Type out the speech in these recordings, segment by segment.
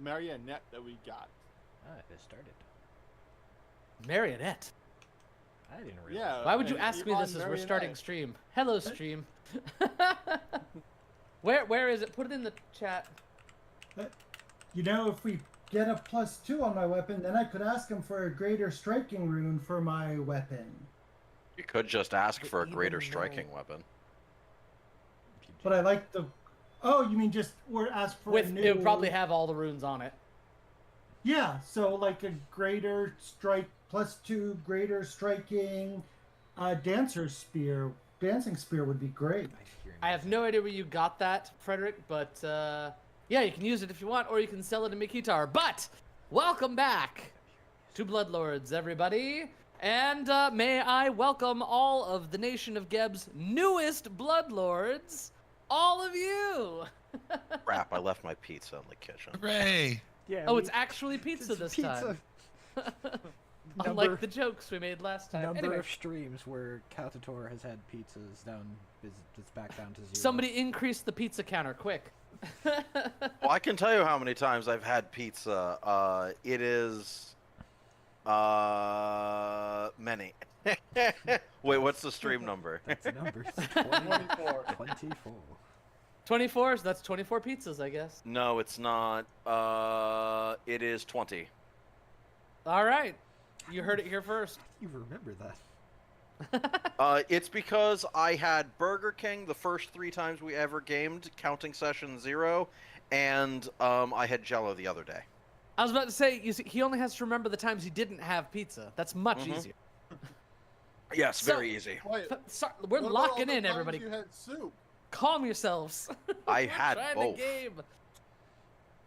marionette that we got. Ah, it started. Marionette. I didn't realize. Yeah. Why would you ask me this as we're starting stream? Hello, stream. Where is it? Put it in the chat. You know, if we get a +2 on my weapon, then I could ask him for a greater striking rune for my weapon. You could just ask for a greater striking weapon. But I like the... Oh, you mean just or ask for a new... It would probably have all the runes on it. Yeah, so like a greater strike, +2, greater striking, dancing spear would be great. I have no idea where you got that, Frederick, but yeah, you can use it if you want, or you can sell it in Mikitar. But welcome back to Bloodlords, everybody. And may I welcome all of the Nation of Geb's newest Bloodlords, all of you. Crap, I left my pizza in the kitchen. Hooray! Yeah. Oh, it's actually pizza this time. Unlike the jokes we made last time. Number Anyway, of streams where Caltator has had pizzas down is back down to 0. somebody increase the pizza counter, quick. Well, I can tell you how many times I've had pizza. It is many. Wait, what's the stream number? That's the numbers. 24. 24, so that's 24 pizzas, I guess. No, it's not. It is 20. All right. You heard it here first. You remember that? It's because I had Burger King the first 3 times we ever gamed, counting session 0, and I had Jell-O the other day. I was about to say, you see, he only has to remember the times he didn't have pizza. That's much easier. Yes, very easy. Wait, Sorry, we're what about locking all the in, times everybody. You had soup. Calm yourselves. I We're had trying both. to game.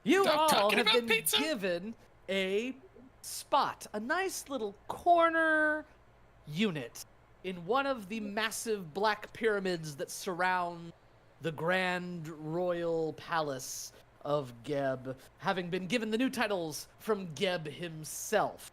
You Stop all talking have about been pizza. given a spot, a nice little corner unit in one of the massive black pyramids that surround the grand royal palace of Geb, having been given the new titles from Geb himself.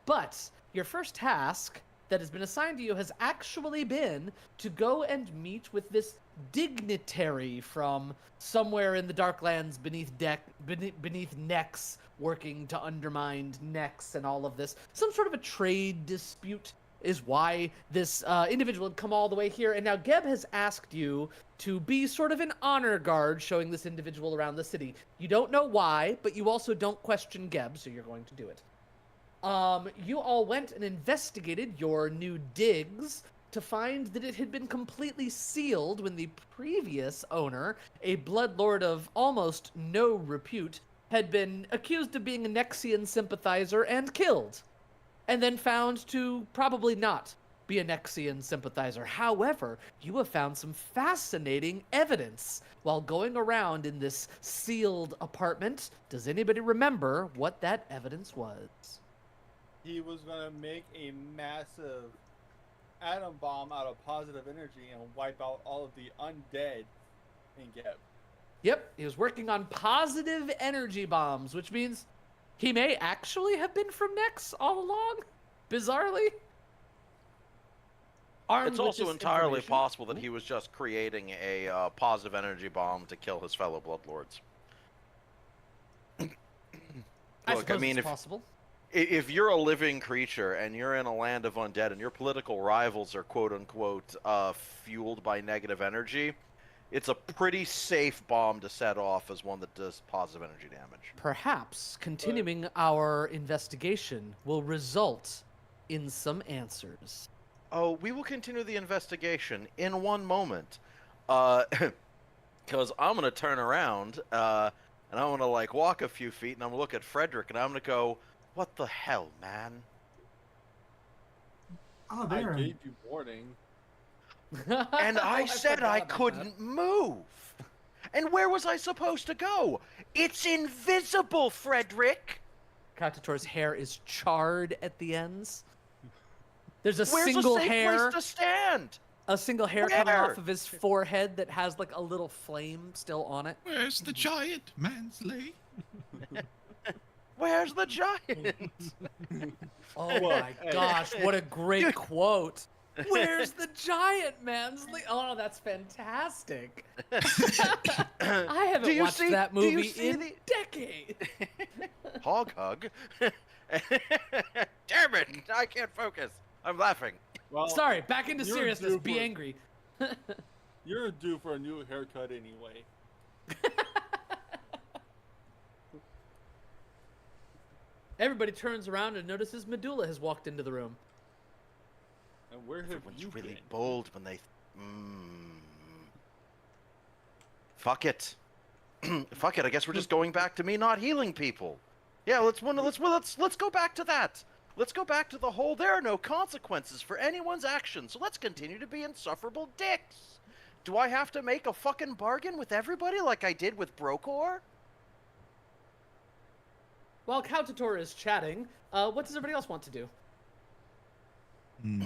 But your first task that has been assigned to you has actually been to go and meet with this dignitary from somewhere in the Darklands beneath Nex, working to undermine Nex and all of this. Some sort of a trade dispute is why this individual had come all the way here, and now Geb has asked you to be sort of an honor guard showing this individual around the city. You don't know why, but you also don't question Geb, so you're going to do it. You all went and investigated your new digs to find that it had been completely sealed when the previous owner, a bloodlord of almost no repute, had been accused of being a Nexian sympathizer and killed, and then found to probably not be a Nexian sympathizer. However, you have found some fascinating evidence while going around in this sealed apartment. Does anybody remember what that evidence was? He was gonna make a massive atom bomb out of positive energy and wipe out all of the undead in Geb. Yep, he was working on positive energy bombs, which means he may actually have been from Nex all along, bizarrely. Armed It's with also this entirely information- possible that he was just creating a positive energy bomb to kill his fellow bloodlords. I Look, suppose I mean, it's possible. if you're a living creature and you're in a land of undead and your political rivals are quote-unquote fueled by negative energy, it's a pretty safe bomb to set off as one that does positive energy damage. Perhaps continuing our investigation will result in some answers. Oh, we will continue the investigation in one moment. Because I'm going to turn around and I'm going to like walk a few feet and I'm going to look at Frederick and I'm going to go, what the hell, man? Oh, I there. gave you warning. And I said forgot I about couldn't move. And where was I supposed to go? It's invisible, Frederick. that. Katator's hair is charred at the ends. There's a Where's single a safe hair, place to stand? a single hair coming Where? off of his forehead that has like a little flame still on it. Where's the giant, Mansley? Where's the giant? Oh my gosh, what a great quote. Where's the giant Mansley? Oh, that's fantastic. I haven't watched that movie in decades. Hog hug. Damn it! I can't focus. I'm laughing. Well, Sorry, back into you're seriousness. due Be for- angry. You're due for a new haircut anyway. Everybody turns around and notices Medulla has walked into the room. And where have Everyone's you really been? bold when they. Fuck it. Fuck it. I guess we're just going back to me not healing people. Yeah, let's go back to that. Let's go back to the whole. There are no consequences for anyone's actions, so let's continue to be insufferable dicks. Do I have to make a fucking bargain with everybody like I did with Brokor? While Kautator is chatting, what does everybody else want to do? Hmm.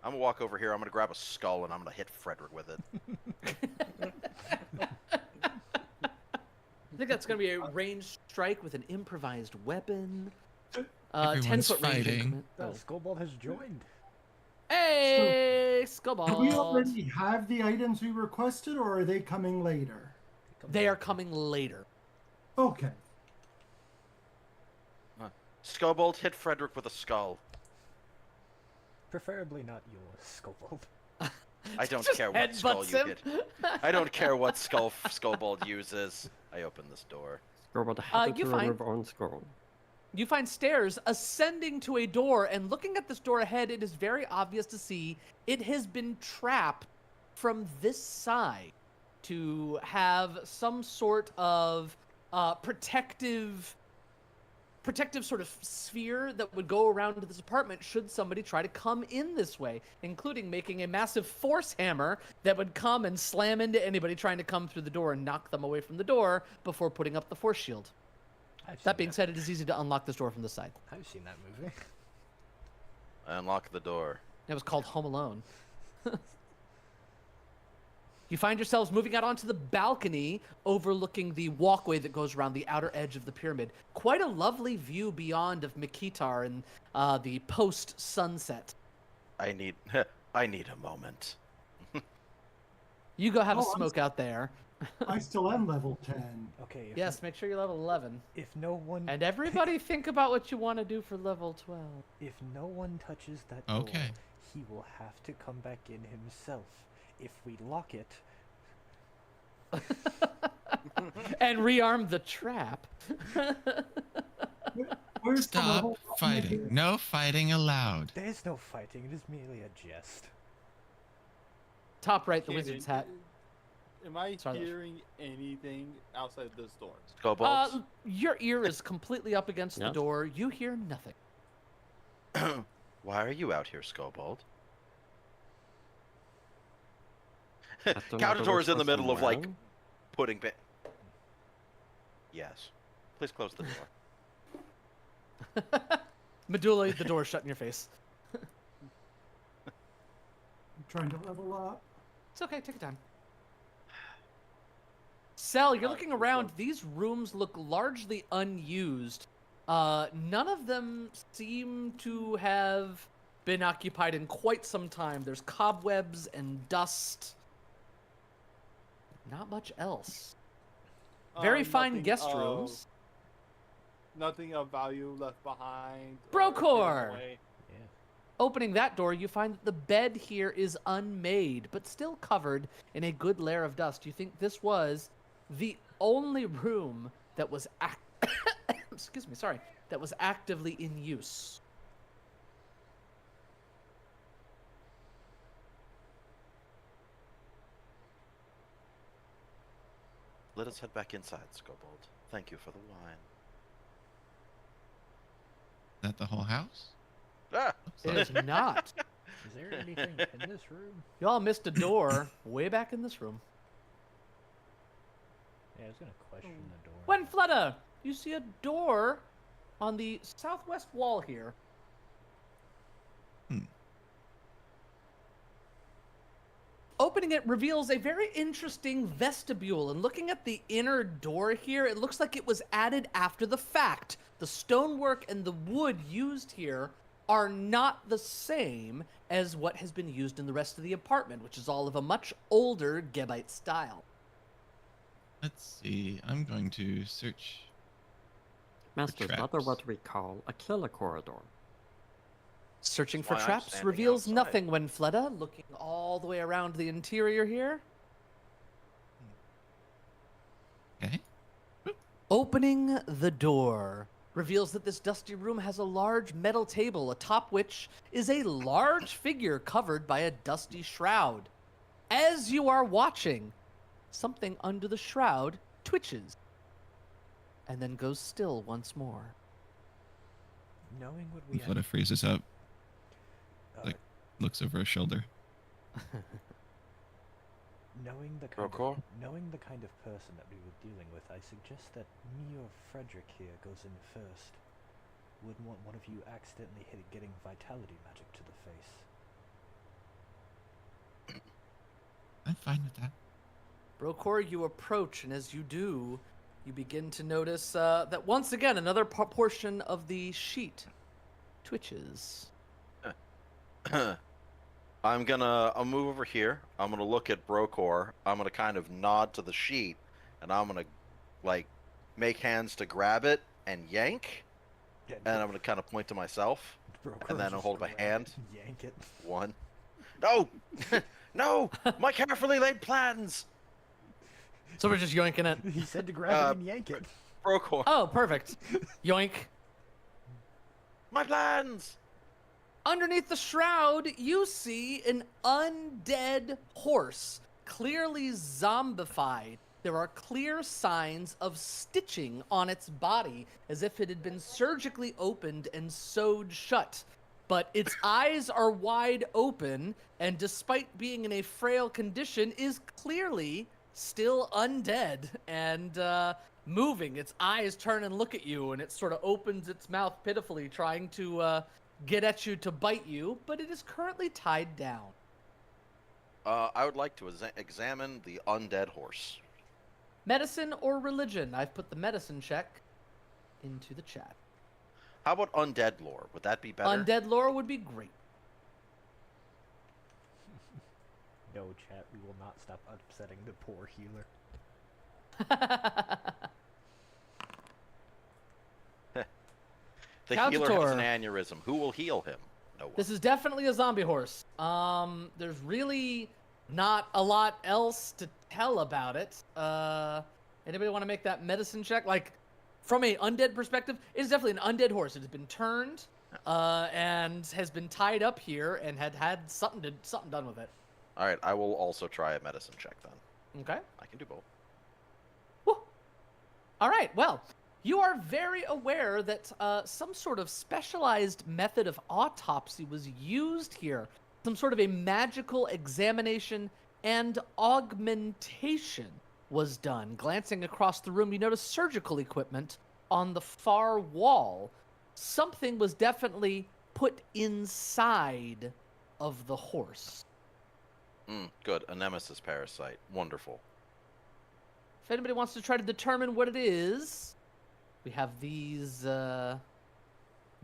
I'm gonna walk over here. I'm gonna grab a skull and I'm gonna hit Frederick with it. I think that's going to be a ranged strike with an improvised weapon. Everyone's 10-foot range fighting. increment. Oh, Oh. Skullbald has joined. Hey, Do Skullbald. we already have the items we requested, or are they coming later? They are coming later. Okay. Skullbolt hit Frederick with a skull. Preferably not yours, Skullbald. I don't Just care what skull headbutts you him. get. I don't care what Skullbolt uses. I open this door. Scroll to have you to find- remove on scroll. You find stairs ascending to a door, and looking at this door ahead, it is very obvious to see it has been trapped from this side to have some sort of protective sort of sphere that would go around this apartment should somebody try to come in this way, including making a massive force hammer that would come and slam into anybody trying to come through the door and knock them away from the door before putting up the force shield. That being said, it is easy to unlock this door from the side. I've seen that movie. I unlock the door. It was called Home Alone. You find yourselves moving out onto the balcony overlooking the walkway that goes around the outer edge of the pyramid. Quite a lovely view beyond of Mikitar and the post-sunset. I need a moment. You go have a Oh, I'm smoke out there. I still am level 10. Okay. Yes, make sure you're level 11. If no one And everybody think about what you want to do for level 12. if no one touches that door, Okay. he will have to come back in himself. If we lock it, And rearm the trap. Where's the Stop level? fighting. No fighting allowed. there is no fighting. It is merely a jest. Top right, the Kaden, wizard's hat. Am I Sorry. hearing anything outside this door? Skullbolt. Your ear is completely up against the Yeah. door. You hear nothing. Why are you out here, Skullbolt? I don't know if Kautator is in the there was middle of like somewhere. putting bit. Yes. Please close the door. Medulla, the door shut in your face. I'm trying to level up. It's okay, take your time. Cell, you're looking around. These rooms look largely unused. None of them seem to have been occupied in quite some time. There's cobwebs and dust. Not much else. Very fine Nothing guest of- rooms. Nothing of value left behind. or Brokor! hidden away. Opening that door, you find that the bed here is unmade, but still covered in a good layer of dust. You think this was the only room that was excuse me, sorry, that was actively in use. Let us head back inside, Skullbolt. Thank you for the wine. Is that the whole house? Ah! It is not. Is there anything in this room? Y'all missed a door way back in this room. Yeah, I was gonna question the door. When Fleda, you see a door on the southwest wall here. Opening it reveals a very interesting vestibule, and looking at the inner door here, it looks like it was added after the fact. The stonework and the wood used here are not the same as what has been used in the rest of the apartment, which is all of a much older Gebite style. Let's see. I'm going to search. Master, that traps. is what we call a killer corridor. Searching That's for why I'm traps standing reveals outside. nothing when Fleda, looking all the way around the interior here. Okay. Opening the door reveals that this dusty room has a large metal table, atop which is a large figure covered by a dusty shroud. As you are watching, something under the shroud twitches and then goes still once more. Knowing what we Fleta freezes up, like, looks over her shoulder. knowing the Rocco? knowing the kind of person that we were dealing with, I suggest that me or Frederick here goes in first. Wouldn't want one of you accidentally getting vitality magic to the face. I'm fine with that. Brokor, you approach, and as you do, you begin to notice that once again another portion of the sheet twitches. I'll move over here. I'm gonna look at Brokor. I'm gonna kind of nod to the sheet, and I'm gonna, like, make hands to grab it and yank. And I'm gonna kind of point to myself, and then I'll hold my hand. Yank it. One. No! No! My carefully laid plans! So we're just yoinking it. He said to grab it and yank it. Brokor. Oh, perfect. Yoink. My plans! Underneath the shroud, you see an undead horse, clearly zombified. There are clear signs of stitching on its body, as if it had been surgically opened and sewed shut. But its eyes are wide open, and despite being in a frail condition, is clearly still undead and moving. Its eyes turn and look at you, and it sort of opens its mouth pitifully, trying to get at you to bite you, but it is currently tied down. I would like to examine the undead horse. Medicine or religion? I've put the medicine check into the chat. How about undead lore? Would that be better? Undead lore would be great. No, chat, we will not stop upsetting the poor healer. The healer has Calcator. an aneurysm. Who will heal him? No one. This is definitely a zombie horse. There's really not a lot else to tell about it. Anybody want to make that medicine check? Like, from a undead perspective, it is definitely an undead horse. It has been turned, and has been tied up here and had something done with it. All right, I will also try a medicine check then. Okay. I can do both. Woo. All right. Well, you are very aware that some sort of specialized method of autopsy was used here. Some sort of a magical examination and augmentation was done. Glancing across the room, you notice surgical equipment on the far wall. Something was definitely put inside of the horse. Good. A nemesis parasite. Wonderful. If anybody wants to try to determine what it is, we have these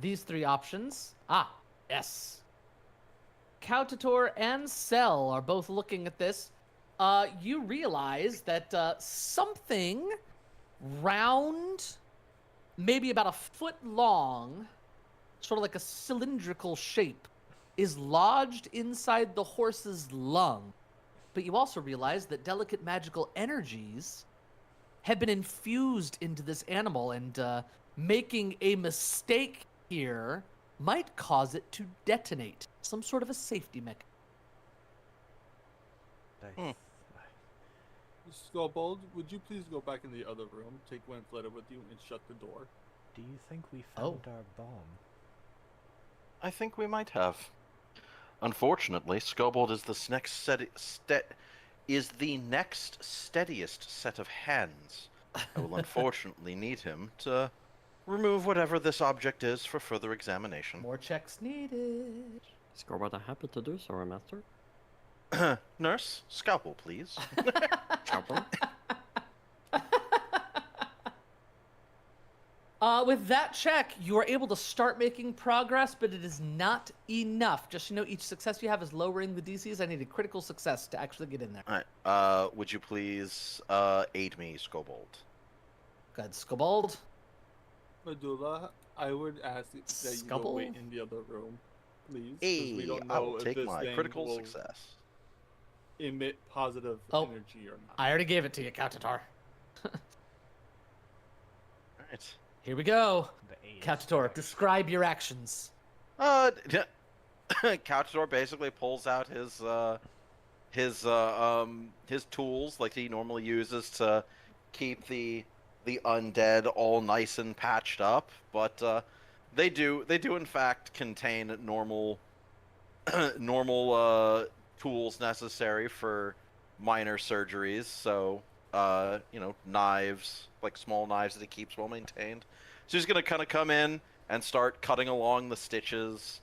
three options. Ah, yes. Cautator and Cell are both looking at this. You realize that something round, maybe about a foot long, sort of like a cylindrical shape, is lodged inside the horse's lung. But you also realize that delicate magical energies have been infused into this animal, and making a mistake here might cause it to detonate. Some sort of a safety mechanism. Scobold, would you please go back in the other room, take Winfletta with you, and shut the door? Do you think we found our bomb? I think we might have. Unfortunately, Scobold is the next steadiest set of hands. I will unfortunately need him to remove whatever this object is for further examination. More checks needed. Scoreboard, happy to do so, Master. Nurse, scalpel, please. Scalpel. With that check, you are able to start making progress, but it is not enough. Just so you know, each success you have is lowering the DCs. I need a critical success to actually get in there. All right. Would you please aid me, Scobold? Go ahead, Skobald. Medulla, I would ask that you go wait in the other room, please. 'Cause we Hey, don't I know will if take this my thing critical will success. emit positive Oh. energy or not. I already gave it to you, Kautator. All right. Here we go. The aid is Kautator, correct. describe your actions. Couchador basically pulls out his tools like he normally uses to keep the undead all nice and patched up, but they do in fact contain normal tools necessary for minor surgeries. So knives, like small knives that he keeps well maintained. So he's gonna kind of come in and start cutting along the stitches,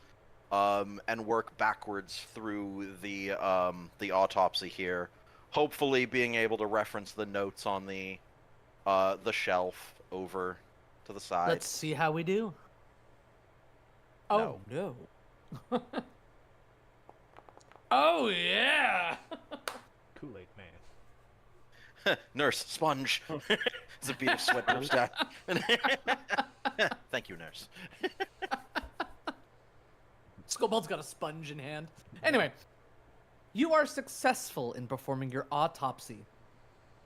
and work backwards through the autopsy here, hopefully being able to reference the notes on the shelf over to the side. Let's see how we do. Oh, no. Oh, yeah. Kool-Aid Man. Nurse, sponge. It's a bead of sweat drips down. Thank you, nurse. Skobald's got a sponge in hand. Anyway, you are successful in performing your autopsy.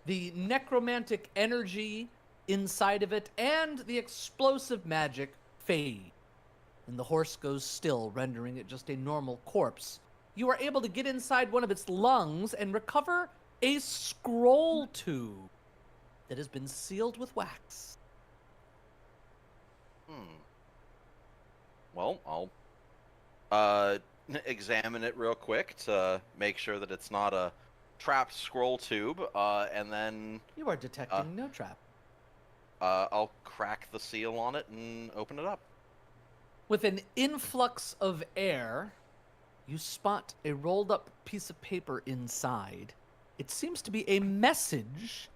The necromantic energy inside of it and the explosive magic fade, and the horse goes still, rendering it just a normal corpse. You are able to get inside one of its lungs and recover a scroll tube that has been sealed with wax. Well, I'll examine it real quick to make sure that it's not a trapped scroll tube, and then You are detecting no trap. I'll crack the seal on it and open it up. With an influx of air, you spot a rolled up piece of paper inside. It seems to be a message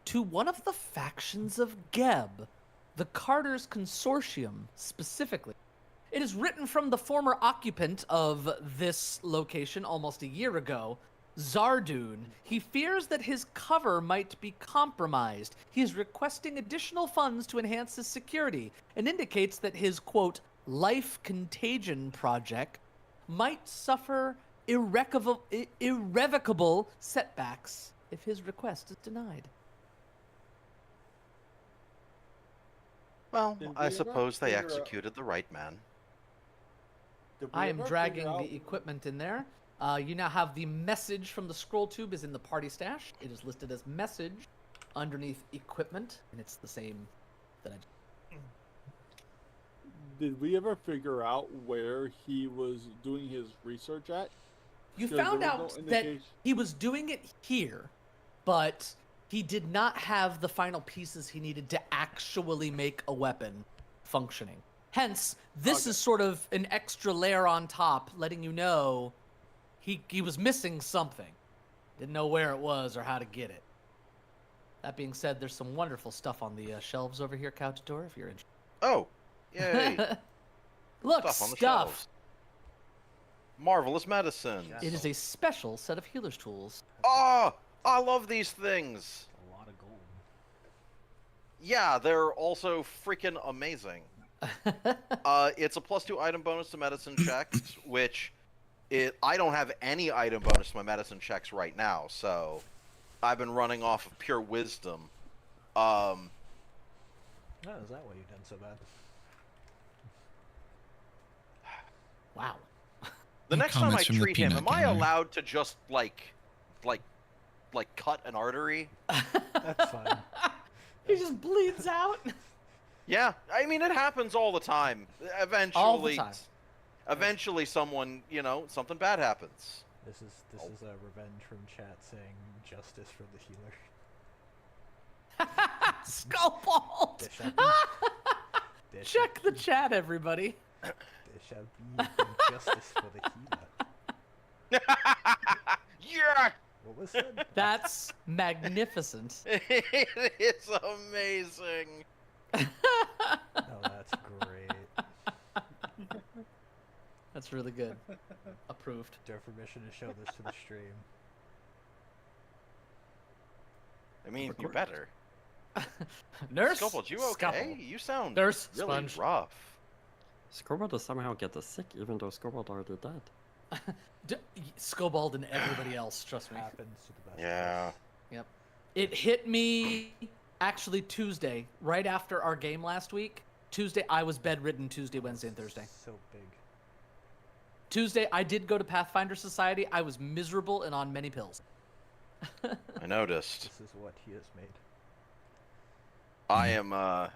to one of the factions of Geb, the Carter's Consortium specifically. It is written from the former occupant of this location almost a year ago, Zardoon. He fears that his cover might be compromised. He is requesting additional funds to enhance his security and indicates that his, quote, life contagion project might suffer irrevocable setbacks if his request is denied. Well, Did we I ever suppose they figure out- executed the right man. Did we I am ever dragging figure out- the equipment in there. You now have the message from the scroll tube is in the party stash. It is listed as message underneath equipment, and it's the same that I. Did we ever figure out where he was doing his research at? You 'Cause found there out was no that indication- he was doing it here, but he did not have the final pieces he needed to actually make a weapon functioning. Hence, this Okay. is sort of an extra layer on top, letting you know he was missing something. Didn't know where it was or how to get it. That being said, there's some wonderful stuff on the shelves over here, Couchator, if you're interested. Oh, yay! Look, Stuff on the stuff! shelves. Marvelous medicines. It is a special set of healer's tools. Oh, I love these things. A lot of gold. Yeah, they're also freaking amazing. It's a +2 item bonus to medicine checks, which I don't have any item bonus to my medicine checks right now, so I've been running off of pure wisdom. Oh, is that why you've done so bad? Wow. The No next time I comments from the treat him, peanut am I gallery. allowed to just like cut an artery? That's fine. He just bleeds out. Yeah, I mean it happens all the time. Eventually, All the time. eventually someone, something bad happens. This is a revenge from chat saying justice for the healer. Skullbolt! There shall be, Check the chat, everybody. there shall be justice for the healer. Yeah, What was said? That's magnificent. it's amazing. That's really good. Approved. Do you have permission to show this to the stream? I mean, Of you course. better. Nurse. Scopold, you Scalpel. okay? You sound Nurse. really Sponge. rough. Scoreboard is somehow getting sick, even though Scoreboard already dead. Scobald and everybody else. Trust me. Happens to the best. Yeah. Yep. It hit me actually Tuesday, right after our game last week. Tuesday, I was bedridden Tuesday, Wednesday, and Thursday. So big. Tuesday, I did go to Pathfinder Society. I was miserable and on many pills. I noticed. This is what he has made. I am, I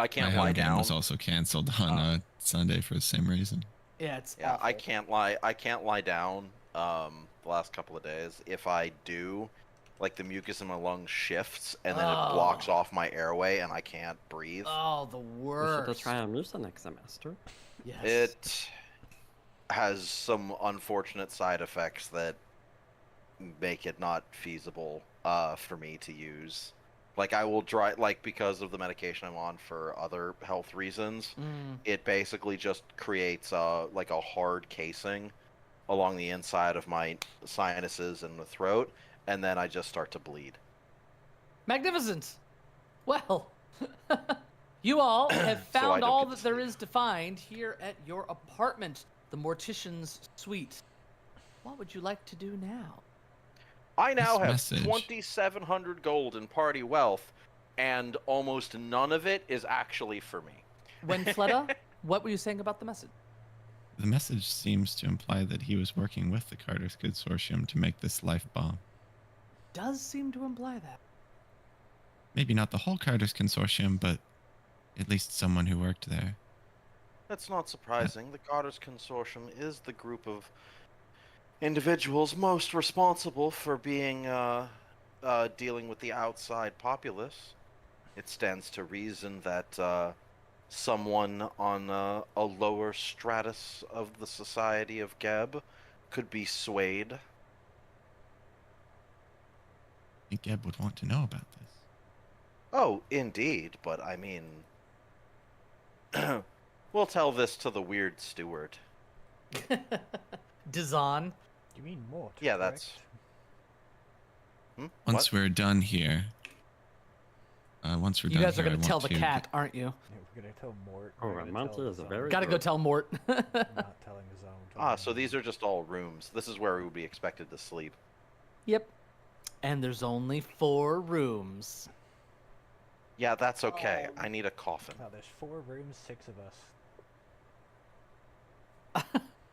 can't My lie home game down. was also canceled on Sunday for the same reason. Yeah, it's Yeah, I awful. can't lie. I can't lie down. The last couple of days. If I do, like the mucus in my lungs shifts, and then it blocks off my airway, and I can't breathe. Oh, the We worst. should try Musa next semester. Yes. It has some unfortunate side effects that make it not feasible for me to use. Like I will try, like because of the medication I'm on for other health reasons, it basically just creates like a hard casing along the inside of my sinuses and the throat, and then I just start to bleed. Magnificent. Well, you all have So I found don't all get that to there sleep. is to find here at your apartment, the Mortician's Suite. What would you like to do now? I now This have message. 2,700 gold in party wealth, and almost none of it is actually for me. When Fleta, what were you saying about the message? The message seems to imply that he was working with the Carter's Consortium to make this life bomb. Does seem to imply that. Maybe not the whole Carter's Consortium, but at least someone who worked there. That's not surprising. The Carter's Consortium is the group of individuals most responsible for being dealing with the outside populace. It stands to reason that someone on a lower stratus of the society of Geb could be swayed. I think Geb would want to know about this. Oh, indeed, but I mean, we'll tell this to the weird steward. Dizon. You mean Mort? Yeah, that's- correct? Once we're done here, You guys are going to tell the cat, aren't you? Yeah, we're gonna tell Mort. Oh, we're gonna Ramonte tell is a Zone. very Gotta go good. tell Mort. Not telling his own. Ah, so these are just all rooms. This is where we would be expected to sleep. Yep. And there's only 4 rooms. Yeah, that's okay. I need a coffin. Now there's 4 rooms, 6 of us.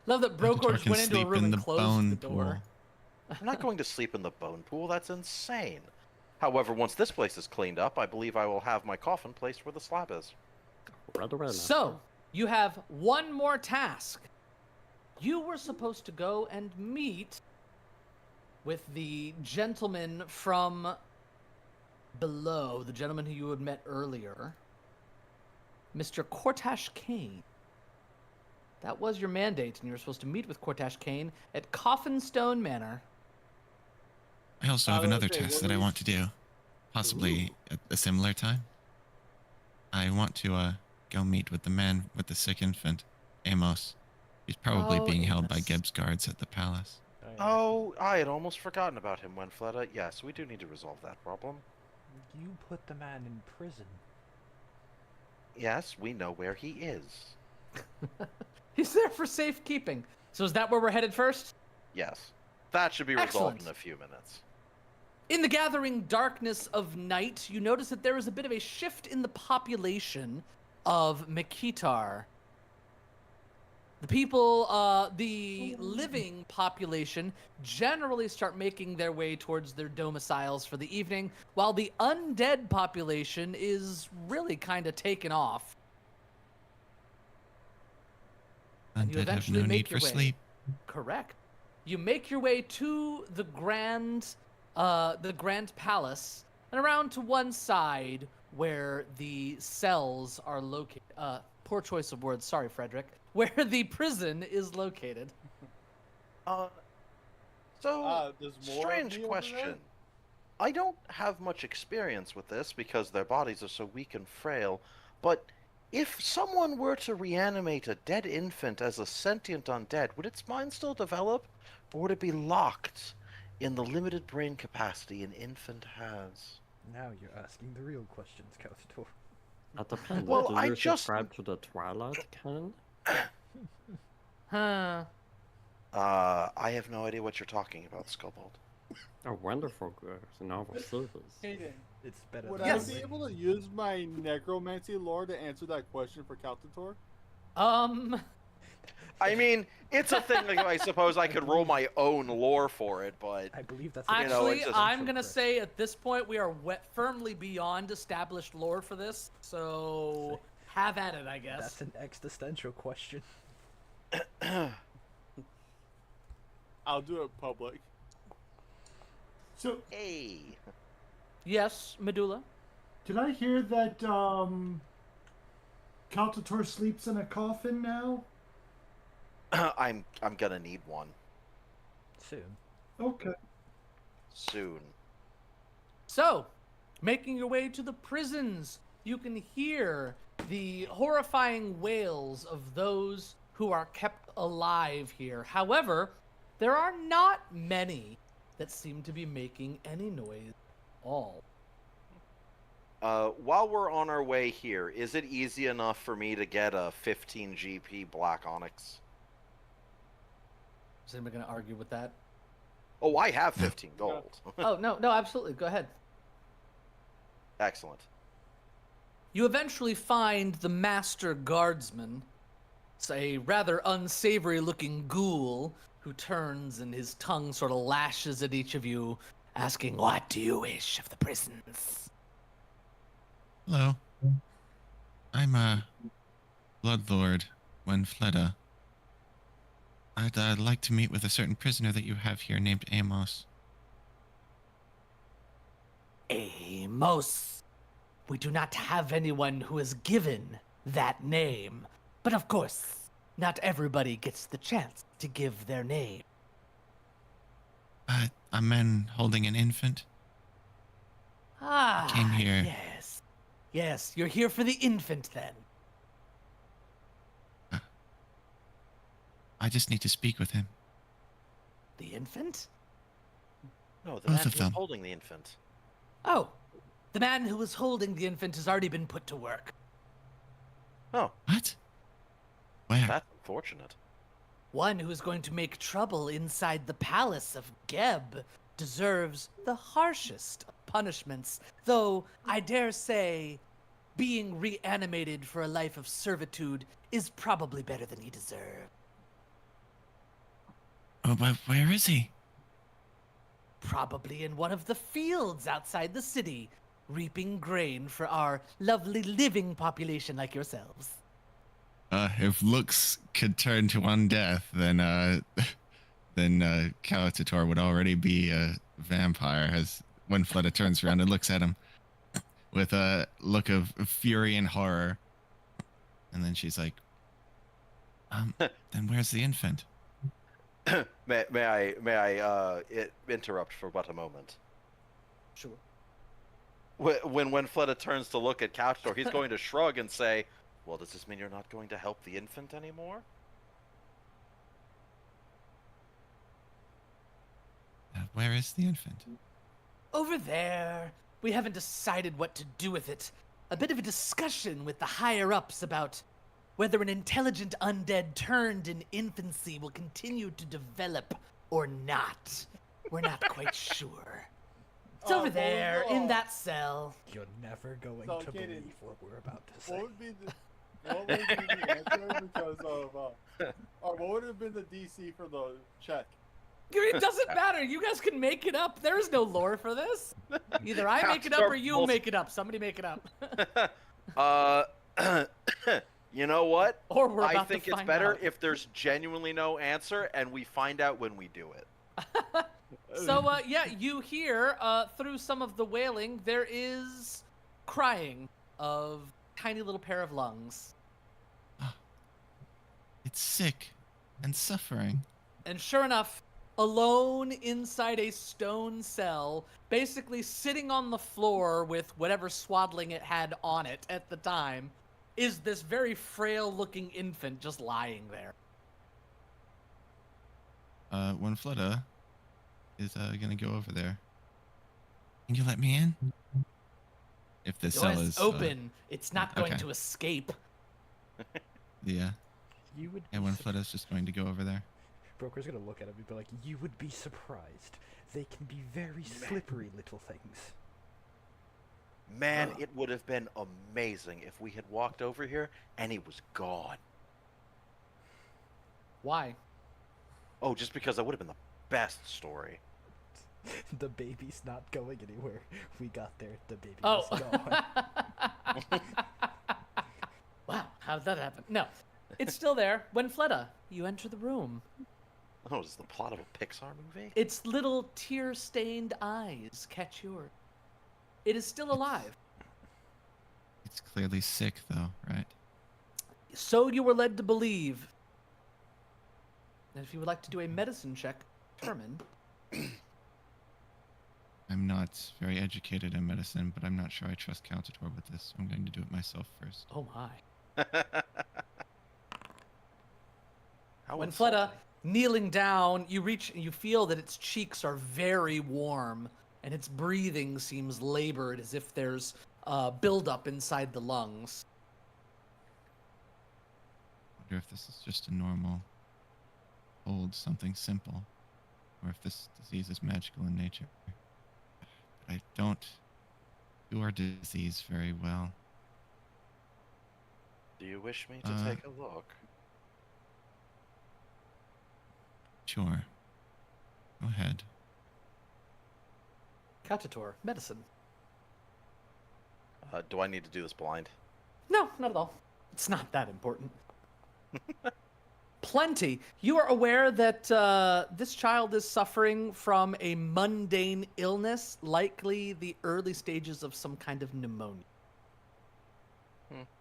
Love that Brokorj went into a room and closed the door. I'm not going to sleep in the bone pool. That's insane. However, once this place is cleaned up, I believe I will have my coffin placed where the slab is. Right away, Master. So, you have one more task. You were supposed to go and meet with the gentleman from below, the gentleman who you had met earlier, Mr. Cortash Kane. That was your mandate, and you were supposed to meet with Cortash Kane at Coffinstone Manor. I also have another Okay, task what that I was- want to do, possibly at a similar time. I want to go meet with the man with the sick infant, Amos. He's probably Oh, being held by Amos. Geb's guards at the palace. yeah. Oh, I had almost forgotten about him, Wenfleta. Yes, we do need to resolve that problem. You put the man in prison. Yes, we know where he is. He's there for safekeeping. So is that where we're headed first? Yes. That should be resolved Excellent. in a few minutes. In the gathering darkness of night, you notice that there is a bit of a shift in the population of Mikitar. The people, the living population, generally start making their way towards their domiciles for the evening, while the undead population is really kind of taken off. And you Undead have eventually no make need your for way. sleep. Correct. You make your way to the grand palace, and around to one side where the cells are located. Poor choice of words. Sorry, Frederick. Where the prison is located. So, There's more strange of me over question. there? I don't have much experience with this because their bodies are so weak and frail, but If someone were to reanimate a dead infant as a sentient undead, would its mind still develop, or would it be locked in the limited brain capacity an infant has? Now you're asking the real questions, Calcitor. That depends. Well, Do I you just- subscribe to the Twilight canon? Huh. I have no idea what you're talking about, Scobold. A wonderful novel series. Hayden, It's better would than I Yes. be able to use my necromancy lore to answer that question for Calcitor? I mean, it's a thing, like, I suppose I could roll my own lore for it, but... I believe that's You know, Actually, it's just- I'm gonna say at this point we are firmly beyond established lore for this, so have at it, I guess. That's an existential question. I'll do it public. So, Hey. Yes, Medulla. did I hear that Calcitor sleeps in a coffin now? I'm gonna need one Soon. Okay. soon. So, making your way to the prisons, you can hear the horrifying wails of those who are kept alive here. However, there are not many that seem to be making any noise at all. While we're on our way here, is it easy enough for me to get a 15 GP Black Onyx? Is anybody going to argue with that? Oh, I have 15 gold. Oh, no, absolutely. Go ahead. Excellent. You eventually find the master guardsman. It's a rather unsavory looking ghoul who turns and his tongue sort of lashes at each of you, asking, "What do you wish of the prisons?" Hello. I'm Bloodlord Wenfleda. I'd like to meet with a certain prisoner that you have here named Amos. Amos. We do not have anyone who is given that name. But of course, not everybody gets the chance to give their name. A man holding an infant. Ah, came here. Yes. Yes, you're here for the infant then. I just need to speak with him. The infant? No, the Both man of who's them. holding the infant. Oh, the man who was holding the infant has already been put to work. Oh, What? Where? that's unfortunate. One who is going to make trouble inside the palace of Geb deserves the harshest of punishments, though I dare say being reanimated for a life of servitude is probably better than he deserves. Oh, but where is he? Probably in one of the fields outside the city, reaping grain for our lovely living population like yourselves. If looks could turn to undeath, then Calcitor would already be a vampire. As Wenfleda turns around and looks at him with a look of fury and horror, and then she's like, then where's the infant? May I interrupt for but a moment? Sure. When Fleda turns to look at Couchdoor, he's going to shrug and say, "Well, does this mean you're not going to help the infant anymore?" Where is the infant? Over there. We haven't decided what to do with it. A bit of a discussion with the higher-ups about whether an intelligent undead turned in infancy will continue to develop or not. We're not quite sure. It's over there, in that cell. You're never going So, to Kaden, believe what we're about to say. What would be the answer because of or what would have been the DC for the check? It doesn't matter. You guys can make it up. There is no lore for this. Either I make it up or you make it up. Somebody make it up. You know what? Or we're about I to think it's find better out. if there's genuinely no answer and we find out when we do it. So, yeah, you hear through some of the wailing, there is crying of tiny little pair of lungs. It's sick and suffering. And sure enough, alone inside a stone cell, basically sitting on the floor with whatever swaddling it had on it at the time, is this very frail-looking infant just lying there. When Flutta is gonna go over there. Can you let me in? If the The cell door is is open. It's not going okay. to escape. Yeah. You would. And when Flutta's just going to go over there. Broker's gonna look at him and be like, "You would be surprised. They can be very slippery little things." Man, it would have been amazing if we had walked over here and he was gone. Why? Oh, just because that would have been the best story. The baby's not going anywhere. We got there. The baby Oh. is gone. Wow, how did that happen? No, it's still there. When Fletta, you enter the room. Oh, is this the plot of a Pixar movie? Its little tear-stained eyes catch yours. It is still alive. It's clearly sick, though, right? So you were led to believe. And if you would like to do a medicine check, determine. I'm not very educated in medicine, but I'm not sure I trust Caltator with this. So I'm going to do it myself first. Oh my. How When insulting. Fletta, kneeling down, you reach and you feel that its cheeks are very warm, and its breathing seems labored as if there's buildup inside the lungs. I wonder if this is just a normal cold, something simple, or if this disease is magical in nature. But I don't cure disease very well. Do you wish me to take a look? Sure. Go ahead. Catator, medicine. Do I need to do this blind? No, not at all. It's not that important. Plenty. You are aware that this child is suffering from a mundane illness, likely the early stages of some kind of pneumonia,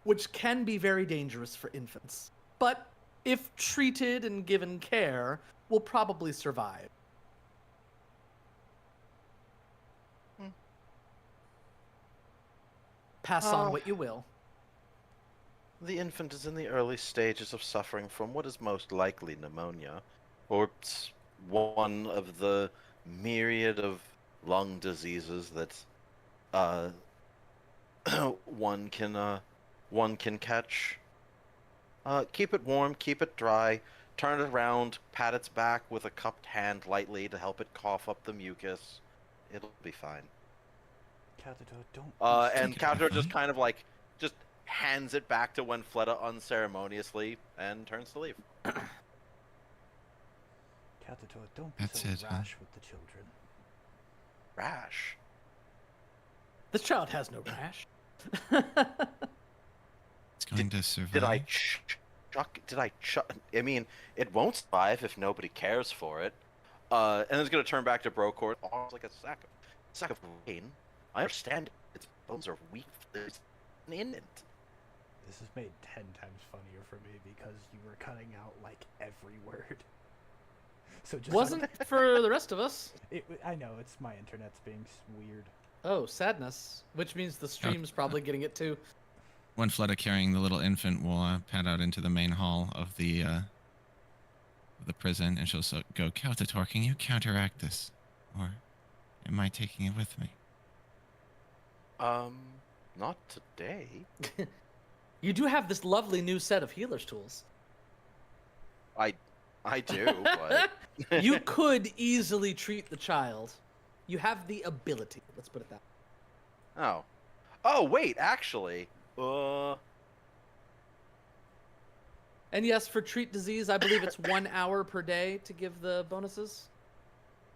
which can be very dangerous for infants. But if treated and given care, will probably survive. Pass on what you will. The infant is in the early stages of suffering from what is most likely pneumonia, or it's one of the myriad of lung diseases that one can catch. Keep it warm, keep it dry, turn it around, pat its back with a cupped hand lightly to help it cough up the mucus. It'll be fine. Catator, don't. And It'll be Catator just fine. kind of like just hands it back to Wenfletta unceremoniously and turns to leave. Catator, don't be That's so it, huh? rash with the children. Rash. This child has no rash. It's going to survive. Did I chuck? Did I chuck? I mean, it won't survive if nobody cares for it. And then it's gonna turn back to Brocourt. Oh, it's like a sack of rain. I understand its bones are weak. There's an in it. This is made 10 times funnier for me because you were cutting out like every word. So just Wasn't for the rest of us. I know it's my internet's being weird. Oh, sadness. Which means the stream's probably getting it too. When Flutta carrying the little infant will pad out into the main hall of the prison, and she'll go, Caltator, can you counteract this? Or am I taking it with me? Not today. You do have this lovely new set of healer's tools. I do, but You could easily treat the child. You have the ability. Let's put it that way. Oh, wait, actually, And yes, for treat disease, I believe it's 1 hour per day to give the bonuses.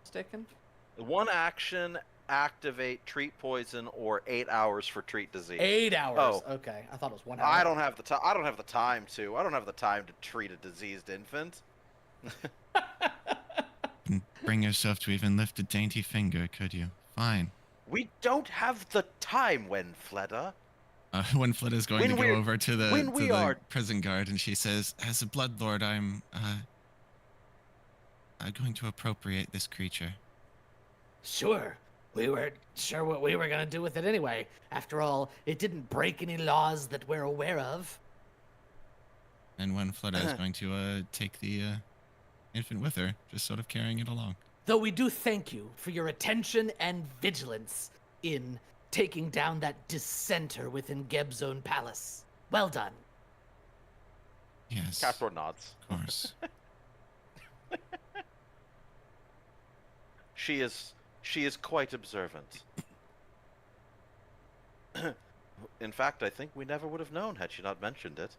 Mistaken? one action, activate, treat poison, or 8 hours for treat disease. 8 hours. Oh. Okay, I thought it was 1 hour. I don't have the time. I don't have the time to treat a diseased infant. Couldn't bring yourself to even lift a dainty finger, could you? Fine. We don't have the time, Wenfletta. When Flutta's going When to go we're- over to the, when to we the are- prison guard, and she says, as a blood lord, I'm going to appropriate this creature. Sure. We weren't sure what we were going to do with it anyway. After all, it didn't break any laws that we're aware of. And when Fleda is going to take the infant with her, just sort of carrying it along. Though we do thank you for your attention and vigilance in taking down that dissenter within Geb's own palace. Well done. – Yes. Castor nods. Of course. She is quite observant. In fact, I think we never would have known had she not mentioned it.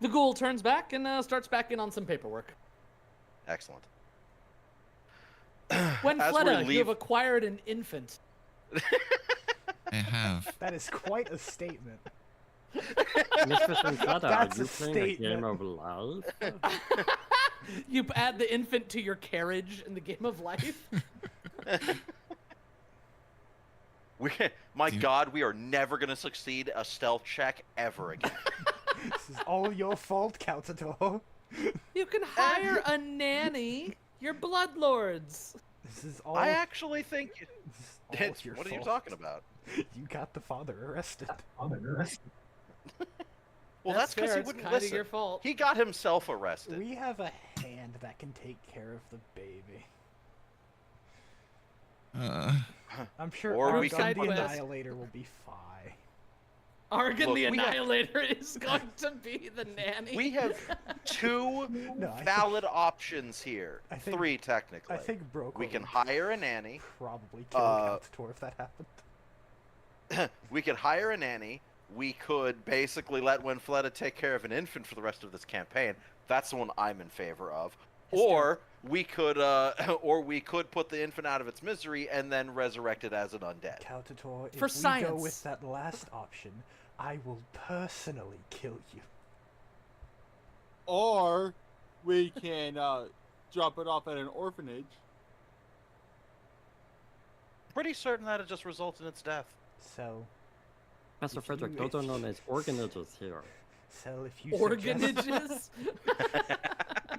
The ghoul turns back and starts back in on some paperwork. Excellent. When As we Fleda, you leave- have acquired an infant. I have. That is quite a statement. Mistress Inflata, That's are a you playing a game statement. of life? You add the infant to your carriage in the game of life. My God, we are never going to succeed a stealth check ever again. This is all your fault, Caltador. You can hire a nanny. You're bloodlords. This is all. I actually think. This is all It's, your what are you fault. talking about? You got the father arrested. Well, that's because fair. he It's wouldn't kinda listen. your fault. He got himself arrested. We have a hand that can take care of the baby. I'm sure Or we Argon can- the Annihilator will be fine. Argon Look, the we have- Annihilator is going to be the nanny. We have two No, I valid options here. I think- Three, technically. I think Broke we can would hire a nanny. probably kill uh, Caltador if that happened. We could hire a nanny. We could basically let Winfleta take care of an infant for the rest of this campaign. That's the one I'm in favor of. Or we could put the infant out of its misery and then resurrect it as an undead. Caltador, if For we go science. with that last option, I will personally kill you. Or we can drop it off at an orphanage. Pretty certain that it just results in its death. So, Master If Frederick, you- those are known as organages here. if you Organages?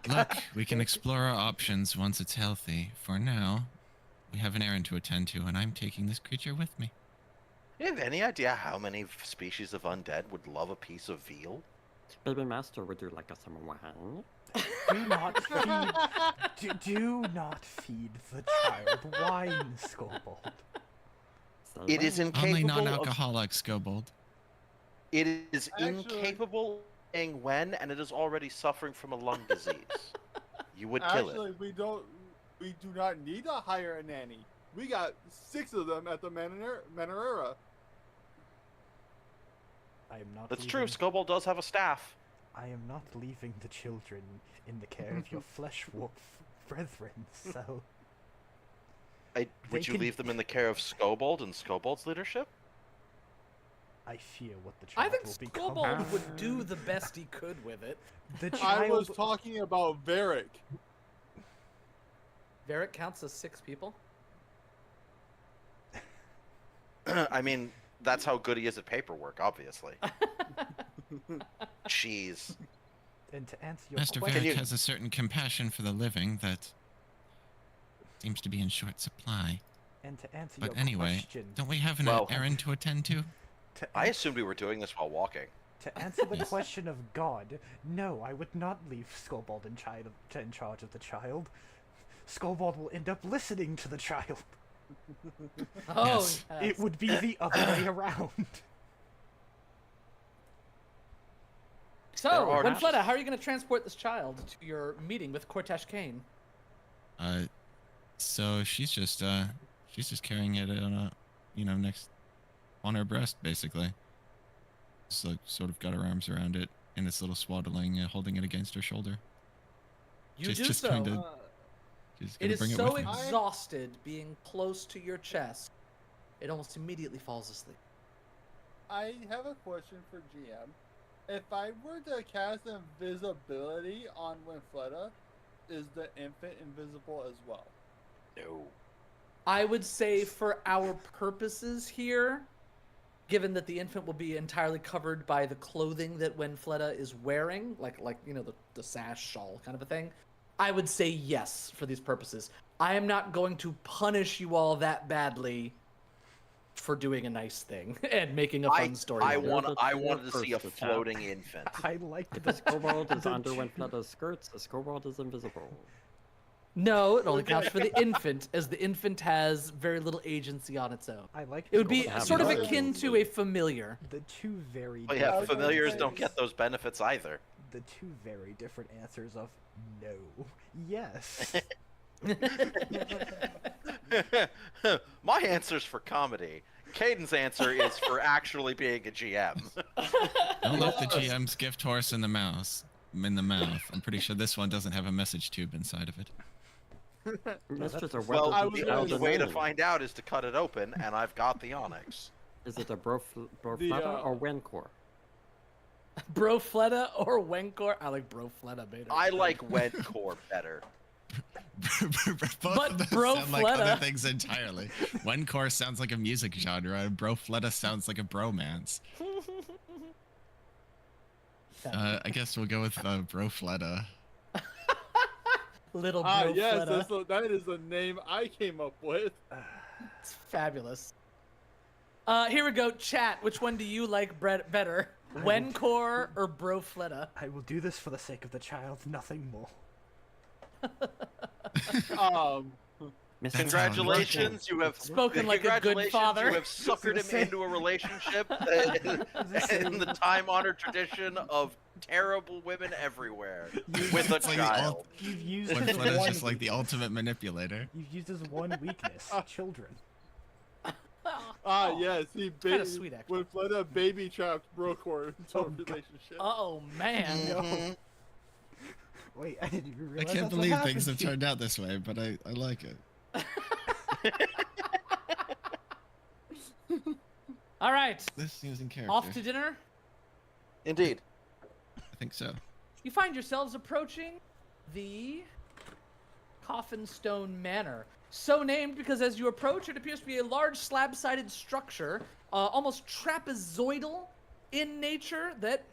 Look, we can explore our options once it's healthy. For now, we have an errand to attend to, and I'm taking this creature with me. You have any idea how many species of undead would love a piece of veal? Baby Master, would you like a some wine? do not feed, do not feed the child wine, Scorebold. Say It is when. Only incapable of non-alcoholic, Scobold. It is Actually- incapable of saying when, and it is already suffering from a lung disease. You would kill it. Actually, we do not need to hire a nanny. We got 6 of them at the Manera. I am not. That's true. leaving- Scobold does have a staff. I am not leaving the children in the care of your flesh wolf brethren. So Would They you can- leave them in the care of Scobold and Scobold's leadership? I fear what the I child think will become. Scobold would do the best he could with it. The I was child. talking about Varric. Varric counts as 6 people. I mean, that's how good he is at paperwork, obviously. Jeez. And to answer your Master question, Varric has a certain compassion for the living that seems to be in short supply. and to answer But your anyway, question, don't we have an Well- errand to attend to? I assumed we were doing this while walking. To answer the Yes. question of God, no, I would not leave Scobold in charge of the child. Scobold will end up listening to the child. Oh, Yes. It would be the other way around. So, There are- Winfleta, how are you going to transport this child to your meeting with Cortesh Kane? So she's just carrying it on a, next on her breast, basically. Just like sort of got her arms around it in this little swaddling, holding it against her shoulder. You She's do just so. trying to- She's It gonna is bring it so with her. exhausted being close to your chest, it almost immediately falls asleep. I have a question for GM. If I were to cast invisibility on Winfleta, is the infant invisible as well? No. I would say for our purposes here, given that the infant will be entirely covered by the clothing that Winfleta is wearing, like the sash, shawl kind of a thing, I would say yes for these purposes. I am not going to punish you all that badly for doing a nice thing and making a fun story. I with it. wanted to see a First attack. floating infant. I like The the Scorebold is the under two- Winfleta's skirts. The Scorebold is invisible. No, it only counts for the infant, as the infant has very little agency on its own. I like It would the- be have sort of no akin to a familiar. the two very Oh yeah, different familiars answers. don't get those benefits either. The two very different answers of no, yes. My answer's for comedy. Caden's answer is for actually being a GM. Don't let the GM's gift horse in the mouth. I'm pretty sure this one doesn't have a message tube inside of it. Misters are Well, I wedded was to the the gonna only elven way to moon. find out is to cut it open, and I've got the onyx. Is it a Brofleta or Wencor? Brofleta or Wencor? I like Brofleta better. I like Wendcore better. Both But of those Bro sound like other Fleta- things entirely. One course sounds like a music genre, and Bro Fleta sounds like a bromance. I guess we'll go with Bro Fleta. Little Ah, Brofleta. yes, that is the name I came up with. It's fabulous. Here we go. Chat, which one do you like better? Wencor or Brofleta? I will do this for the sake of the child, nothing more. Mr. Congratulations, you have Spoken like a good congratulations, father. You have suckered him into a relationship in the time-honored tradition of terrible women everywhere with a It's like child. You've used One his Fleta's one just like the ultimate manipulator. You've used his one weakness, children. Yes, he kinda sweet, actually. when Fleta baby trapped Brocor into a relationship. Oh man. Mhm. Wait, I didn't even I realize can't that's what believe happened things have to you. turned out this way, but I like it. All right. This seems in character. Off to dinner. Indeed. I think so. You find yourselves approaching the Coffin Stone Manor. So named because as you approach, it appears to be a large slab-sided structure, almost trapezoidal in nature, that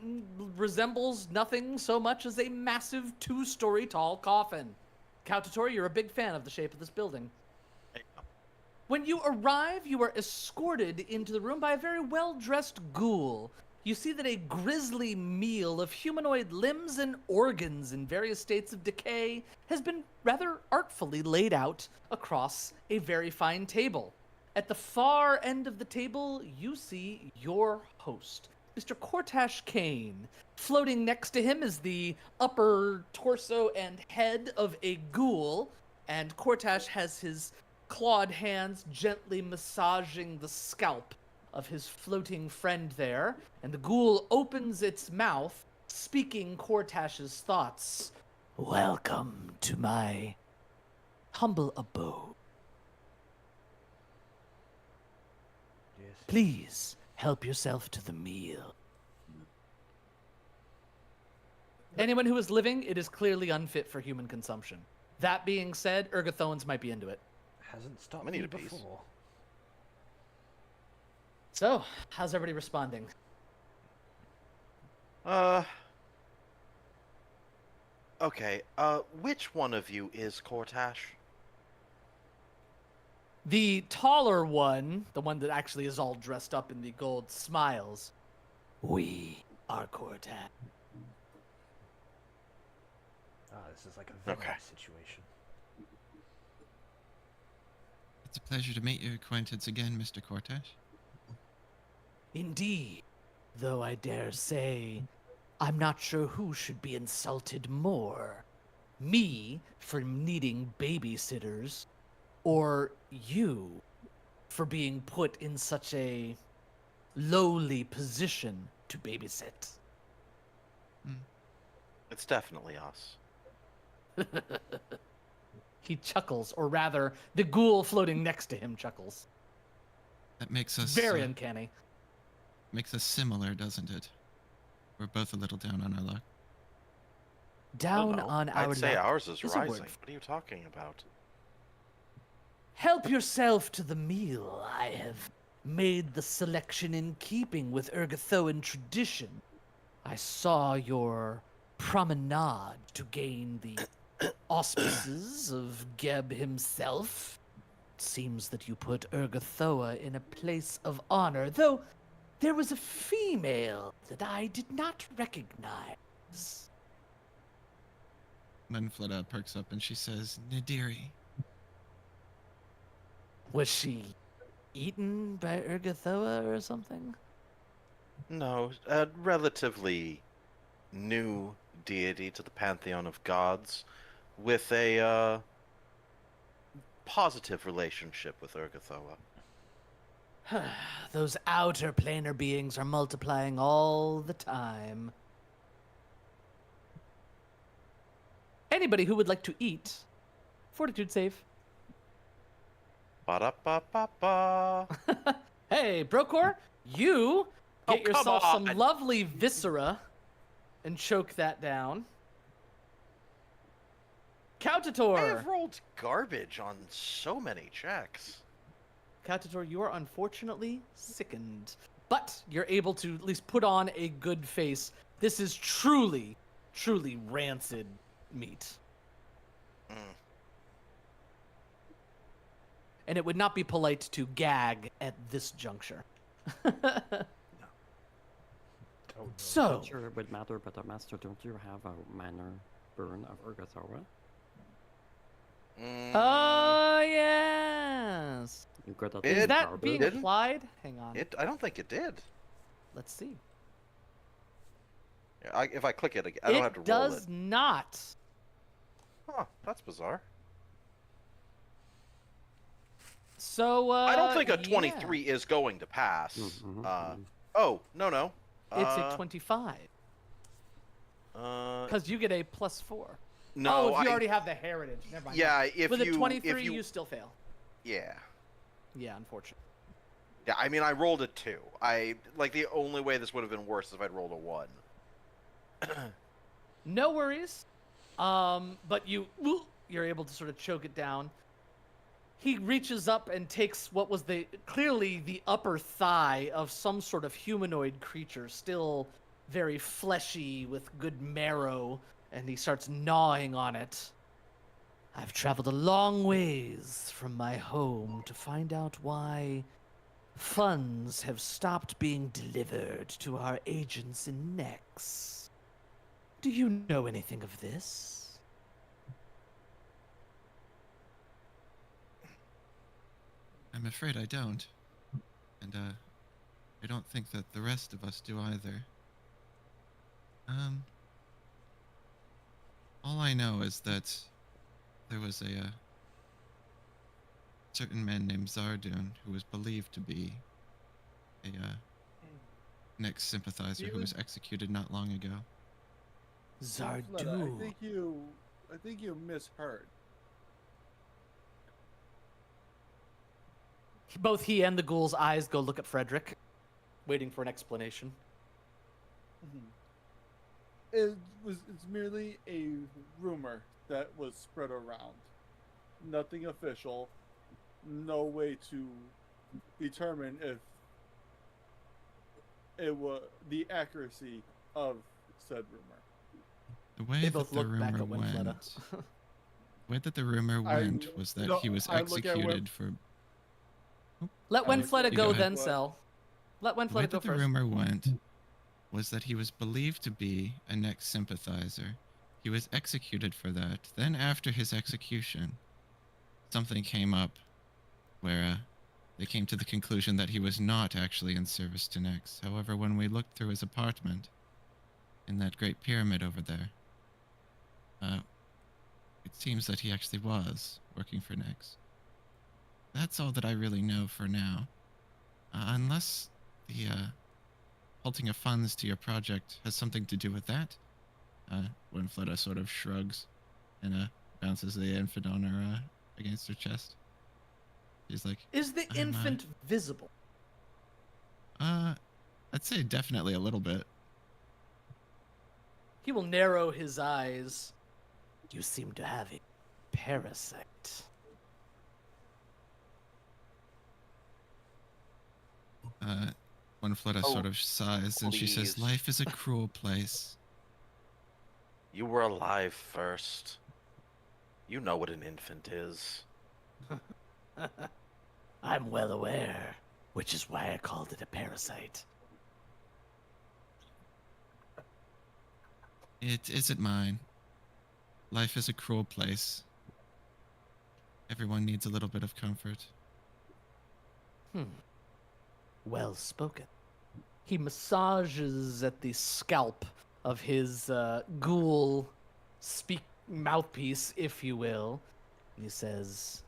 resembles nothing so much as a massive 2-story tall coffin. Kautatori, you're a big fan of the shape of this building. When you arrive, you are escorted into the room by a very well-dressed ghoul. You see that a grisly meal of humanoid limbs and organs in various states of decay has been rather artfully laid out across a very fine table. At the far end of the table, you see your host, Mr. Cortash Kane. Floating next to him is the upper torso and head of a ghoul, and Cortash has his clawed hands gently massaging the scalp of his floating friend there, and the ghoul opens its mouth, speaking Cortash's thoughts. Welcome to my humble abode. Yes. Please help yourself to the meal. Anyone who is living, it is clearly unfit for human consumption. That being said, Ergothoans might be into it. Hasn't stopped I need me a piece. before. So, how's everybody responding? Okay, which one of you is Cortash? The taller one, the one that actually is all dressed up in the gold, smiles. We are Cortash. Ah, this is like a villain Okay. situation. It's a pleasure to meet your acquaintance again, Mr. Cortash. Indeed, though I dare say, I'm not sure who should be insulted more. Me for needing babysitters, or you for being put in such a lowly position to babysit. It's definitely us. He chuckles, or rather, the ghoul floating next to him chuckles. That makes us Very uncanny. makes us similar, doesn't it? We're both a little down on our luck. Down No, on our I'd say luck ours is is a word. rising. What are you talking about? Help yourself to the meal. I have made the selection in keeping with Ergothoan tradition. I saw your promenade to gain the auspices of Geb himself. seems that you put Urgathoa in a place of honor, though there was a female that I did not recognize. Manfleda perks up and she says, Nadiri. Was she eaten by Urgathoa or something? No, a relatively new deity to the pantheon of gods, with a positive relationship with Urgathoa. Those outer planar beings are multiplying all the time. Anybody who would like to eat, fortitude save. Ba-da-ba-ba-ba. Hey, Brokor, you get come yourself some on. lovely viscera and choke that down. I Cautator! have rolled garbage on so many checks. Cautator, you are unfortunately sickened. But you're able to at least put on a good face. This is truly, truly rancid meat. Mm. And it would not be polite to gag at this juncture. So, Not sure it would matter, but Master, don't you have a minor burn of Urgathoa? oh yes. You got that Is Is in that garbage? being Didn't- applied? Hang on. I don't think it did. Let's see. Yeah, if I click it again, I don't have to It roll does it. not. Huh, that's bizarre. So I don't think a yeah. 23 is going to pass. Oh, no. It's a 25 Uh, because you get a +4. no, oh, if you I- already have the heritage. Never mind. Yeah, if With you... a 23, if you still fail. Yeah. Yeah, unfortunately. Yeah, I mean, I rolled a 2. The only way this would have been worse is if I'd rolled a 1. No worries. But you're able to sort of choke it down. He reaches up and takes what was clearly the upper thigh of some sort of humanoid creature, still very fleshy with good marrow, and he starts gnawing on it. I've traveled a long ways from my home to find out why funds have stopped being delivered to our agents in Nex. Do you know anything of this? I'm afraid I don't. And, I don't think that the rest of us do either. All I know is that there was a certain man named Zardun who was believed to be a, Nex sympathizer who was executed not long ago. Fleta, Zardu. I think you misheard. Both he and the ghoul's eyes go look at Frederick, waiting for an explanation. It's merely a rumor that was spread around. Nothing official. No way to determine if it was the accuracy of said rumor. The way They that both the look back rumor at Winfletta. went, the way that the rumor went was that he was I look at executed for. Let Alex, Winfletta you go go ahead. then, Cell. Let The way Winfletta go that the first. rumor went was that he was believed to be a Nex sympathizer. He was executed for that. Then, after his execution, something came up where they came to the conclusion that he was not actually in service to Nex. However, when we looked through his apartment in that great pyramid over there, it seems that he actually was working for Nex. That's all that I really know for now. Unless the halting of funds to your project has something to do with that. Winfletta sort of shrugs and bounces the infant on her against her chest. She's like, Is the infant visible? I'd say definitely a little bit. He will narrow his eyes. You seem to have a parasite. Winfletta Oh, sort of sighs and she says, please. life is a cruel place. You were alive first. You know what an infant is. I'm well aware, which is why I called it a parasite. It isn't mine. Life is a cruel place. Everyone needs a little bit of comfort. Well spoken. He massages at the scalp of his ghoul mouthpiece, if you will. And he says,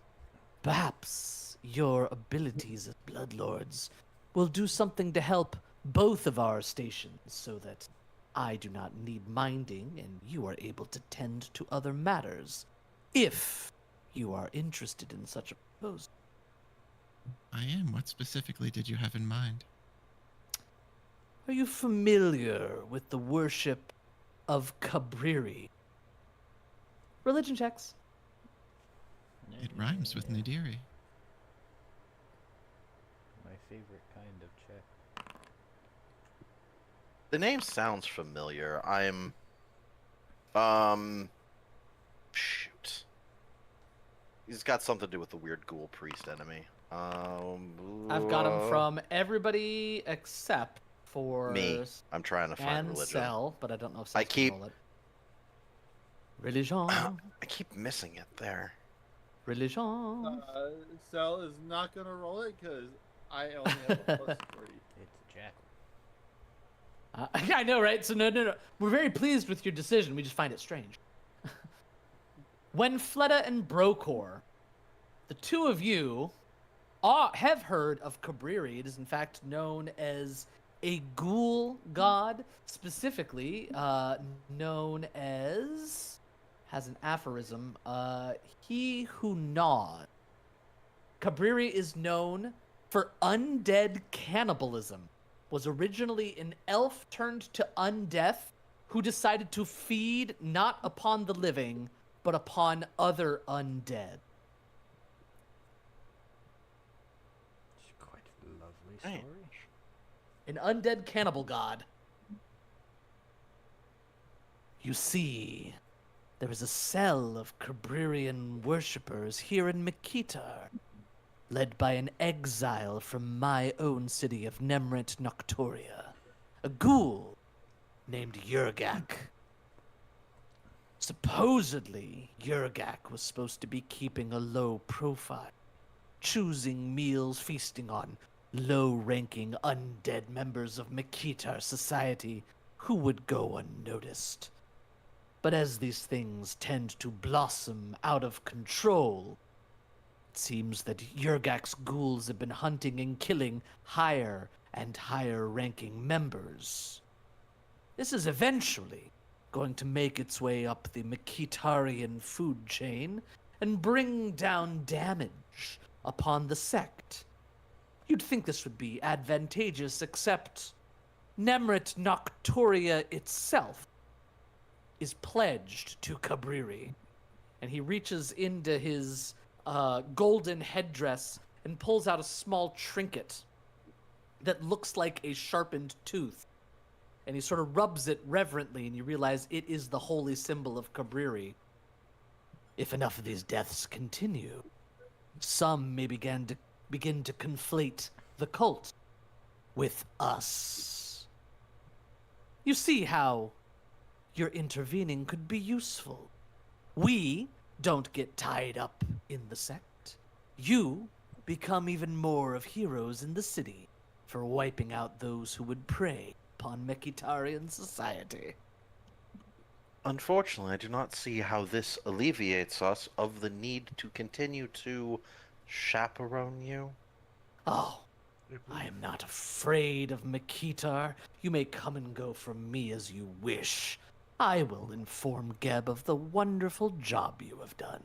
perhaps your abilities as bloodlords will do something to help both of our stations so that I do not need minding and you are able to tend to other matters, if you are interested in such a proposal. I am. What specifically did you have in mind? Are you familiar with the worship of Cabriri? Religion checks. It rhymes with Nadiri. My favorite kind of check. The name sounds familiar. Shoot. He's got something to do with the weird ghoul priest enemy. I've got him from everybody except for me. I'm trying to find religion. Cell, but I don't know if Cell's keep- can roll it. Religion. I keep missing it there. Religion. Cell is not gonna roll it because I only have a +3. It's a jackal. I know, right? So no. We're very pleased with your decision. We just find it strange. When Fleta and Brokor, the two of you have heard of Cabriri. It is in fact known as a ghoul god, specifically known as, has an aphorism, he who gnawed. Cabriri is known for undead cannibalism, was originally an elf turned to undeath who decided to feed not upon the living, but upon other undead. It's quite a lovely Right. story. An undead cannibal god. You see, there is a cell of Cabririan worshippers here in Mikitar, led by an exile from my own city of Nemret Noctoria, a ghoul named Yurgak. Supposedly, Yurgak was supposed to be keeping a low profile, choosing meals feasting on low-ranking undead members of Mikitar society who would go unnoticed. But as these things tend to blossom out of control, it seems that Yurgak's ghouls have been hunting and killing higher and higher-ranking members. This is eventually going to make its way up the Mikitarian food chain and bring down damage upon the sect. You'd think this would be advantageous, except Nemret Noctoria itself is pledged to Cabriri. And he reaches into his golden headdress and pulls out a small trinket that looks like a sharpened tooth. And he sort of rubs it reverently, and you realize it is the holy symbol of Cabriri. If enough of these deaths continue, some may begin to conflate the cult with us. You see how your intervening could be useful. We don't get tied up in the sect. You become even more of heroes in the city for wiping out those who would prey upon Mekitarian society. Unfortunately, I do not see how this alleviates us of the need to continue to chaperone you. Oh, I am not afraid of Mikitar. You may come and go from me as you wish. I will inform Geb of the wonderful job you have done.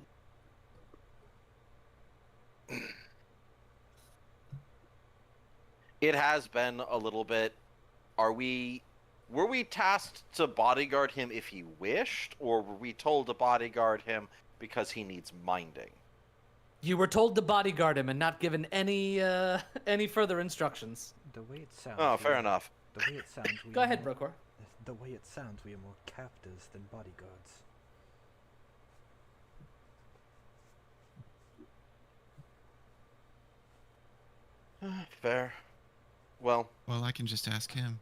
It has been a little bit. Were we tasked to bodyguard him if he wished, or were we told to bodyguard him because he needs minding? You were told to bodyguard him and not given any further instructions. The way it sounds. Oh, fair enough. The way it sounds. Go ahead, Brokor. The way it sounds, we are more captors than bodyguards. Fair. Well, Well, I can just ask him.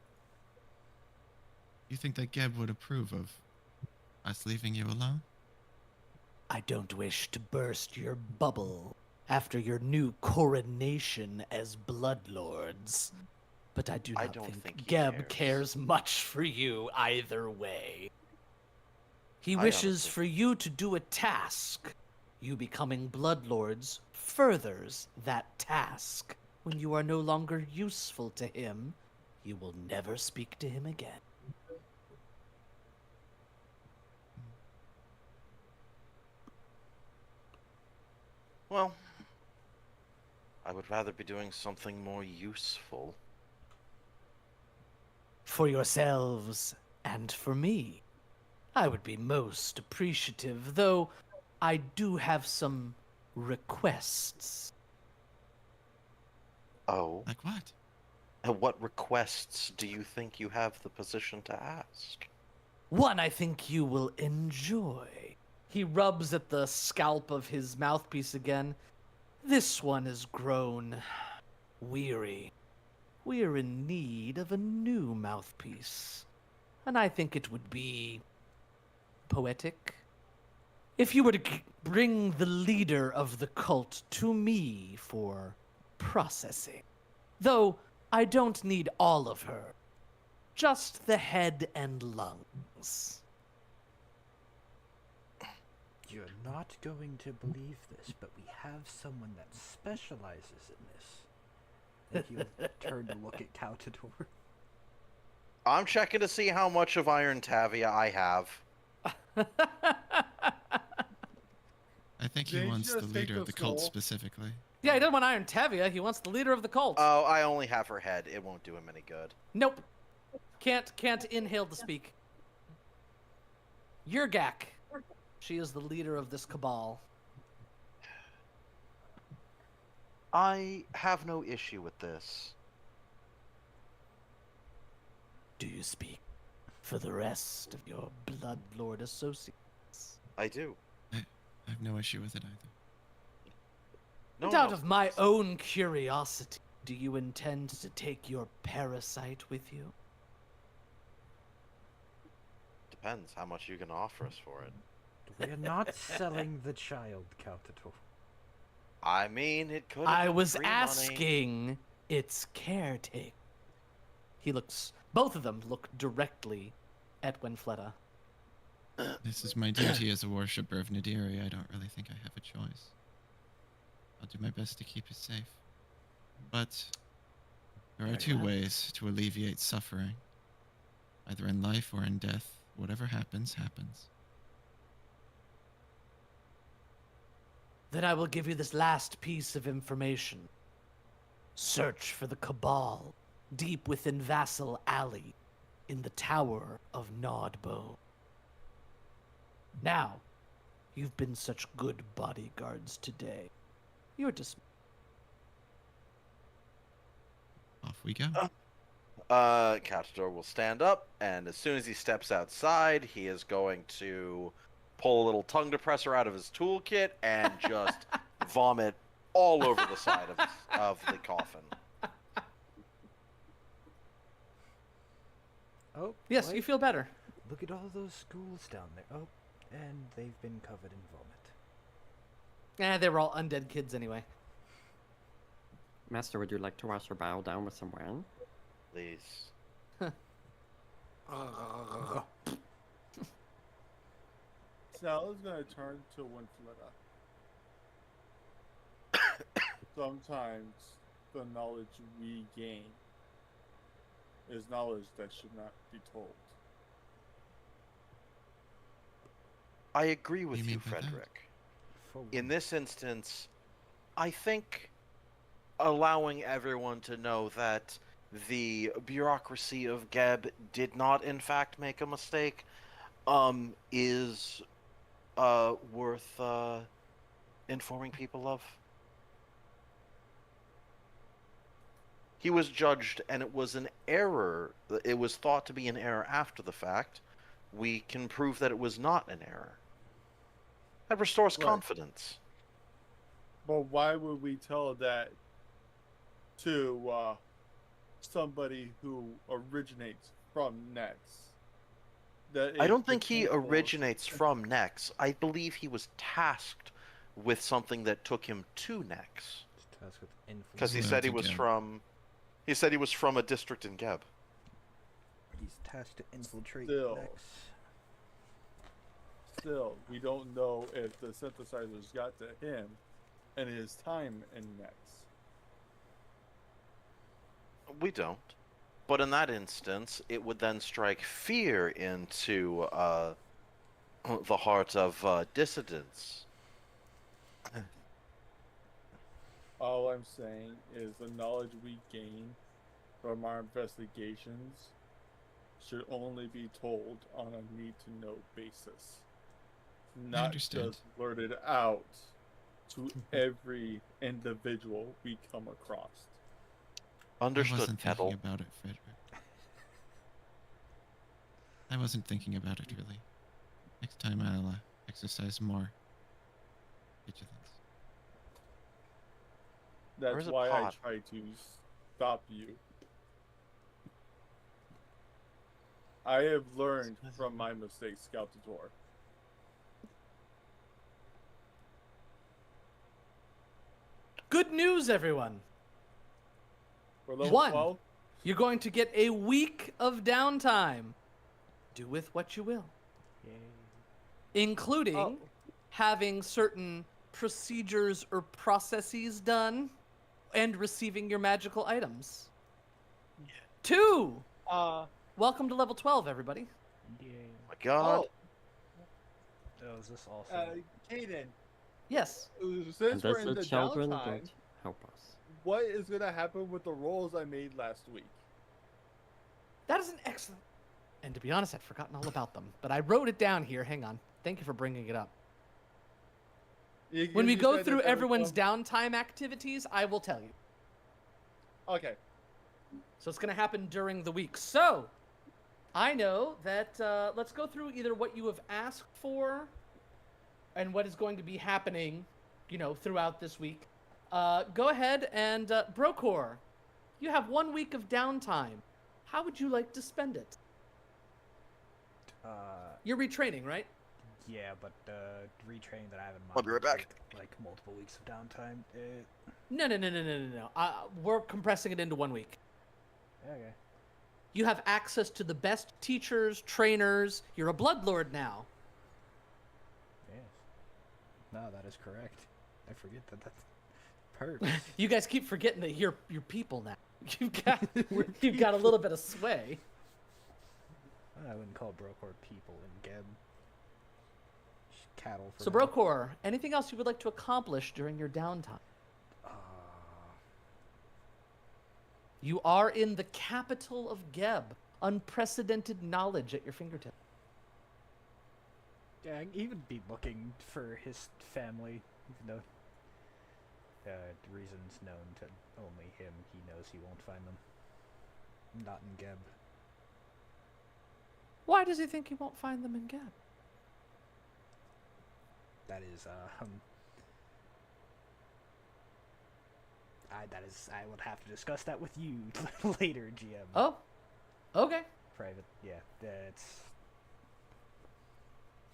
You think that Geb would approve of us leaving you alone? I don't wish to burst your bubble after your new coronation as Bloodlords, but I do I not don't think think he Geb cares. cares much for you either way. He I wishes honestly- for you to do a task. You becoming Bloodlords furthers that task. When you are no longer useful to him, you will never speak to him again. Well, I would rather be doing something more useful. For yourselves and for me, I would be most appreciative, though I do have some requests. Oh, Like what? and what requests do you think you have the position to ask? One I think you will enjoy. He rubs at the scalp of his mouthpiece again. This one has grown weary. We're in need of a new mouthpiece. And I think it would be poetic if you were to bring the leader of the cult to me for processing. Though I don't need all of her, just the head and lungs. You're not going to believe this, but we have someone that specializes in this. And he'll turn to look at Cautador. I'm checking to see how much of Iron Tavia I have. I think he Didn't you wants the just take leader of the the cult soul? specifically. Yeah, he doesn't want Iron Tavia. He wants the leader of the cult. Oh, I only have her head. It won't do him any good. Nope. Can't inhale to speak. Yurgak. She is the leader of this cabal. I have no issue with this. Do you speak for the rest of your Bloodlord associates? I do. I have no issue with it either. No, And out no. of my own curiosity, do you intend to take your parasite with you? Depends how much you can offer us for it. We're not selling the child, Cautador. I mean, it could. I have been was free money. asking its caretaker. Both of them look directly at Winfletta. This is my duty as a worshipper of Nadiri. I don't really think I have a choice. I'll do my best to keep it safe. But there are Very two well. ways to alleviate suffering. Either in life or in death. Whatever happens, happens. Then I will give you this last piece of information. Search for the Cabal deep within Vassal Alley in the Tower of Gnawed Bone. Now, you've been such good bodyguards today. You're dismissed. Off we go. Catchador will stand up, and as soon as he steps outside, he is going to pull a little tongue depressor out of his toolkit and just vomit all over the side of the coffin. Oh, Yes, wait, you feel better. Look at all those schools down there. Oh, and they've been covered in vomit. They were all undead kids anyway. Master, would you like to wash your bile down with some wine? Please. Sal is going to turn to Winfletta. Sometimes the knowledge we gain is knowledge that should not be told. I agree with You you, mean by that? Frederick. For In this instance, I think allowing everyone to know that the bureaucracy of Geb did not, in fact, make a mistake, is worth informing people of. He was judged, and it was an error. It was thought to be an error after the fact. We can prove that it was not an error. That restores Right. confidence. But why would we tell that to somebody who originates from Nex. That I is don't think he capable of- originates from Nex. I believe he was tasked with something that took him to Nex. It's tasked with Because he influence. said he Well, was again. from. He said he was from a district in Geb. He's tasked to infiltrate Still. Nex. Still, we don't know if the synthesizers got to him in his time in Nex. We don't. But in that instance, it would then strike fear into the heart of dissidents. All I'm saying is the knowledge we gain from our investigations should only be told on a need-to-know basis. Not understand. just blurted out to every individual we come across. I Understood, wasn't Kettle. thinking about it, Frederick. I wasn't thinking about it, really. Next time I'll exercise more vigilance. That's Where's a why I pot? try to stop you. I have learned from my mistakes, Scout Tutor. Good news, everyone. For level One. 12, You're going to get a week of downtime. Do with what you will, Yay. including Oh. having certain procedures or processes done and receiving your magical items. 2. Welcome to level 12, everybody. Yay. Oh my God. Oh, is this also? Kaden, Yes. And since we're that's in the the children downtime, that help us. what is going to happen with the rolls I made last week? That is an excellent. And to be honest, I'd forgotten all about them, but I wrote it down here. Hang on. Thank you for bringing it up. When we go through everyone's downtime activities, I will tell you. Okay. So it's going to happen during the week. So I know that let's go through either what you have asked for and what is going to be happening, throughout this week. Go ahead and Brocor, you have 1 week of downtime. How would you like to spend it? You're retraining, right? Yeah, but retraining that I have in mind. I'll be right would back. take, like multiple weeks of downtime. No. We're compressing it into 1 week. Okay. You have access to the best teachers, trainers. You're a bloodlord now. Yes. No, that is correct. I forget that. That's perfect. You guys keep forgetting that you're people now. You've got a little bit of sway. I wouldn't call Brocor people in Geb. Just cattle. For So now. Brocor, anything else you would like to accomplish during your downtime? You are in the capital of Geb. Unprecedented knowledge at your fingertips. Yeah, I'd even be looking for his family, even though the reasons known to only him, he knows he won't find them. Not in Geb. Why does he think he won't find them in Geb? That is, I would have to discuss that with you later, GM. Oh, okay. Private, yeah, that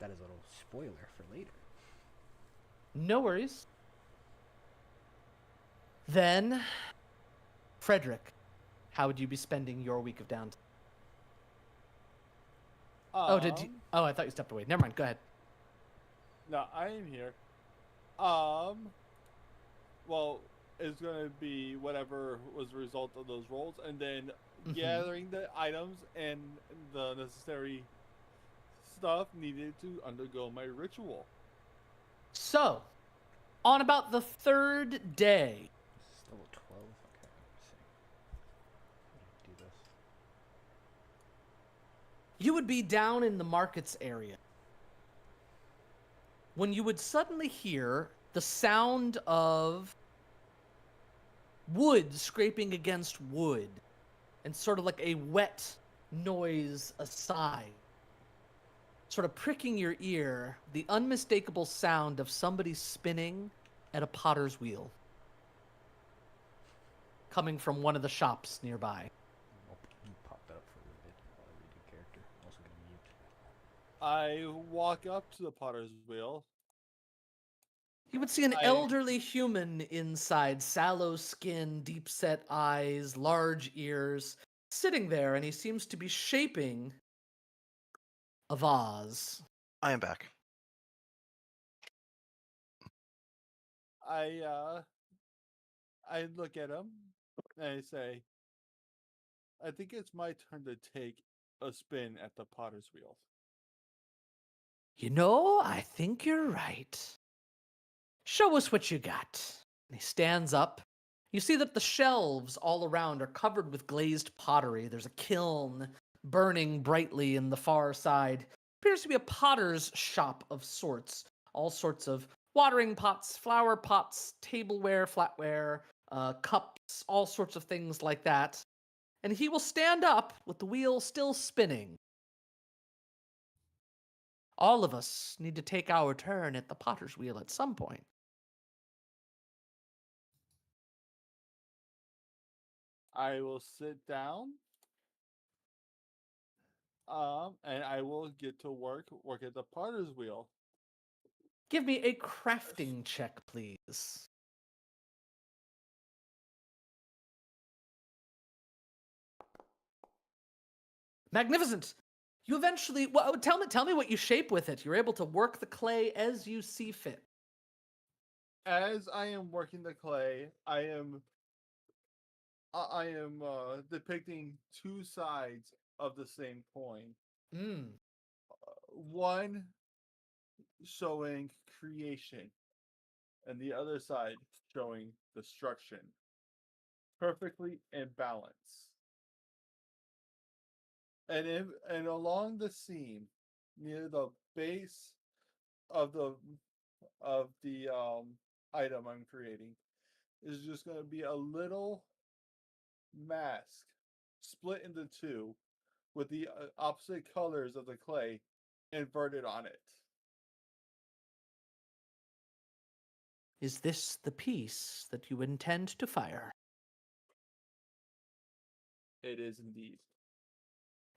is a little spoiler for later. No worries. Then, Frederick, how would you be spending your week of downtime? Oh, did you? Oh, I thought you stepped away. Never mind. Go ahead. No, I am here. Well, it's gonna be whatever was the result of those rolls, and then gathering the items and the necessary stuff needed to undergo my ritual. So, on about the 3rd day, This is level 12. Okay, let's see. How do I do this? you would be down in the markets area when you would suddenly hear the sound of wood scraping against wood and sort of like a wet noise aside. Sort of pricking your ear, the unmistakable sound of somebody spinning at a potter's wheel. coming from one of the shops nearby. I'll pop that up for a little bit while I read your character. I'm also going to mute. I walk up to the potter's wheel. You would see an I- elderly human inside, sallow skin, deep-set eyes, large ears, sitting there, and he seems to be shaping a vase. I am back. I look at him and I say, I think it's my turn to take a spin at the potter's wheel. You know, I think you're right. Show us what you got. And he stands up. You see that the shelves all around are covered with glazed pottery. There's a kiln burning brightly in the far side. Appears to be a potter's shop of sorts. All sorts of watering pots, flower pots, tableware, flatware, cups, all sorts of things like that. And he will stand up with the wheel still spinning. All of us need to take our turn at the potter's wheel at some point. I will sit down. And I will get to work at the potter's wheel. Give me a crafting check, please. Magnificent. You eventually, well, tell me what you shape with it. You're able to work the clay as you see fit. As I am working the clay, I am depicting two sides of the same coin. Mm. One showing creation, and the other side showing destruction. Perfectly in balance. And along the seam, near the base of the item I'm creating, is just going to be a little mask split into two with the opposite colors of the clay inverted on it. Is this the piece that you intend to fire? It is indeed.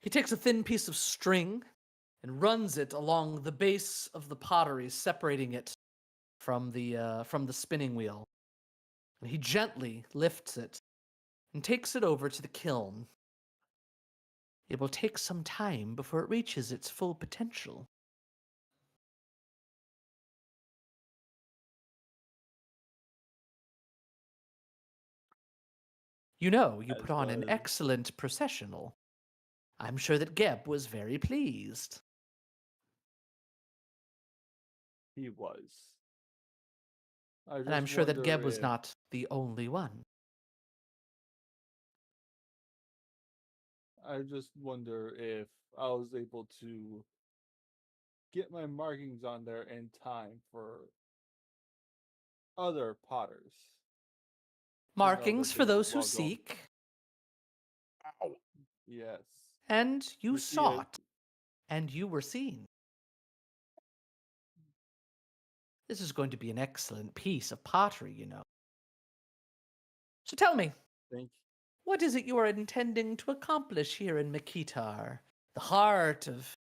He takes a thin piece of string and runs it along the base of the pottery, separating it from the spinning wheel. And he gently lifts it and takes it over to the kiln. It will take some time before it reaches its full potential. You know, you As put on an was- excellent processional. I'm sure that Geb was very pleased. He was. And I'm sure that Geb was not the only one. I just wonder if I was able to get my markings on there in time for other potters. Markings that for they those who log on. seek, Yes. and you You see sought, and you were seen. This is going to be an excellent piece of pottery, you know. So tell me, Thank what is it you are intending to accomplish here in Makitar, the heart of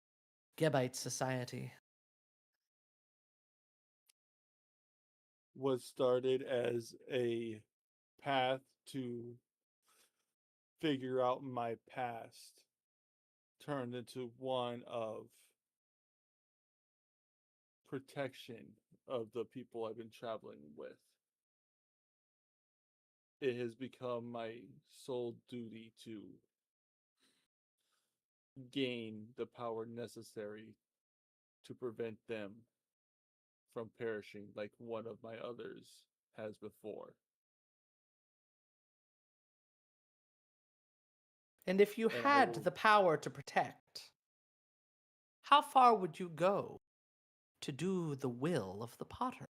Gebite society? what started as a path to figure out my past turned into one of protection of the people I've been traveling with. It has become my sole duty to gain the power necessary to prevent them from perishing like one of my others has before. And if you And I had will- the power to protect, how far would you go to do the will of the potter?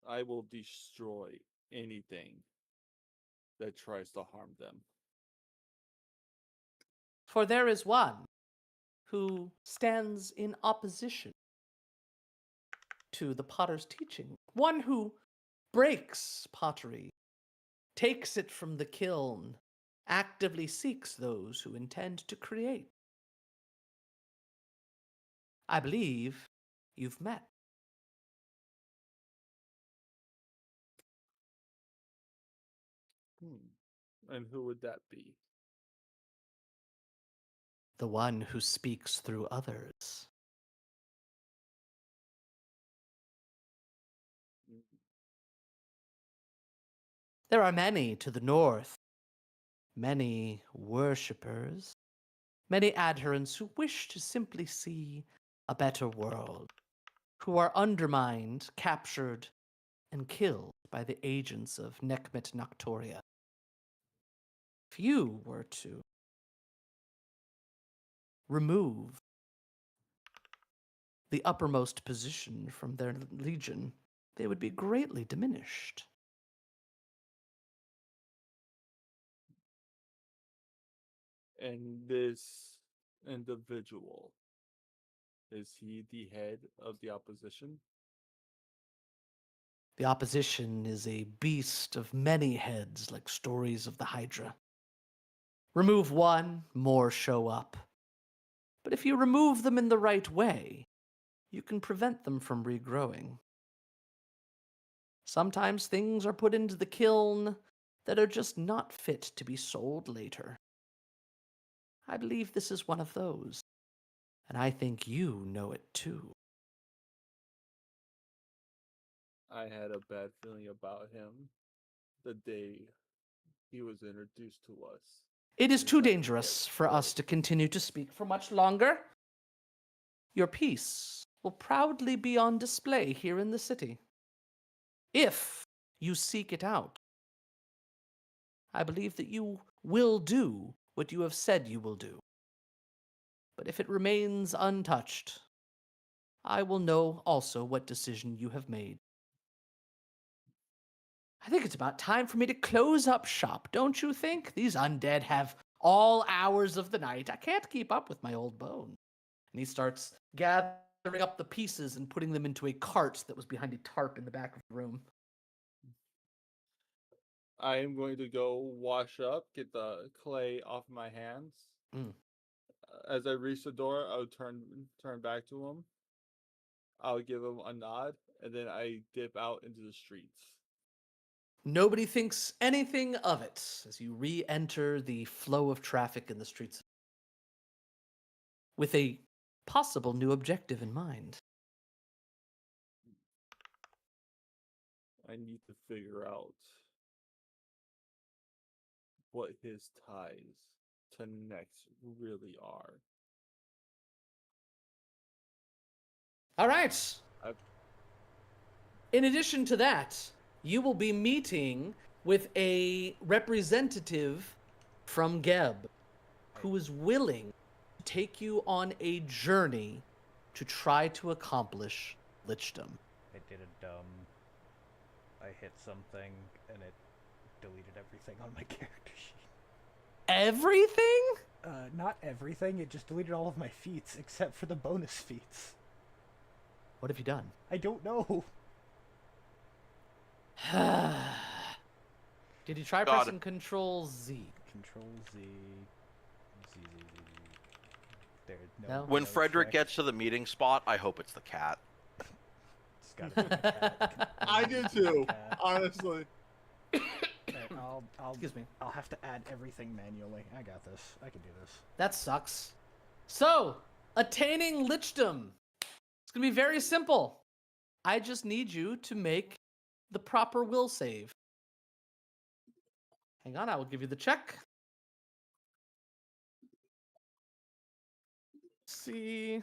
I will destroy anything that tries to harm them. For there is one who stands in opposition to the potter's teaching, one who breaks pottery, takes it from the kiln, actively seeks those who intend to create. I believe you've met. And who would that be? The one who speaks through others. There are many to the north, many worshippers, many adherents who wish to simply see a better world, who are undermined, captured, and killed by the agents of Nekmet Noctoria. If you were to remove the uppermost position from their legion, they would be greatly diminished. And this individual, is he the head of the opposition? The opposition is a beast of many heads, like stories of the Hydra. Remove one, more show up. But if you remove them in the right way, you can prevent them from regrowing. Sometimes things are put into the kiln that are just not fit to be sold later. I believe this is one of those, and I think you know it too. I had a bad feeling about him the day he was introduced to us. It is Yes, too I can dangerous get for us close. to continue to speak for much longer. Your piece will proudly be on display here in the city. If you seek it out, I believe that you will do what you have said you will do. But if it remains untouched, I will know also what decision you have made. I think it's about time for me to close up shop, don't you think? These undead have all hours of the night. I can't keep up with my old bones. And he starts gathering up the pieces and putting them into a cart that was behind a tarp in the back of the room. I am going to go wash up, get the clay off my hands. Mm. As I reach the door, I'll turn back to him. I'll give him a nod, and then I dip out into the streets. Nobody thinks anything of it as you re-enter the flow of traffic in the streets with a possible new objective in mind. I need to figure out what his ties to Nex really are. All right. I- In addition to that, you will be meeting with a representative from Geb who is willing to take you on a journey to try to accomplish lichdom. I did a dumb. I hit something and it deleted everything on my character sheet. Everything? Not everything. It just deleted all of my feats except for the bonus feats. What have you done? I don't know. Did you try God. pressing Control Z? Control Z. Z. There. No? When no Frederick check. gets to the meeting spot, I hope it's the cat. It's gotta be the cat. I do too, Cat. honestly. Alright, I'll Excuse me. I'll have to add everything manually. I got this. I can do this. That sucks. So, attaining lichdom. It's going to be very simple. I just need you to make the proper will save. Hang on, I will give you the check. Let's see.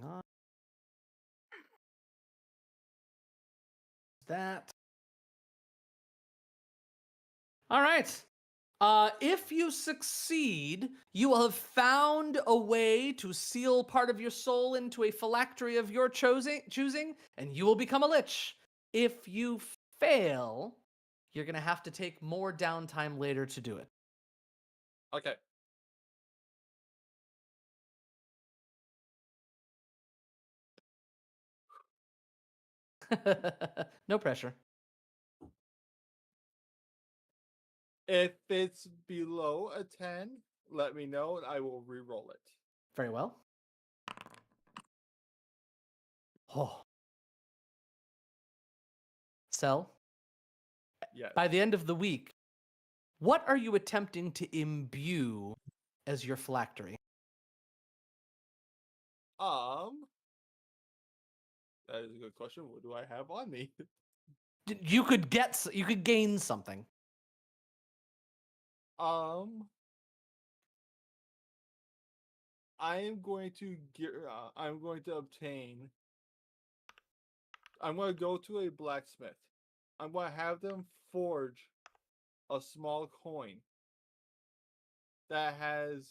Hang on. That. All right. If you succeed, you will have found a way to seal part of your soul into a phylactery of your choosing, and you will become a lich. If you fail, you're going to have to take more downtime later to do it. Okay. No pressure. If it's below a 10, let me know and I will re-roll it. Very well. Oh. Cell, Yes. by the end of the week, what are you attempting to imbue as your phylactery? That is a good question. What do I have on me? You could gain something. I am going to get. I'm going to obtain. I'm going to go to a blacksmith. I'm going to have them forge a small coin that has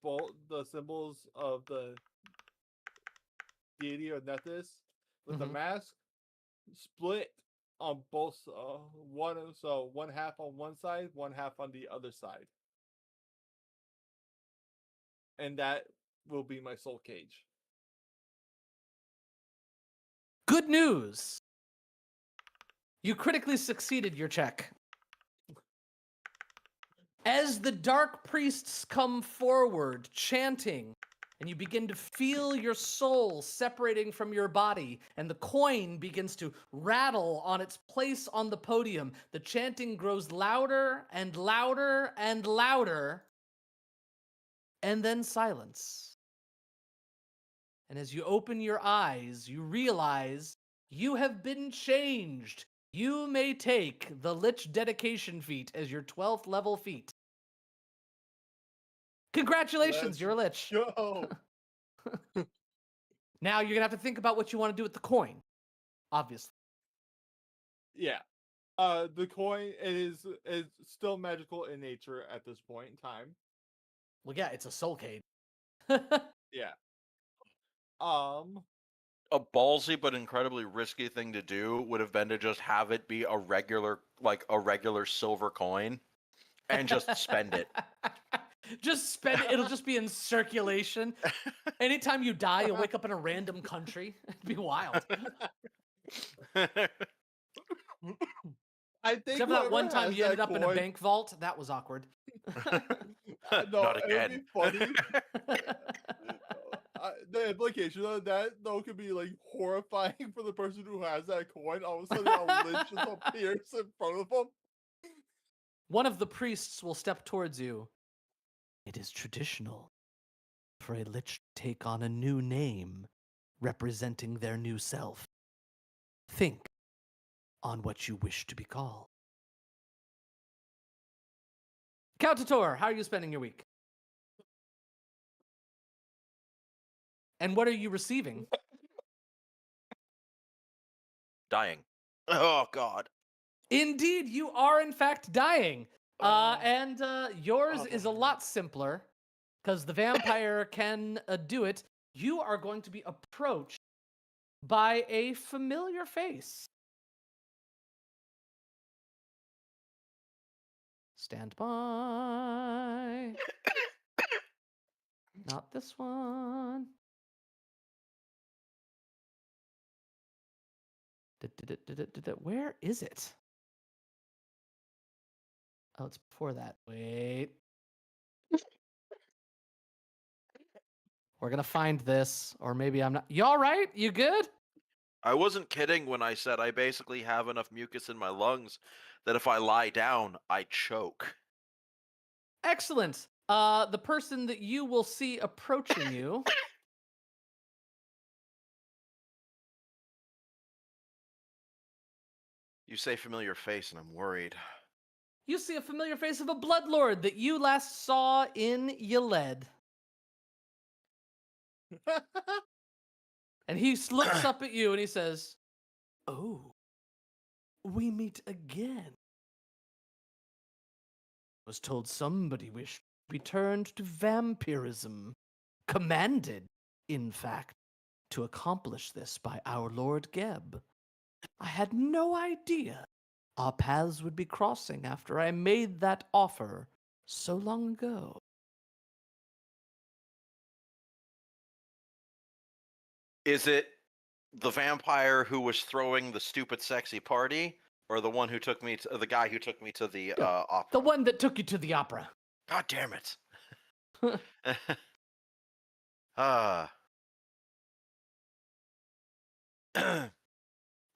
both the symbols of the deity of Nethys with the Mhm. mask split on both one half on one side, one half on the other side, and that will be my soul cage. Good news! You critically succeeded your check. As the dark priests come forward, chanting, and you begin to feel your soul separating from your body, and the coin begins to rattle on its place on the podium, the chanting grows louder and louder and louder, and then silence. And as you open your eyes, you realize you have been changed. You may take the Lich Dedication feat as your 12th level feat. Congratulations, Let's you're a Lich. go. Now you're gonna have to think about what you want to do with the coin, obviously. Yeah. The coin is still magical in nature at this point in time. Well, yeah, it's a soul cage. Yeah. A ballsy but incredibly risky thing to do would have been to just have it be a regular silver coin and just spend it. Just spend it. It'll just be in circulation. Anytime you die, you'll wake up in a random country. It'd be wild. I think Except for that one whoever time has you ended that up in a coin- bank vault. That was awkward. No, Not it would again. be funny. The implication of that though could be like horrifying for the person who has that coin. All of a sudden, a lich just appears in front of them. One of the priests will step towards you. It is traditional for a lich to take on a new name representing their new self. Think on what you wish to be called. Countador, how are you spending your week? And what are you receiving? Dying. Oh God. Indeed, you are in fact dying. And yours Oh, is a lot simpler because the vampire can do it. You are going to be approached by a familiar face. Stand by. Not this one. Where is it? Oh, it's before that. Wait. We're gonna find this, or maybe I'm not. You all right? You good? I wasn't kidding when I said I basically have enough mucus in my lungs that if I lie down, I choke. Excellent. The person that you will see approaching you. You say familiar face, and I'm worried. You see a familiar face of a bloodlord that you last saw in Yeled. And he looks up at you and he says, "Oh, we meet again. Was told somebody wished to be turned to vampirism. Commanded, in fact, to accomplish this by our Lord Geb. I had no idea our paths would be crossing after I made that offer so long ago." Is it The vampire who was throwing the stupid sexy party, or the one who took me to the guy who took me to the Yeah, opera? The one that took you to the opera. God damn it. Ah.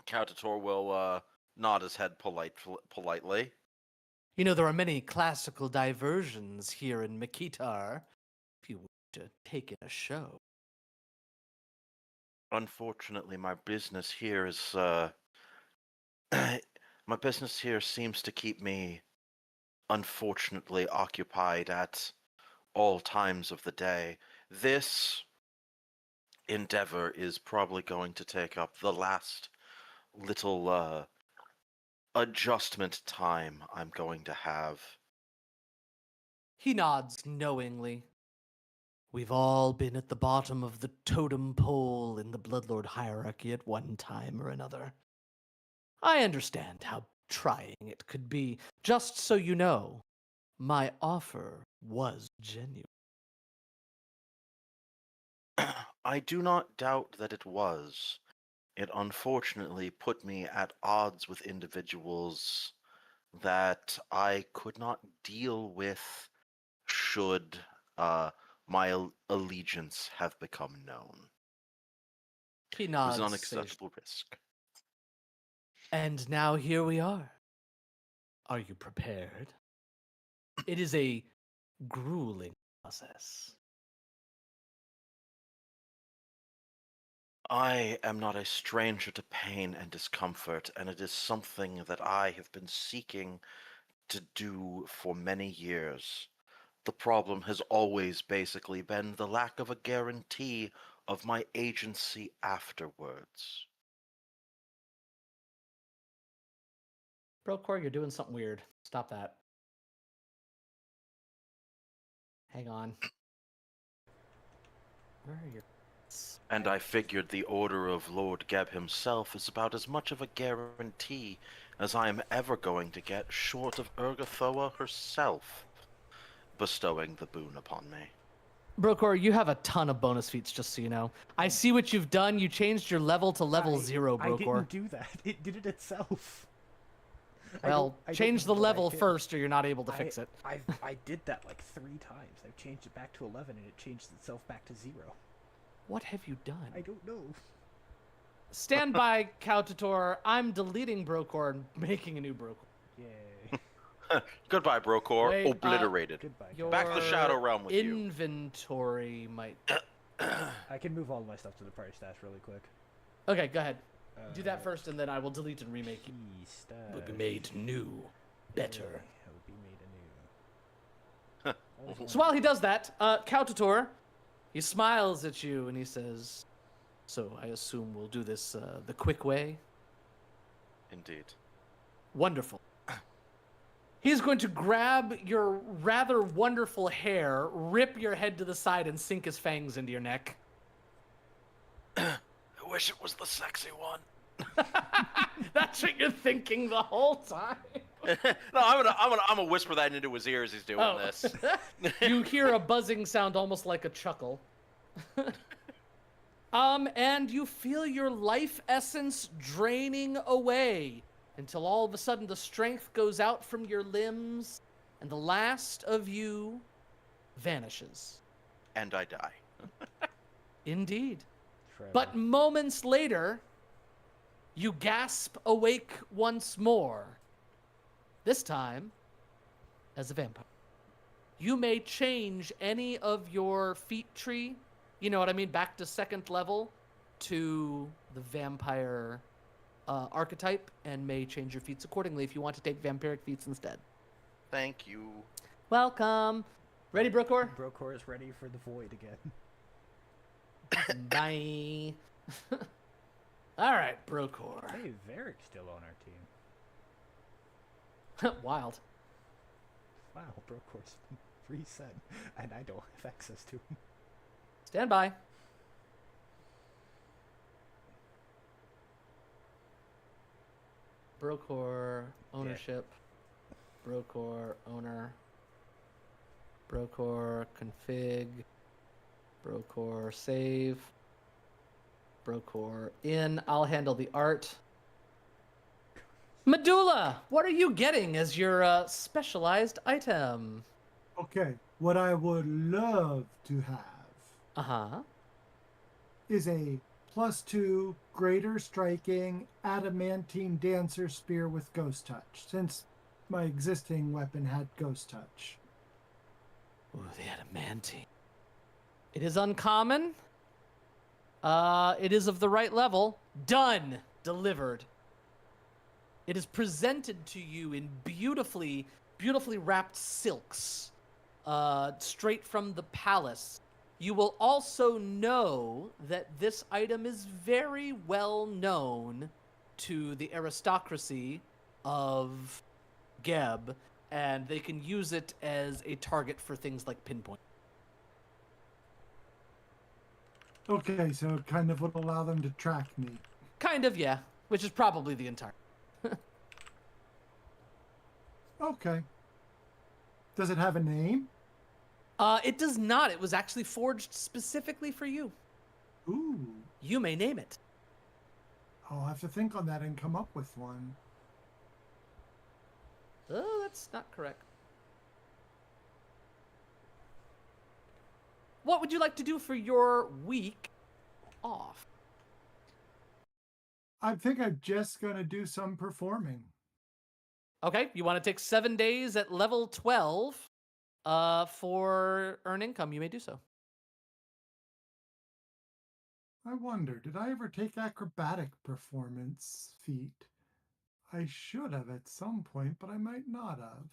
Cautator will nod his head politely. You know, there are many classical diversions here in Makitar, if you wish to take in a show. Unfortunately, my business here is my business here seems to keep me unfortunately occupied at all times of the day. This endeavor is probably going to take up the last little adjustment time I'm going to have. He nods knowingly. We've all been at the bottom of the totem pole in the Bloodlord hierarchy at one time or another. I understand how trying it could be. Just so you know, my offer was genuine. I do not doubt that it was. It unfortunately put me at odds with individuals that I could not deal with should my allegiance have become known. He It was nods an sagely. unacceptable risk. And now here we are. Are you prepared? It is a grueling process. I am not a stranger to pain and discomfort, and it is something that I have been seeking to do for many years. The problem has always basically been the lack of a guarantee of my agency afterwards. Brokor, you're doing something weird. Stop that. Hang on. Where are your... And I figured the order of Lord Geb himself is about as much of a guarantee as I am ever going to get, short of Urgathoa herself bestowing the boon upon me. Brokor, you have a ton of bonus feats, just so you know. I see what you've done. You changed your level to level 0, I Brokor. didn't do that. It did it itself. Well, I don't change the know what I level did. first or you're not able to fix it. I did that like 3 times. I've changed it back to 11 and it changed itself back to 0. What have you done? I don't know. Stand by, Cautator. I'm deleting Brokor and making a new Brokor. Yay. Goodbye, Brokor. Wait, Obliterated. Goodbye. Your Back to the Shadow Realm with you. inventory might... I can move all of my stuff to the party stash really quick. Okay, go ahead. Do that first, and then I will delete and remake it. Key stash. Will be made new. Better. It will be made anew. So while he does that, Cautator, he smiles at you and he says, "So I assume we'll do this the quick way?" Indeed. Wonderful. He's going to grab your rather wonderful hair, rip your head to the side, and sink his fangs into your neck. I wish it was the sexy one. That's what you're thinking the whole time. No, I'm gonna whisper that into his ear as he's doing this. You hear a buzzing sound almost like a chuckle. And you feel your life essence draining away until all of a sudden the strength goes out from your limbs and the last of you vanishes. And I die. Indeed. Forever. But moments later, you gasp awake once more. This time, as a vampire. You may change any of your feat tree, you know what I mean, back to 2nd level to the vampire archetype, and may change your feats accordingly if you want to take vampiric feats instead. Thank you. Welcome. Ready, Brokor? Brokor is ready for the void again. Bye. All right, Brokor. Hey, Varric's still on our team. Wild. Wow, Brokor's reset, and I don't have access to him. Stand by. Brokor ownership. Brokor owner. Brokor config. Brokor save. Brocor in. I'll handle the art. Medulla, what are you getting as your specialized item? Okay, what I would love to have Uh-huh. is a +2 greater striking adamantine dancer spear with ghost touch, since my existing weapon had ghost touch. Ooh, the adamantine. It is uncommon. It is of the right level. Done. Delivered. It is presented to you in beautifully wrapped silks, straight from the palace. You will also know that this item is very well known to the aristocracy of Geb, and they can use it as a target for things like pinpoint. Okay, so it kind of would allow them to track me. Kind of, yeah. Which is probably the entire. Okay. Does it have a name? It does not. It was actually forged specifically for you. Ooh. You may name it. I'll have to think on that and come up with one. Oh, that's not correct. What would you like to do for your week off? I think I'm just going to do some performing. Okay, you want to take 7 days at level 12 for earn income. You may do so. I wonder, did I ever take acrobatic performance feat? I should have at some point, but I might not have.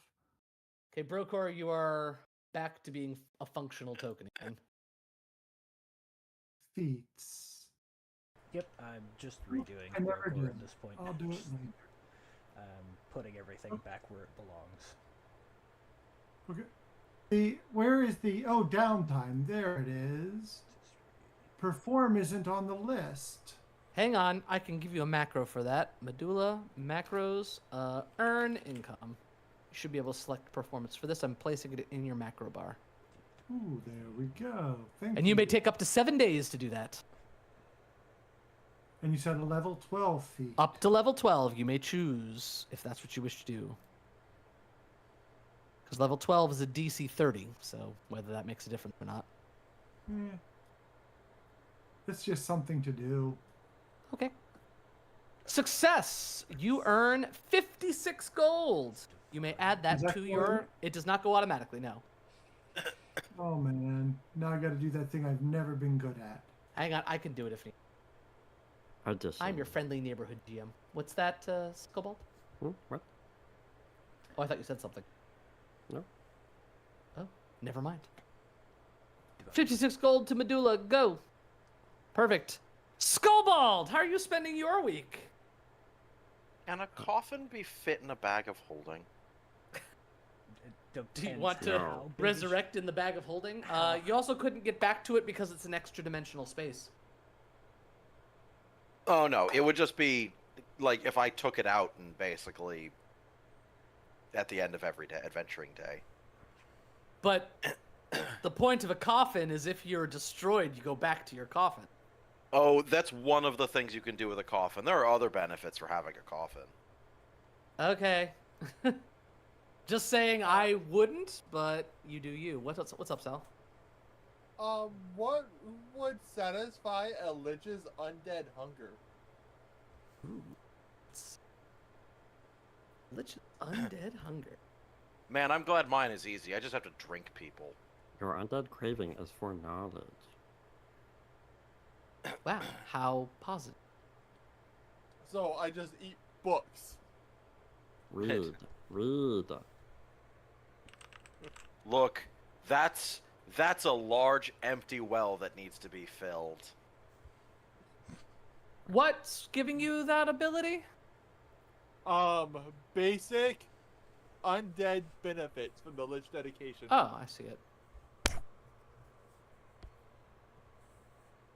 Okay, Brocor, you are back to being a functional token again. Feats. Yep, I'm just redoing I never Brocor did. at this point. I'll do it later. Putting everything back where it belongs. Okay. Where is the downtime? There it is. Perform isn't on the list. Hang on, I can give you a macro for that. Medulla, macros, earn income. You should be able to select performance for this. I'm placing it in your macro bar. Ooh, there we go. Thank you. And you may take up to 7 days to do that. And you said a level 12 feat. Up to level 12, you may choose if that's what you wish to do. Because level 12 is a DC 30, so whether that makes a difference or not. It's just something to do. Okay. Success! You earn 56 gold. You may add that, that to for your... It does not go automatically, no. Oh man, now I gotta do that thing I've never been good at. Hang on, I can do it if need. Addition. I'm your friendly neighborhood GM. What's that, Skullbolt? What? Oh, I thought you said something. No. Oh, never mind. 56 gold to Medulla, go! Perfect. Skullbald, how are you spending your week? Can a coffin be fit in a bag of holding? Do you want to No. resurrect in the bag of holding? You also couldn't get back to it because it's an extra dimensional space. Oh no, it would just be like if I took it out and basically at the end of every day, adventuring day. But the point of a coffin is if you're destroyed, you go back to your coffin. Oh, that's one of the things you can do with a coffin. There are other benefits for having a coffin. Okay. Just saying I wouldn't, but you do you. What's up, Sal? What would satisfy a lich's undead hunger? Lich undead hunger. Man, I'm glad mine is easy. I just have to drink people. Your undead craving is for knowledge. Wow, how positive. So I just eat books. Read. Read. Look, that's a large empty well that needs to be filled. What's giving you that ability? Basic undead benefits from the Lich dedication. Oh, I see it.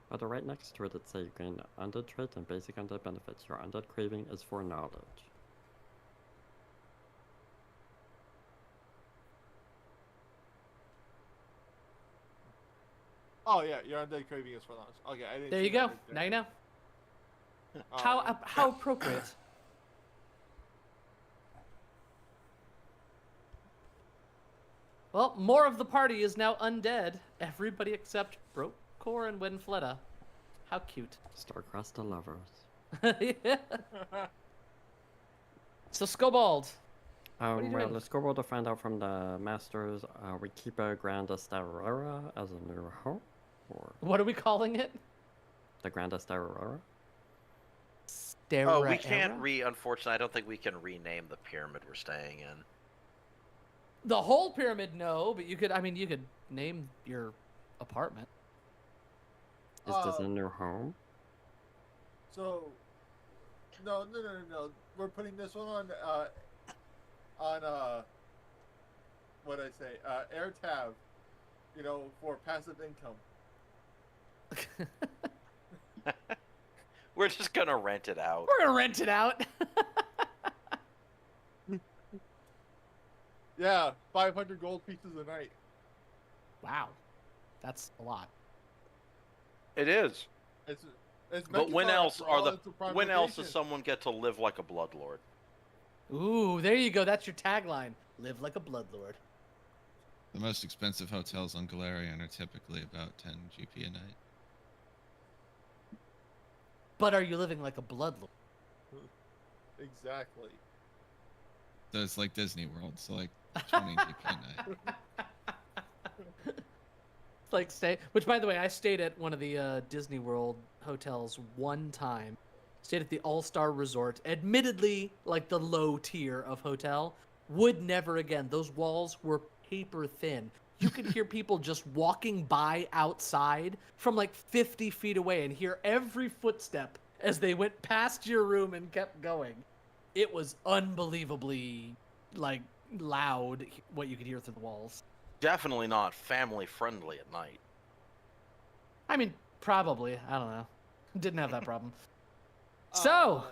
But right next to it, it says you gain undead trait and basic undead benefits. Your undead craving is for knowledge. Oh yeah, your undead craving is for lunch. Okay, I didn't. There see you that go. right there. Now you know. How appropriate. Well, more of the party is now undead. Everybody except Brokor and Winfletta. How cute. Star-crossed lovers. Yeah. So Skobald. are you Well, doing? let's go to find out from the masters. We keep a Grandest Aurora as a new home, or What are we calling it? the Grandest Aurora. Oh, we can't Stera-era? unfortunately, I don't think we can rename the pyramid we're staying in. The whole pyramid, no, but you could. I mean, you could name your apartment. Is this a new home? So, no. We're putting this one on what I say, air tab, for passive income. We're just gonna rent it out. We're gonna rent it out. Yeah, 500 gold pieces a night. Wow, that's a lot. It is. It's But when Mechaton, else for are all the its when else does ramifications. someone get to live like a bloodlord? Ooh, there you go. That's your tagline. Live like a bloodlord. The most expensive hotels on Galarian are typically about 10 GP a night. But are you living like a bloodlord? Exactly. So it's like Disney World, so like 20 GP a night. It's like which by the way, I stayed at one of the Disney World hotels one time. Stayed at the All-Star Resort. Admittedly, like the low tier of hotel. Would never again. Those walls were paper thin. You could hear people just walking by outside from like 50 feet away and hear every footstep as they went past your room and kept going. It was unbelievably like loud what you could hear through the walls. Definitely not family friendly at night. I mean, probably. I don't know. Didn't have that problem. So,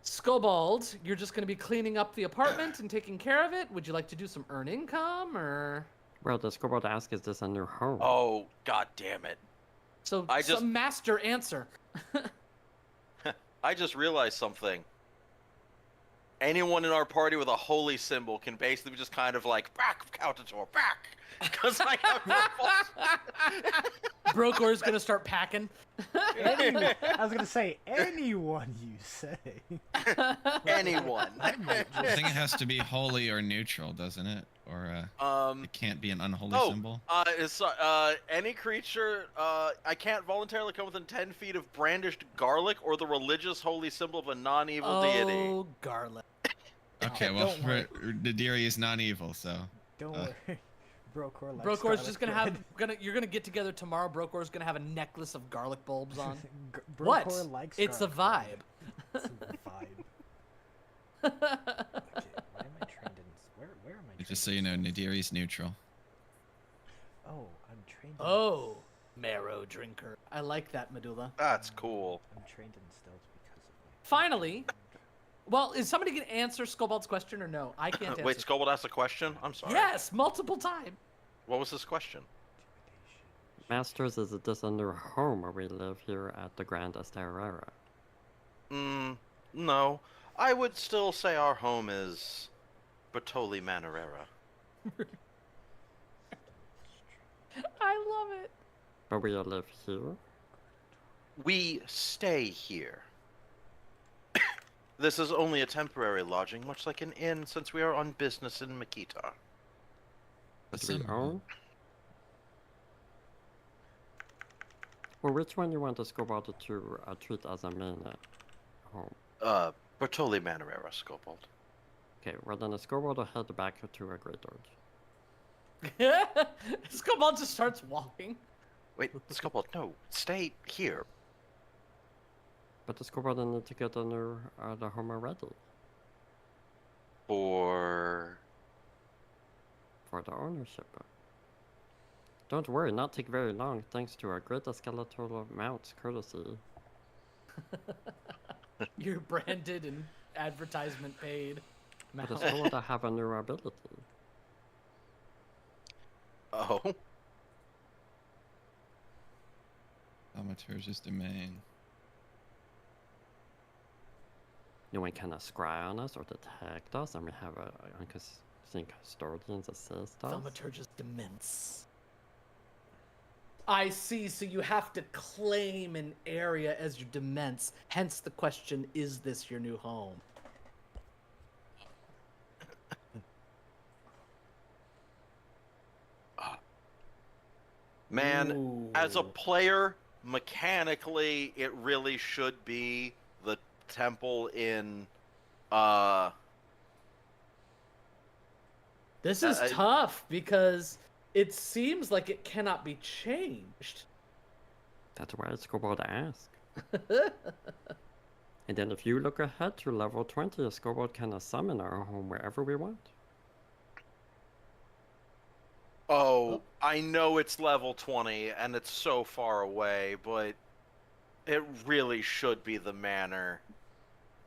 Skobald, you're just going to be cleaning up the apartment and taking care of it? Would you like to do some earn income, or...? Well, the Scoreboard ask, is this a new home? Oh, god damn it. So, some master answer. I just realized something. Anyone in our party with a holy symbol can basically just kind of like, back, Caltator, back! Because I have no Brokor's going to start packing. I was gonna say anyone you say. Anyone. I think it has to be holy or neutral, doesn't it? Or it can't be an unholy symbol. Any creature, I can't voluntarily come within 10 feet of brandished garlic or the religious holy symbol of a non-evil deity. Oh, garlic. Okay, well, Nadiri is non-evil, so. Don't worry. Brokor likes Brokor's just garlic bread. you're gonna get together tomorrow. Brokor's gonna have a necklace of garlic bulbs on. Brokor What? likes It's a garlic vibe. bread. It's a vibe. Okay, why am I trained in... Where am I trained Just so you know, in? Nadiri's neutral. Oh, I'm trained in... Oh, marrow drinker. I like that, Medulla. That's cool. I'm trained in stealth because of my... Finally, well, is somebody gonna answer Skobald's question or no? I can't answer. Wait, Scobold asked a question? I'm sorry. Yes, multiple times. What was his question? Masters, is this a new home where we live here at the Grandest Aurora? No. I would still say our home is Bertoli Manorera. I love it. But we live here? We stay here. This is only a temporary lodging, much like an inn, since we are on business in Makita. But we own? Well, which one you want the Scoreboard to treat as a main home? Bertoli Manorera, Scobold. Okay, well then the Scoreboard will head back to a Great Orge. Skobald just starts walking. Wait, Scobold, no, stay here. But the Scoreboard will need to get the new the home ready. For the ownership. Don't worry, not take very long, thanks to our great skeletal mounts courtesy. You're branded and advertisement paid. But the Mount. Scoreboard will have a new ability. Oh. Thaumaturge's domain. No one can scry on us or detect us, and we have a unseen custodians assist us. Thaumaturge's Demence. I see, so you have to claim an area as your Demence. Hence the question, is this your new home? Man, as a Ooh. player, mechanically, it really should be the temple in This is I- tough because it seems like it cannot be changed. That's why it's scoreboard ask. And then if you look ahead to level 20, a scoreboard can summon our home wherever we want. Oh, I know it's level 20 and it's so far away, but it really should be the manor.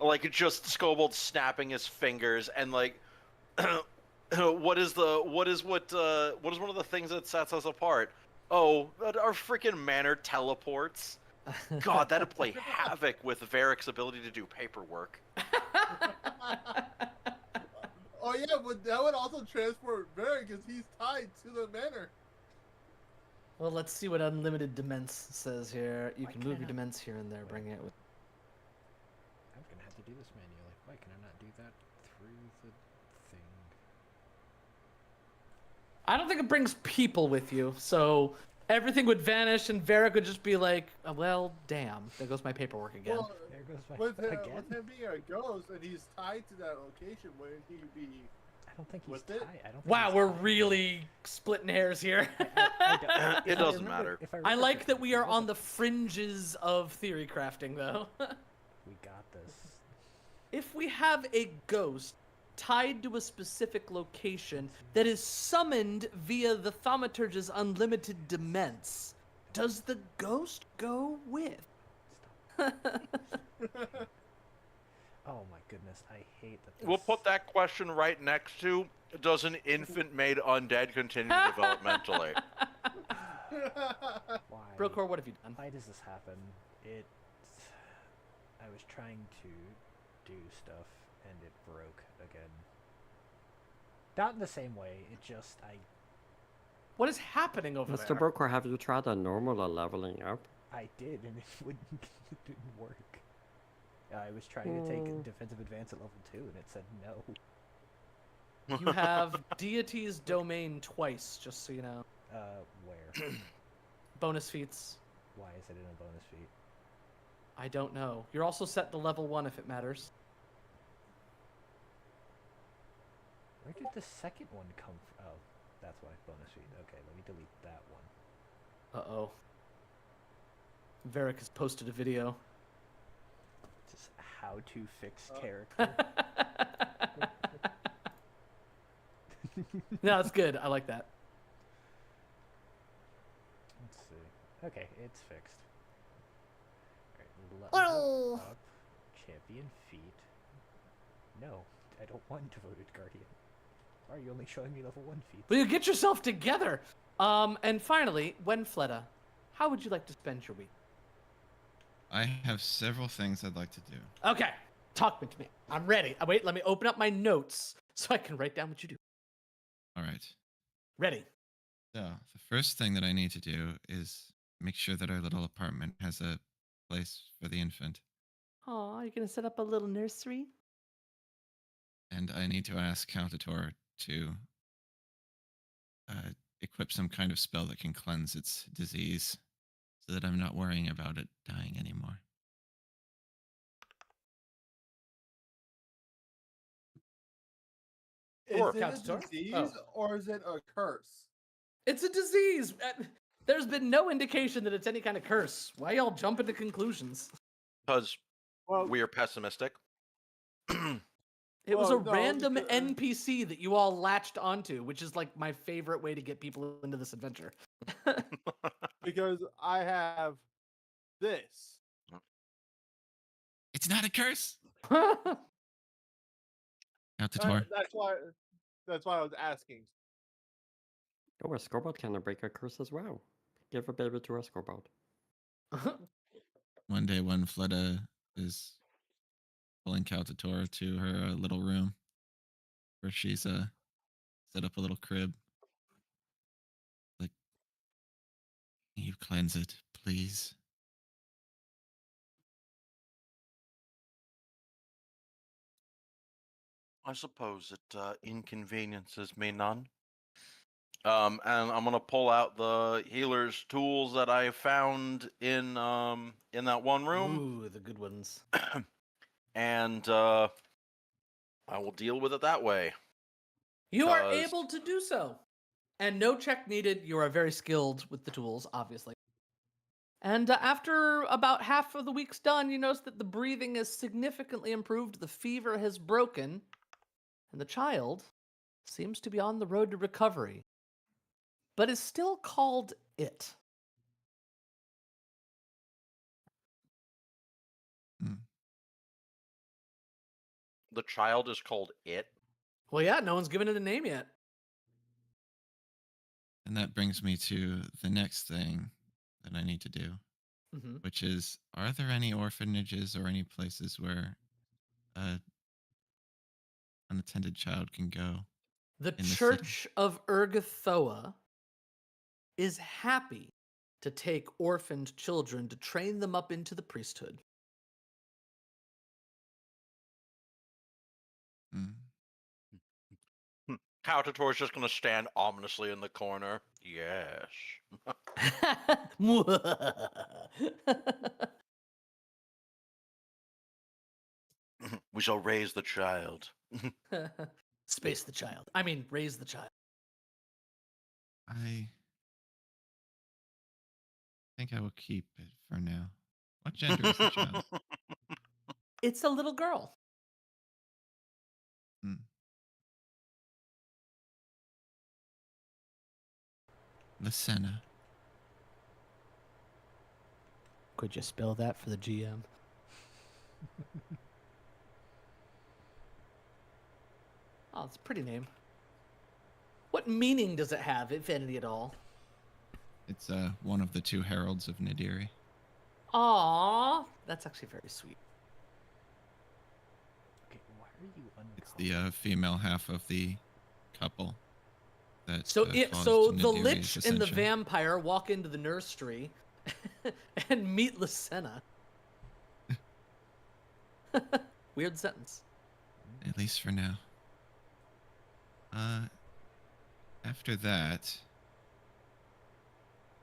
Like just Scobold snapping his fingers and like what is one of the things that sets us apart? Oh, our freaking manor teleports. God, that'd play havoc with Varric's ability to do paperwork. Oh yeah, but that would also transport Varric because he's tied to the manor. Well, let's see what Unlimited Demence says here. You Why can can I move your not- Demence here and there, bring it with. I'm gonna have to do this manually. Why can I not do that through the thing? I don't think it brings people with you, so everything would vanish and Varric would just be like, oh, well, damn, there goes my paperwork again. Well, There goes my with again. him being a ghost and he's tied to that location, wouldn't he be? I don't think he's with it? tied. I don't. Think Wow, he's we're tied. really splitting hairs here. If It I doesn't remember- matter. if I I remember like that correctly, we are it was on a- the fringes of theory crafting, though. We got this. If we have a ghost tied to a specific location that is summoned via the Thaumaturge's unlimited demence, does the ghost go with? Oh my goodness, I hate that. This... We'll put that question right next to, does an infant made undead continue developmentally? Why? Brokor, what have you done? Why does this happen? I was trying to do stuff and it broke again. Not in the same way. It just What is happening over Mr. there? Brokor, have you tried a normal leveling up? I did and it wouldn't. It didn't work. I was trying to take defensive advance at level 2 and it said no. You have Deity's Domain twice, just so you know. Where? Bonus feats. Why is it in a bonus feat? I don't know. You're also set to level 1 if it matters. Where did the second one come from? Oh, that's why bonus feat. Okay, let me delete that one. Uh-oh. Varric has posted a video. Just how to fix character. No, it's good. I like that. Let's see. Okay, it's fixed. Alright, level up. Champion feat. No, I don't want Devoted Guardian. Why are you only showing me level 1 feats? Will you get yourself together? And finally, Wenfleda, how would you like to spend your week? I have several things I'd like to do. Okay, talk to me. I'm ready. Wait, let me open up my notes so I can write down what you do. All right. Ready. So the first thing that I need to do is make sure that our little apartment has a place for the infant. Oh, you're gonna set up a little nursery? And I need to ask Caltator to equip some kind of spell that can cleanse its disease so that I'm not worrying about it dying anymore. Sure. Is it a Caltator? disease Oh. or is it a curse? It's a disease. There's been no indication that it's any kind of curse. Why y'all jumping to conclusions? Because Well, we are pessimistic. It was a Well, no, random because- NPC that you all latched onto, which is like my favorite way to get people into this adventure. because I have this. It's not a curse. Oh, Caltator. That's why I was asking. Oh, a scoreboard can break a curse as well. Give a baby to a scoreboard. One day when Fleda is pulling Caltator to her little room where she's set up a little crib. Like, can you cleanse it, please? I suppose it inconveniences me none. And I'm gonna pull out the healer's tools that I found in that one room, Ooh, the good ones. and I will deal with it that way. You are 'Cause- able to do so. And no check needed. You are very skilled with the tools, obviously. And after about half of the week's done, you notice that the breathing is significantly improved, the fever has broken, and the child seems to be on the road to recovery, but is still called it. Hmm. The child is called it. Well, yeah, no one's given it a name yet. And that brings me to the next thing that I need to do, Mm-hmm. which is, are there any orphanages or any places where a unattended child can go? The In the city. Church of Ergothoa is happy to take orphaned children to train them up into the priesthood. Hmm. Caltator's just gonna stand ominously in the corner. Yes. We shall raise the child. Space the child. I mean, raise the child. I think I will keep it for now. What gender is the child? It's a little girl. Hmm. Lysenna. Could you spell that for the GM? Oh, it's a pretty name. What meaning does it have, if any at all? It's one of the two heralds of Nadiri. Aww, that's actually very sweet. Okay, why are you It's the female half of the couple. That So caused the Nadiri's lich and the ascension. vampire walk into the nursery and meet Lysenna. Weird sentence. At least for now. After that,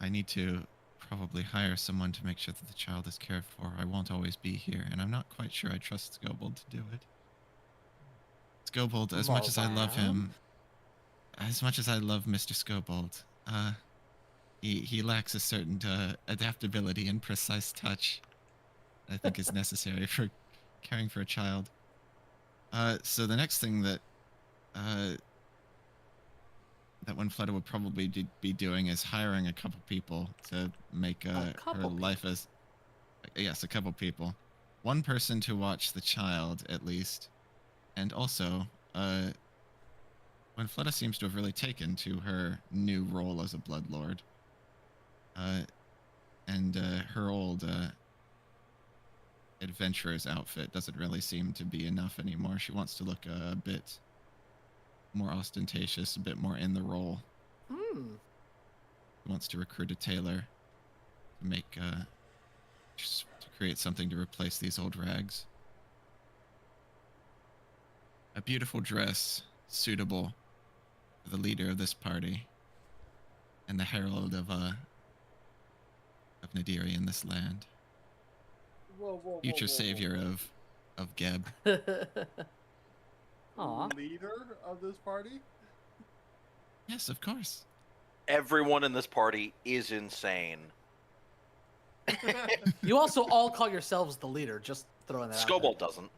I need to probably hire someone to make sure that the child is cared for. I won't always be here, and I'm not quite sure I trust Scobold to do it. Scobold, as much as I love him, as much as I love Mr. Scobold, he lacks a certain adaptability and precise touch I think is necessary for caring for a child. So the next thing that that one Fleta would probably be doing is hiring a couple people to make her life as... Yes, a couple people. One person to watch the child, at least. And also, when Fleta seems to have really taken to her new role as a Bloodlord. And her old adventurer's outfit doesn't really seem to be enough anymore. She wants to look a bit more ostentatious, a bit more in the role. She wants to recruit a tailor to make just to create something to replace these old rags. A beautiful dress suitable for the leader of this party and the herald of Nadiri in this land. Future savior of Geb. Aw. Leader of this party? Yes, of course. Everyone in this party is insane. You also all call yourselves the leader, just throwing that out there. Scobold doesn't.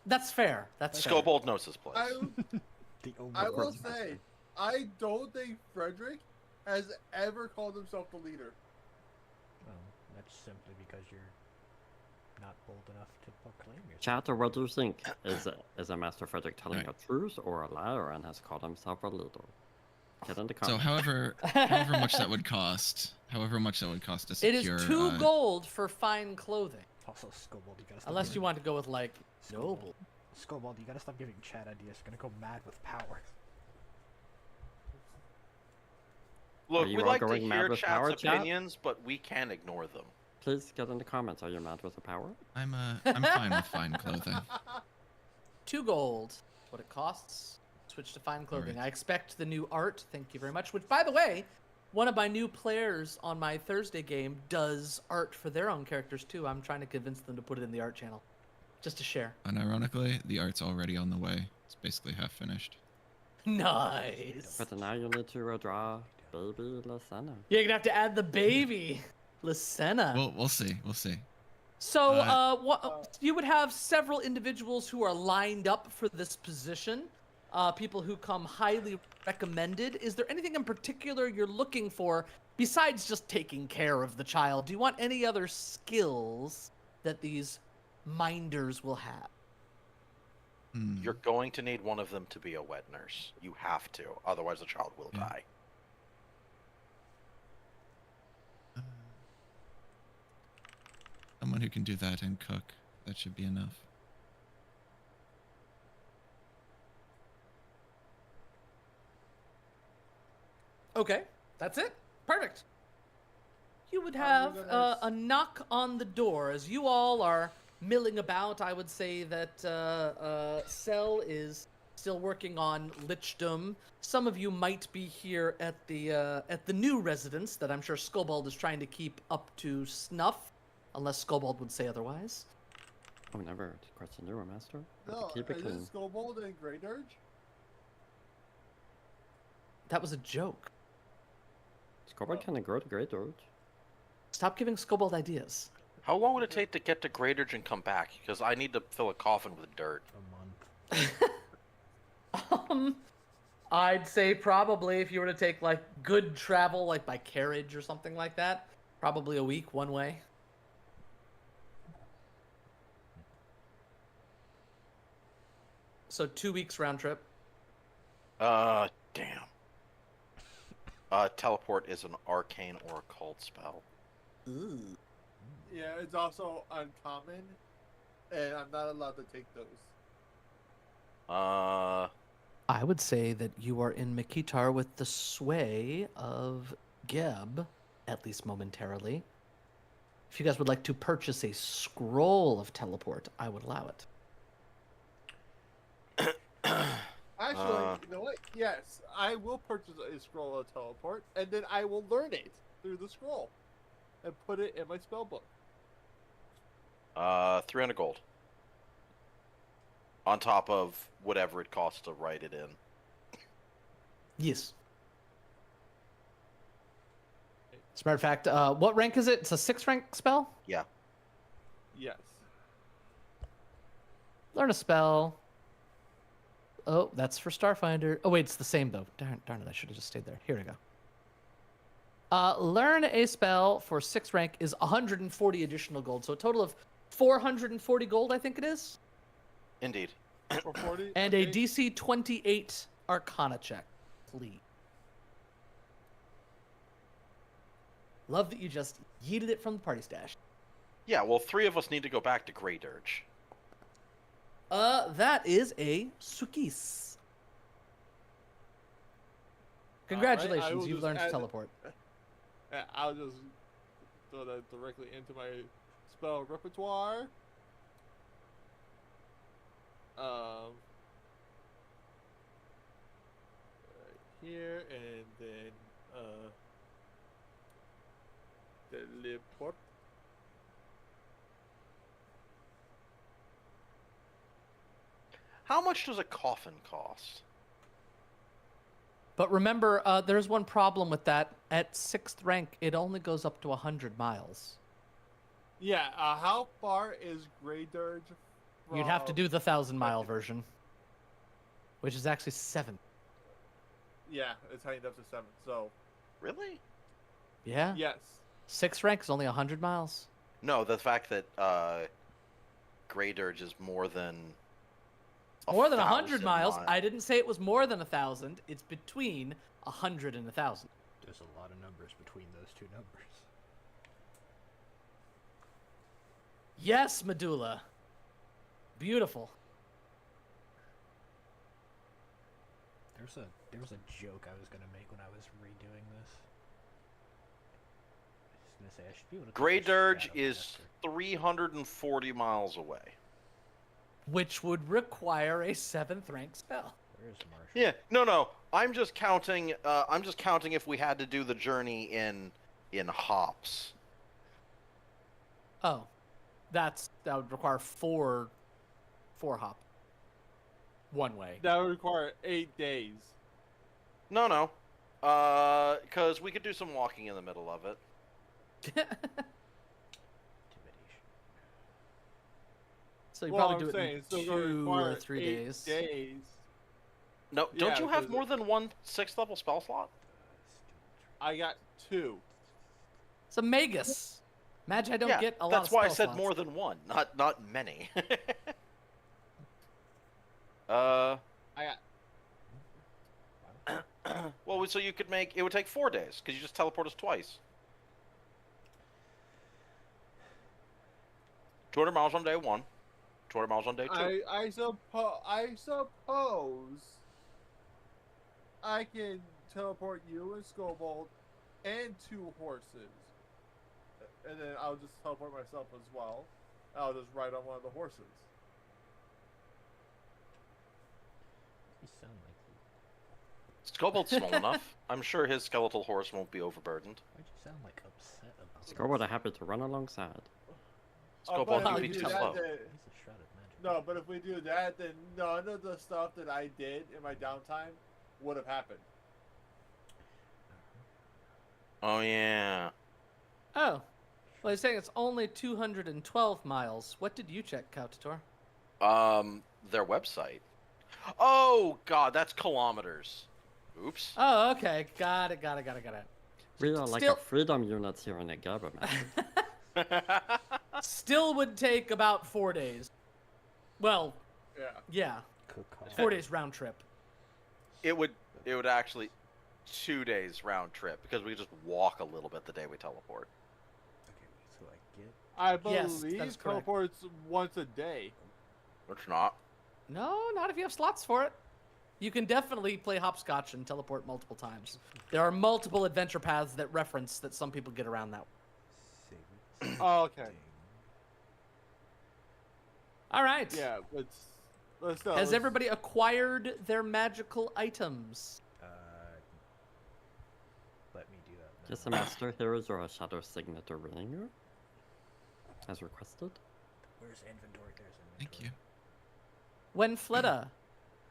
That's fair. That's fair. Scobold knows his place. I will say, I don't think Frederick has ever called himself the leader. Well, that's simply because you're not bold enough to proclaim yourself. Chatter, what do you think? Is a Master Frederick telling Right. a truth or a lie, and has called himself a leader? Get in the So comments. however much that would cost to It secure... is 2 gold for fine clothing. Also, Scobold, you gotta stop. Unless you giving- want to go with like Scobold. noble. Scobold, you gotta stop giving chat ideas. You're gonna go mad with power. Look, you we all like to going mad hear with chat's power, chat? opinions, but we can't ignore them. Please get in the comments. Are you mad with the power? I'm fine with fine clothing. 2 gold. What it costs. Switch to fine clothing. Alright. I expect the new art. Thank you very much. Which, by the way, one of my new players on my Thursday game does art for their own characters too. I'm trying to convince them to put it in the art channel, just to share. Unironically, the art's already on the way. It's basically half finished. Nice. But now you need to draw baby Lysena. You're gonna have to add the baby, Lysena. We'll see. We'll see. So, you would have several individuals who are lined up for this position. People who come highly recommended. Is there anything in particular you're looking for besides just taking care of the child? Do you want any other skills that these minders will have? You're going to need one of them to be a wet nurse. You have to, otherwise the child will Yeah. die. Someone who can do that and cook. That should be enough. Okay, that's it. Perfect. You would Are have we gonna a knock on the door as you all are milling about. I would say that Cell is still working on lichdom. Some of you might be here at the new residence that I'm sure Scobold is trying to keep up to snuff, unless Scobold would say otherwise. Oh, never question you, Master. But No, to keep it is clean. this Scobold and Grey Dirge? That was a joke. Scobold can grow the great Dirge. Stop giving Scobold ideas. How long would it take to get to Greydurge and come back? Because I need to fill a coffin with dirt. A month. I'd say probably if you were to take like good travel, like by carriage or something like that, probably a week one way. So 2 weeks round trip. Damn. Teleport is an arcane or occult spell. Yeah, it's also uncommon, and I'm not allowed to take those. I would say that you are in Mikitar with the sway of Geb, at least momentarily. If you guys would like to purchase a scroll of teleport, I would allow it. Actually, you know what? Yes, I will purchase a scroll of teleport, and then I will learn it through the scroll, and put it in my spell book. 300 gold. On top of whatever it costs to write it in. Yes. As a matter of fact, what rank is it? It's a 6th rank spell? Yeah. Yes. Learn a spell. Oh, that's for Starfinder. Oh, wait, it's the same, though. Darn it, I should have just stayed there. Here we go. Learn a spell for 6th rank is 140 additional gold. So a total of 440 gold, I think it is. Indeed. For 40. And okay. a DC 28 Arcana check, please. Love that you just yeeted it from the party stash. Yeah, well, 3 of us need to go back to Greydurge. That is a Sukis. Congratulations, will you've just learned to add- teleport. I'll just throw that directly into my spell repertoire. Right here, and then teleport. How much does a coffin cost? But remember, there's one problem with that. At 6th rank, it only goes up to 100 miles. Yeah, how far is Greydurge from... You'd have to do the 1,000-mile version, which is actually 7. Yeah, it's heightened up to 7, so... Really? Yeah. Yes. 6th rank is only 100 miles. No, the fact that Greydurge is more than... More than 100 1,000 miles. I didn't say it was more than 1,000. It's between 100 and 1,000. There's a lot of numbers between those two numbers. Yes, Medulla. Beautiful. There was a joke I was gonna make when I was redoing this. I was gonna say I should be able to. Grey take a Dirge Shadow is Master. 340 miles away. Which would require a 7th rank spell. Where's Marshall? Yeah, no. I'm just counting. I'm just counting if we had to do the journey in hops. Oh, that would require four hop. One way. That would require 8 days. No. Because we could do some walking in the middle of it. Intimidation. So you Well, probably I'm do it saying in it's still gonna 2 require or 3 8 days. days. No, Yeah, don't you have because- more than one 6th level spell slot? I got 2. It's a magus. Imagine I don't yeah, get a lot that's of why I spell said slots. more than one, not many. uh. I got. Well, so you could make it would take 4 days because you just teleport us twice. 200 miles on day 1, 200 miles on day 2. I suppose I can teleport you and Scobold and 2 horses, and then I'll just teleport myself as well. I'll just ride on one of the horses. You sound like you. Scobold's small enough. I'm sure his skeletal horse won't be overburdened. Why'd you sound like upset about Scoreboard are happy to run alongside. Scobold but would if be we too do that, slow. then- He's a shrouded magic. No, but if we do that, then none of the stuff that I did in my downtime would have happened. Oh yeah. Oh. Well, he's saying it's only 212 miles. What did you check, Kautator? Their website. Oh god, that's kilometers. Oops. Oh, okay. Got it. We are like Still- a freedom unit here in the government. Still would take about 4 days. Well, Yeah. yeah. Cook off. 4 days round trip. It would actually 2 days round trip because we could just walk a little bit the day we teleport. Okay, so I get. I Yes, believe that's correct. teleports once a day. It's not. No, not if you have slots for it. You can definitely play hopscotch and teleport multiple times. There are multiple adventure paths that reference that some people get around that. Save Oh, okay. All right. Yeah, but still. Has everybody acquired their magical items? Let me do that. Now. Yes, Master, here is your shadow signature ring. As requested. Where's inventory? There's inventory. Thank you. When Fleda,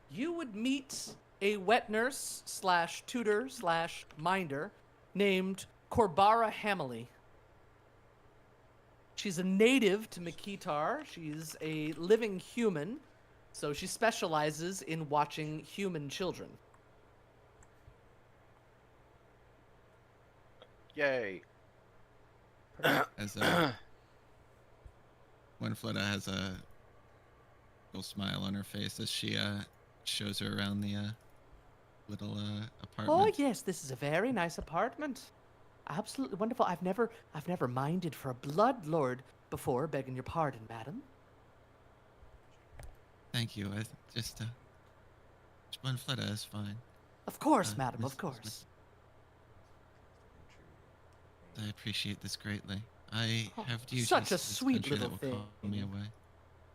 you would meet a wet nurse / tutor / minder named Corbara Hamley. She's a native to Makitar. She's a living human, so she specializes in watching human children. Yay. As when Fleda has a little smile on her face as she shows her around the little Oh apartment. yes, this is a very nice apartment. Absolutely wonderful. I've never minded for a blood lord before, begging your pardon, madam. Thank you. I just one Fleda is fine. Of course, Uh, madam, Miss- of course. I appreciate this greatly. I Oh, have duties such a to this sweet country that little will call me thing. away.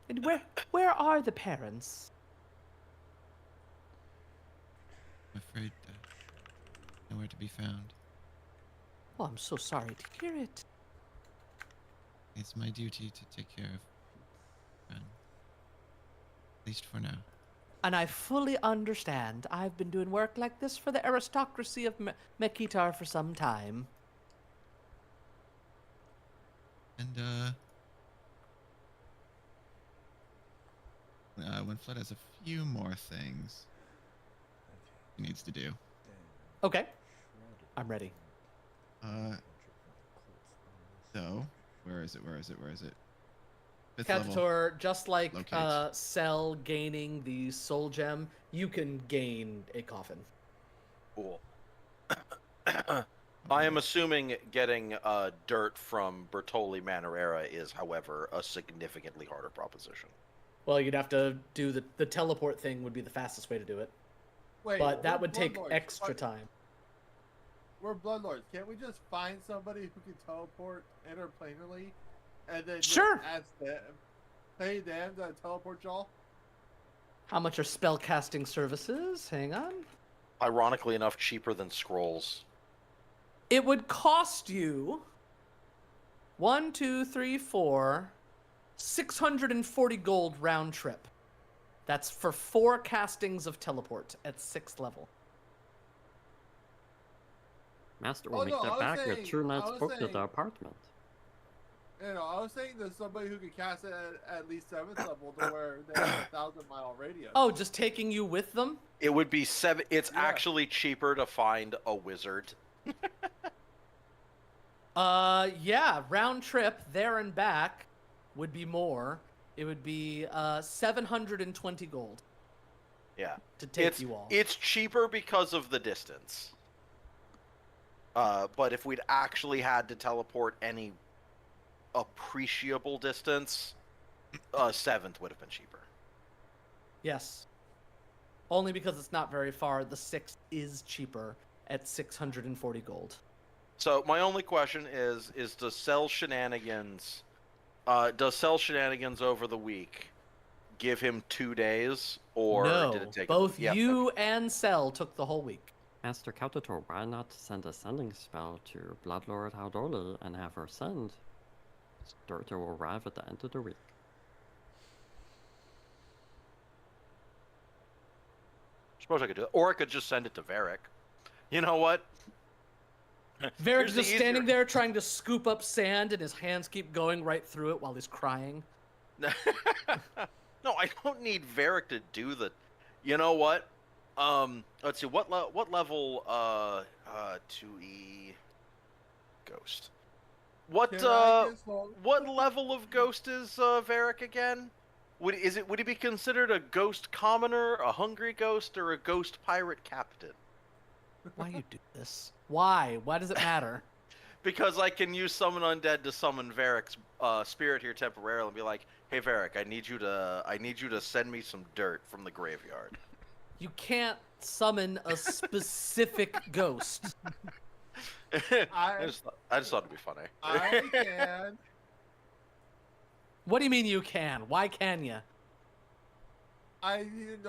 And where are the parents? I'm afraid nowhere to be found. Oh, I'm so sorry to hear it. It's my duty to take care of them. At least for now. And I fully understand. I've been doing work like this for the aristocracy of Mekitar for some time. And when Flood has a few more things he needs to do. Okay, I'm ready. So where is it? Fifth level. Cantator, just like Locate. Cell gaining the soul gem, you can gain a coffin. Cool. I am assuming getting dirt from Bertoli Manorera is, however, a significantly harder proposition. Well, you'd have to do the teleport thing would be the fastest way to do it. Wait, But that we're would take Bloodlords. extra time. We're Bloodlords. Can't we just find somebody who can teleport interplanetally, and then Sure. just ask them, pay them to teleport y'all? How much are spellcasting services? Hang on. Ironically enough, cheaper than scrolls. It would cost you 640 gold round trip. That's for 4 castings of teleport at 6th level. Master will Oh, make no, I that was back. Your saying- 2 nights I was booked at the saying- apartment. You know, I was saying there's somebody who can cast it at least 7th level to where they have a 1,000-mile radius. Oh, just taking you with them? It would be 7. It's Yeah. actually cheaper to find a wizard. Yeah, round trip there and back would be more. It would be 720 gold Yeah. to take It's you all. it's cheaper because of the distance. But if we'd actually had to teleport any appreciable distance, 7th would have been cheaper. Yes. Only because it's not very far. The 6th is cheaper at 640 gold. So my only question is does sell shenanigans over the week give him 2 days, or no, did it take both Yep, you and Cell took the whole week. Master Kautotor, why not send a sending spell to Bloodlord Haldoli and have her send? Dirt will arrive at the end of the week. suppose I could do it. Or I could just send it to Varric. You know what? Varric's Here's the just standing easier- there trying to scoop up sand, and his hands keep going right through it while he's crying. No, I don't need Varric to do the. You know what? Let's see. What level? 2E Ghost. What Can I get some- what level of Ghost is Varric again? Would he be considered a Ghost Commoner, a Hungry Ghost, or a Ghost Pirate Captain? Why you do this? Why? Why does it matter? Because I can use Summon Undead to summon Varric's spirit here temporarily and be like, "Hey Varric, I need you to send me some dirt from the graveyard." You can't summon a specific ghost. I just thought it'd be funny. I can. What do you mean you can? Why can you? I need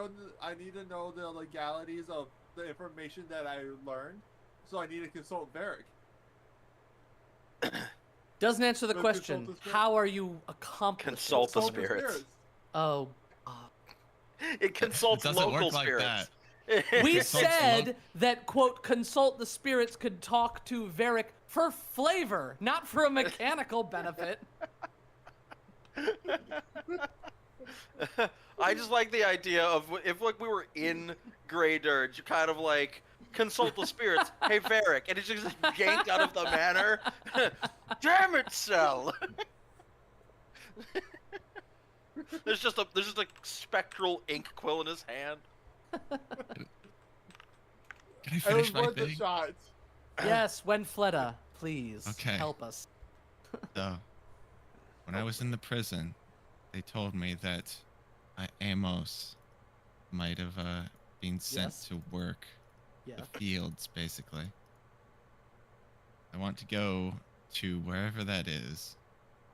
to know the legalities of the information that I learned, so I need to consult Varric. Doesn't answer the Go question. consult the spirit. How are you accomplishing? Consult the Consult the spirits. Oh, It consults It doesn't local work like spirits. we Consults said that quote consult the spirits could talk to Varric for flavor, not for a mechanical benefit. I just like the idea of if like we were in Grey Dirge, you kind of like consult the spirits. Hey Varric, and it's just yanked out of the manor. Damn it, Cell. There's just a spectral ink quill in his hand. Can I It finish was my worth the thing? shot. Yes, Wenfleda, please Okay. help us. So, when I was in the prison, they told me that Amos might have been sent Yes. to work Yeah. the fields, basically. I want to go to wherever that is.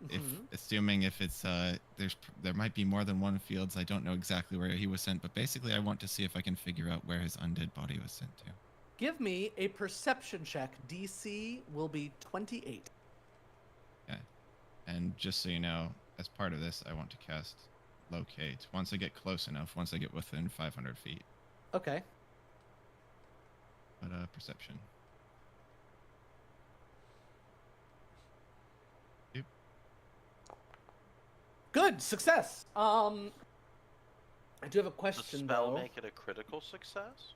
If Mhm. assuming if it's there might be more than one fields. I don't know exactly where he was sent, but basically I want to see if I can figure out where his undead body was sent to. Give me a perception check. DC will be 28. And just so you know, as part of this, I want to cast locate once I get close enough, once I get within 500 feet. Okay. But perception. Good success. I do have a Does the question spell though. make it a critical success?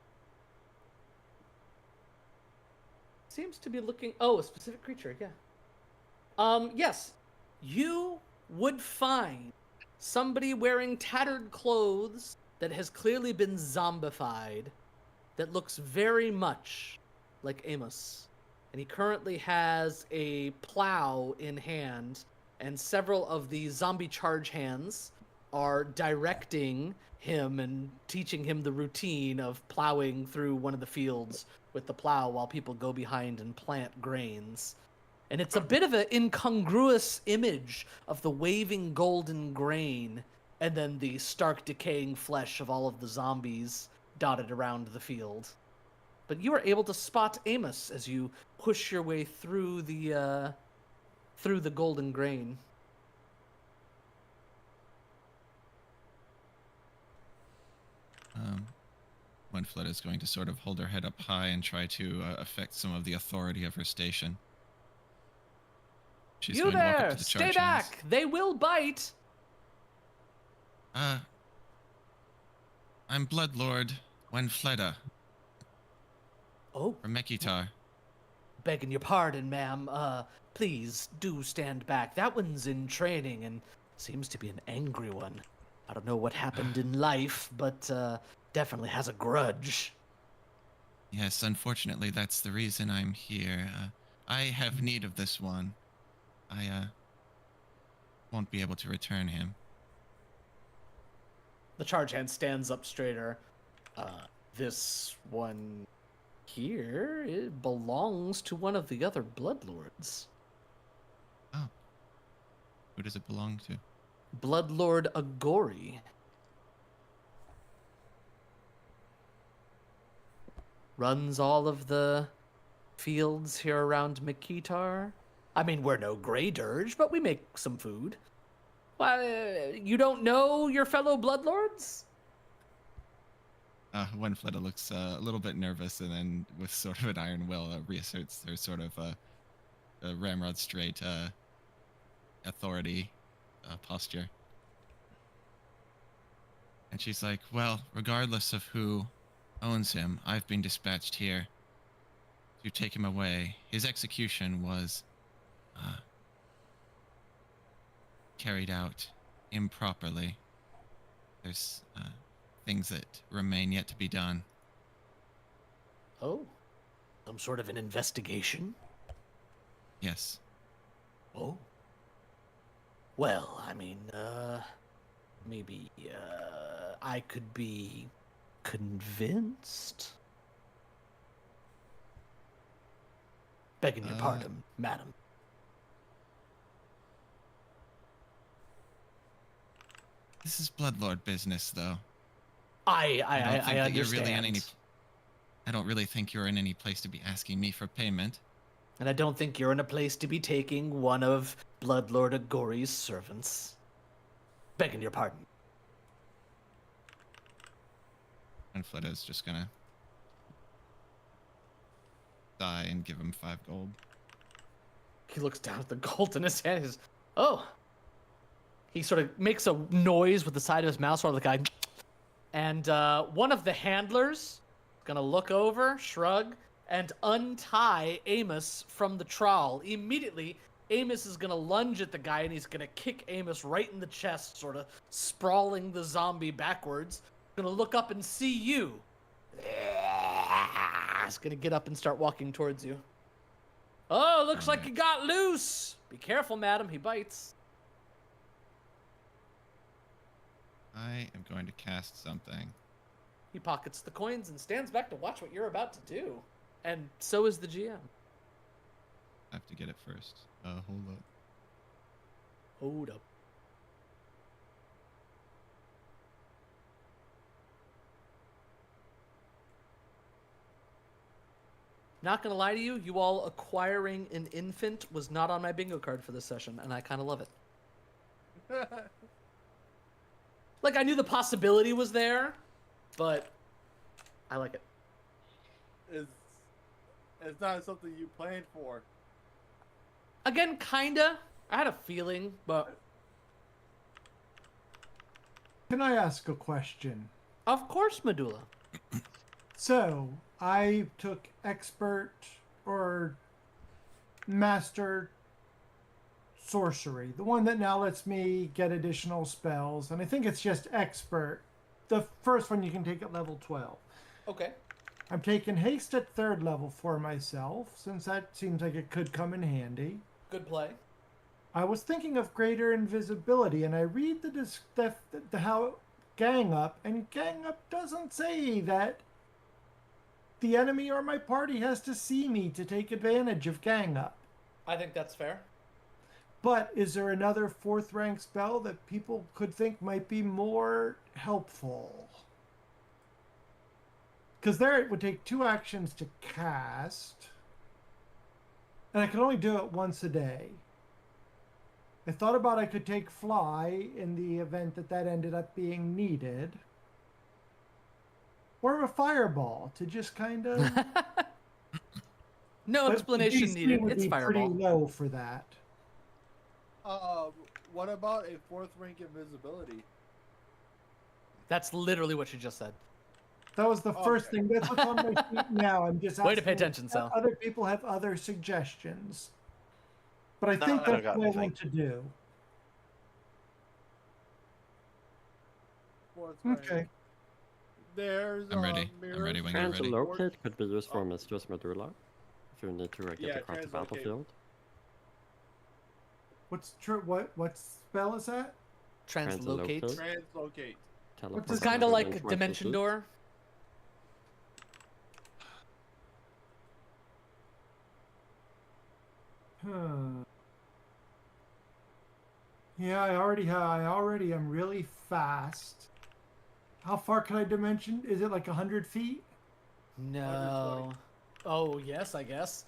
Seems to be looking. Oh, a specific creature. Yeah. Yes. You would find somebody wearing tattered clothes that has clearly been zombified, that looks very much like Amos. and he currently has a plow in hand, and several of the zombie charge hands are directing him and teaching him the routine of plowing through one of the fields with the plow while people go behind and plant grains. And it's a bit of an incongruous image of the waving golden grain and then the stark decaying flesh of all of the zombies dotted around the field. But you are able to spot Amos as you push your way through the golden grain. Winflet is going to sort of hold her head up high and try to affect some of the authority of her station. She's You going to walk there! up to the Stay charge back! hands. They will bite! I'm Bloodlord Winfleta Oh, from Mekitar. begging your pardon, ma'am. Please do stand back. That one's in training and seems to be an angry one. I don't know what happened in life, but definitely has a grudge. Yes, unfortunately, that's the reason I'm here. I have need of this one. I won't be able to return him. The charge hand stands up straighter. This one here, it belongs to one of the other bloodlords. Oh. Who does it belong to? Bloodlord Agori. Runs all of the fields here around Mekitar. I mean, we're no Grey Dirge, but we make some food. Well, you don't know your fellow bloodlords? Winfleta looks a little bit nervous, and then with sort of an iron will reasserts her sort of ramrod straight authority posture. And she's like, well, regardless of who owns him, I've been dispatched here to take him away. His execution was carried out improperly. There's things that remain yet to be done. Oh, some sort of an investigation? Yes. Oh. Well, I mean, maybe, I could be convinced? Begging your pardon, madam. This is Bloodlord business, though. I don't think that understand. you're really in any. I don't really think you're in any place to be asking me for payment. And I don't think you're in a place to be taking one of Bloodlord Agori's servants. Begging your pardon. And Fleta's just gonna die and give him 5 gold. He looks down at the gold in his hand. He says, oh. He sort of makes a noise with the side of his mouth, sort of like a... And one of the handlers is going to look over, shrug, and untie Amos from the trawl. Immediately, Amos is going to lunge at the guy, and he's going to kick Amos right in the chest, sort of sprawling the zombie backwards. Going to look up and see you. He's going to get up and start walking towards you. Oh, looks like you got loose. Be careful, madam. He bites. I am going to cast something. He pockets the coins and stands back to watch what you're about to do. And so is the GM. I have to get it first. Hold up. Hold up. Not gonna lie to you, you all acquiring an infant was not on my bingo card for this session, and I kind of love it. Like, I knew the possibility was there, but I like it. It's not something you planned for. Again, kinda. I had a feeling, but Can I ask a question? of course, Medulla. So, I took expert or master sorcery, the one that now lets me get additional spells, and I think it's just expert. The first one you can take at level 12. Okay. I'm taking haste at 3rd level for myself, since that seems like it could come in handy. Good play. I was thinking of greater invisibility, and I read the how gang up, and gang up doesn't say that the enemy or my party has to see me to take advantage of gang up. I think that's fair. But is there another 4th rank spell that people could think might be more helpful? Because there it would take 2 actions to cast, and I can only do it once a day. I thought about I could take fly in the event that ended up being needed. Or a fireball to just kind of... No explanation DC needed. would It's be fireball. pretty low for that. What about a 4th rank invisibility? That's literally what you just said. That was the first thing. That's what's on my sheet now. I'm just Way to pay asking attention, if Sal. other people have other suggestions. But I No, think I don't that's got what I anything. want to do. 4th rank. Okay. There's I'm ready. I'm mirrors. ready when you're ready. Translocate could be used for Mistress Medulla if you need to get Yeah, across the translocate. battlefield. What spell is that? Translocate. Translocate. Translocate. Teleport this It's kind of within like 20 Dimension feet. Door. Huh. Yeah, I already am really fast. How far can I dimension? Is it like 100 feet? No. Oh, yes, I guess.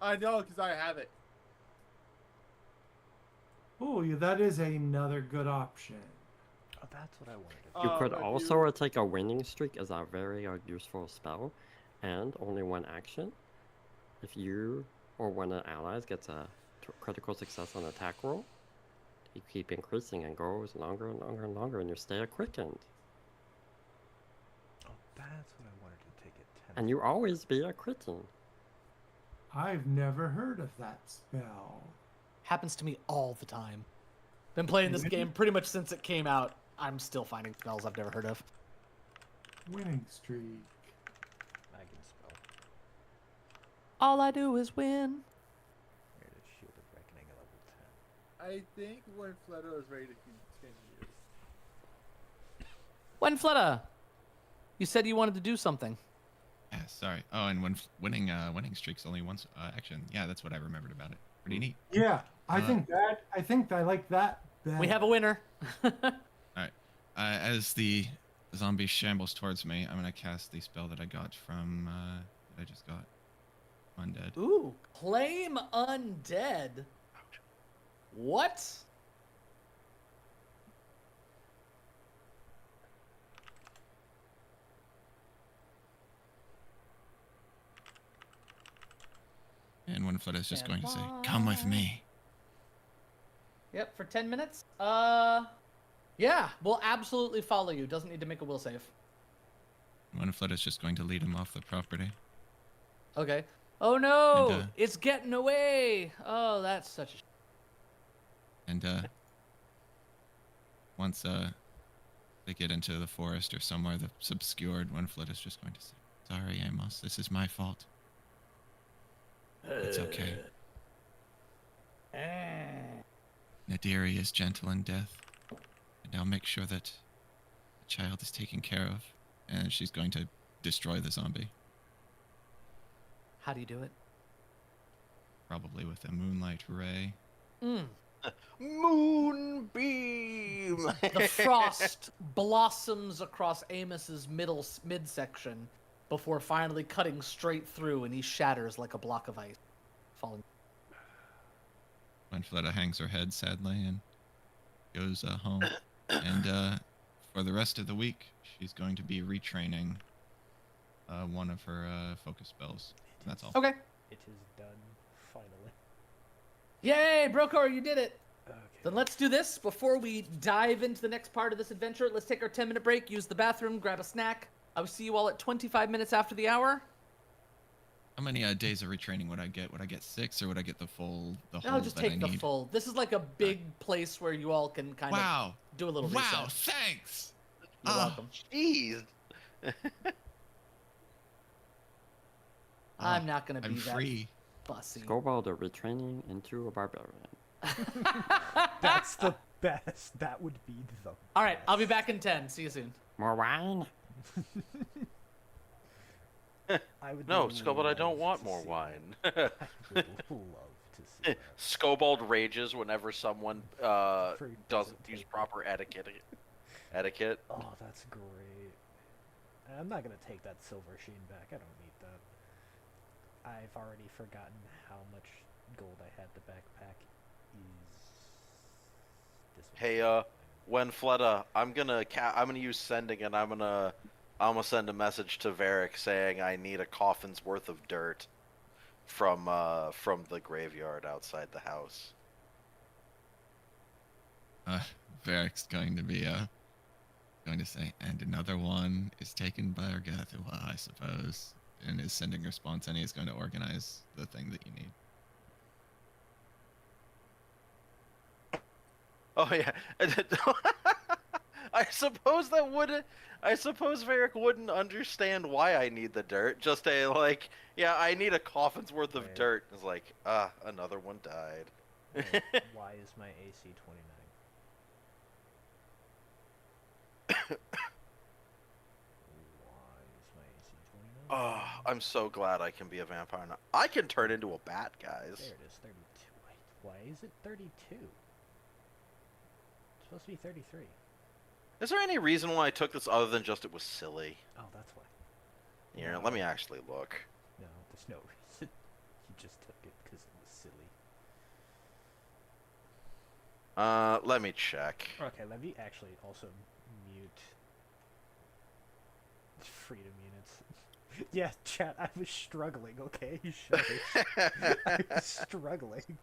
I know, because I have it. Oh, yeah, that is another good option. Oh, that's what I wanted to You could if also take a winning streak as a very useful spell, and only 1 action. If you or one of the allies gets a critical success on attack roll, you keep increasing and goes longer and longer and longer, and you stay a quickened. Oh, that's what I wanted to take at 10. And you always be a critting. I've never heard of that spell. Happens to me all the time. Been playing this game pretty much since it came out. I'm still finding spells I've never heard of. Winning streak. Maggin spell. All I do is win. Where is Shielded Reckoning at level 10? I think when Fleto is ready to continue. When Fleta, you said you wanted to do something. Yeah, sorry. Oh, and when winning streaks only once action. Yeah, that's what I remembered about it. Pretty neat. Yeah, I think I like that better. We have a winner. All right. As the zombie shambles towards me, I'm gonna cast the spell that I got from that I just got. Undead. Ooh, claim undead. What? And Winfleta is just Stand going to say, "Come with me." Yep, for 10 minutes. Yeah, we'll absolutely follow you. Doesn't need to make a will save. Winfleta is just going to lead him off the property. Okay. Oh no, And, it's getting away. Oh, that's such a. And once they get into the forest or somewhere that's obscured, Winfleta is just going to say, "Sorry, Amos. This is my fault. It's okay. Nadiri is gentle in death, and I'll make sure that the child is taken care of." And she's going to destroy the zombie, How do you do it? probably with a moonlight ray. Moonbeam! The frost blossoms across Amos's midsection before finally cutting straight through, and he shatters like a block of ice, falling. Winfleta hangs her head sadly and goes home. And for the rest of the week, she's going to be retraining one of her focus spells. That's all. Okay. It is done, finally. Yay, Brokor, you did it. Okay. Then let's do this. Before we dive into the next part of this adventure, let's take our 10-minute break, use the bathroom, grab a snack. I will see you all at 25 minutes after the hour. How many days of retraining would I get? Would I get 6, or would I get the whole I'll just that I take the need? full. This is like a big place where you all can kind Wow! of do a little Wow! reset. Thanks. You're welcome. Jeez. I'm not gonna I'm be that free. fussy. Scorebold are retraining into a barbarian. That's the best. That would be the. All right, I'll be best. back in 10. See you soon. More wine? I would No, Scobald, I don't love want to more see wine. that. I would love to see that. Scobald rages whenever someone Fruit doesn't use take proper etiquette. Etiquette. Oh, that's great. I'm not gonna take that silver sheen back. I don't need that. I've already forgotten how much gold I had. The backpack is this one. Hey, when Fleta, I'm gonna use sending, and I'm gonna send a message to Varric saying I need a coffin's worth of dirt from the graveyard outside the house. Varric's going to be going to say, and another one is taken by Argathua, I suppose. In his sending response, and he's going to organize the thing that you need. Oh yeah. I suppose Varric wouldn't understand why I need the dirt. Just a like, yeah, I need a coffin's worth of Right. dirt. It's like, another one died. Wait, why is my AC 29? Why is my AC 29? Oh, I'm so glad I can be a vampire now. I can turn into a bat, guys. There it is, 32. Wait, why is it 32? It's supposed to be 33. Is there any reason why I took this other than just it was silly? Oh, that's why. Here, No. let me actually look. No, there's no reason. You just took it because it was silly. Let me check. Okay, let me actually also mute freedom units. Yeah, chat, I was struggling, okay? Shush. I was struggling.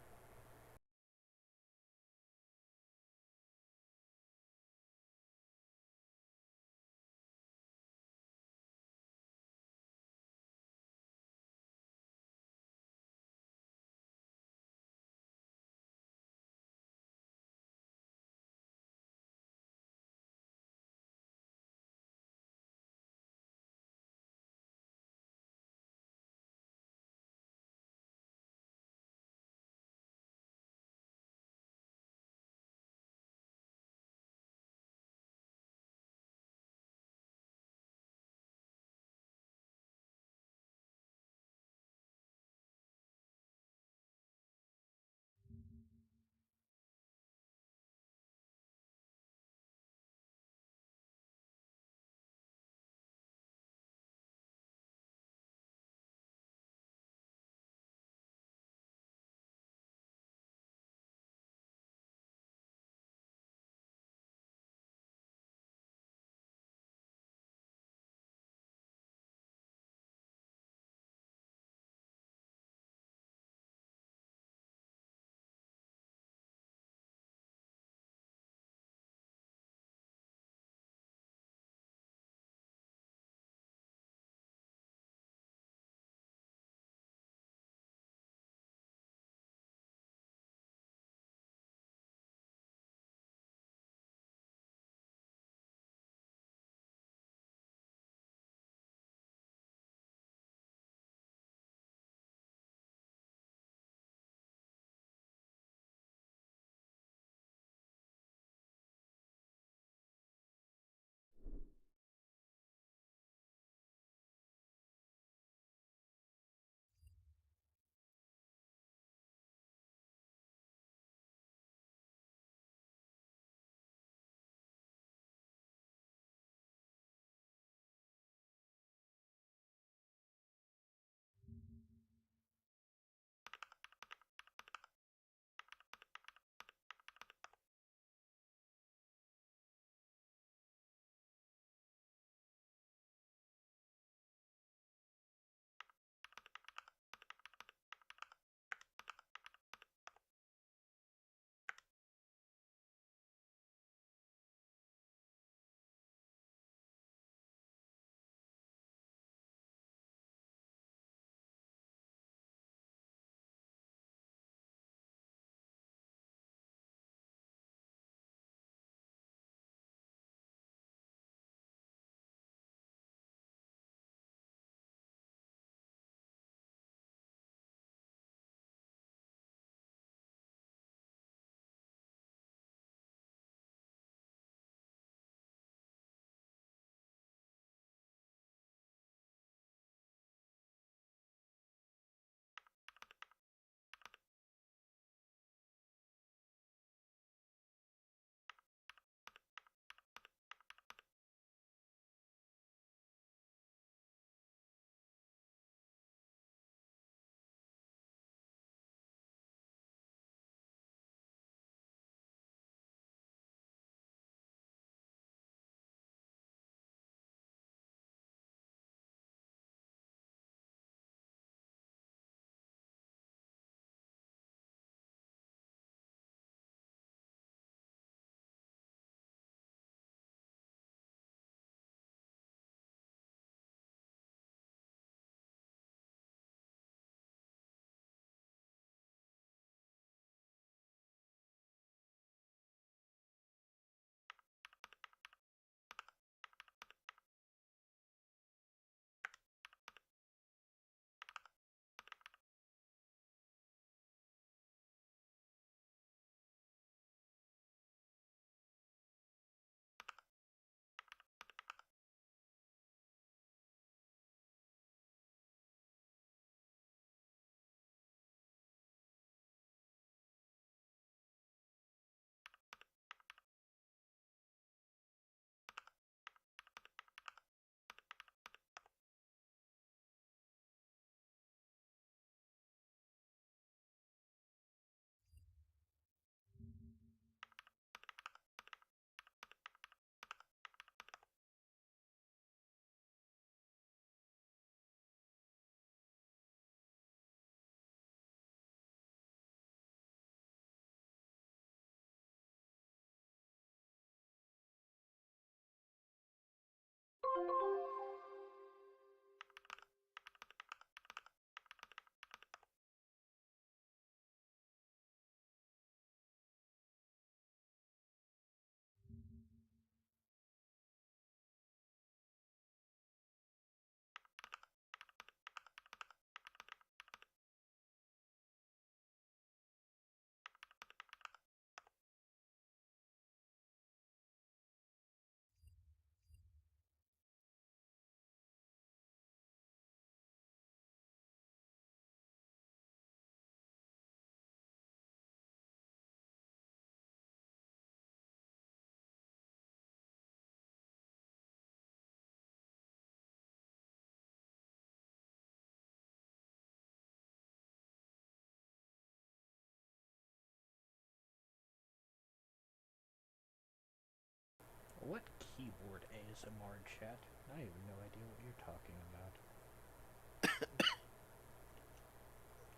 What keyboard ASMR chat? I have no idea what you're talking about.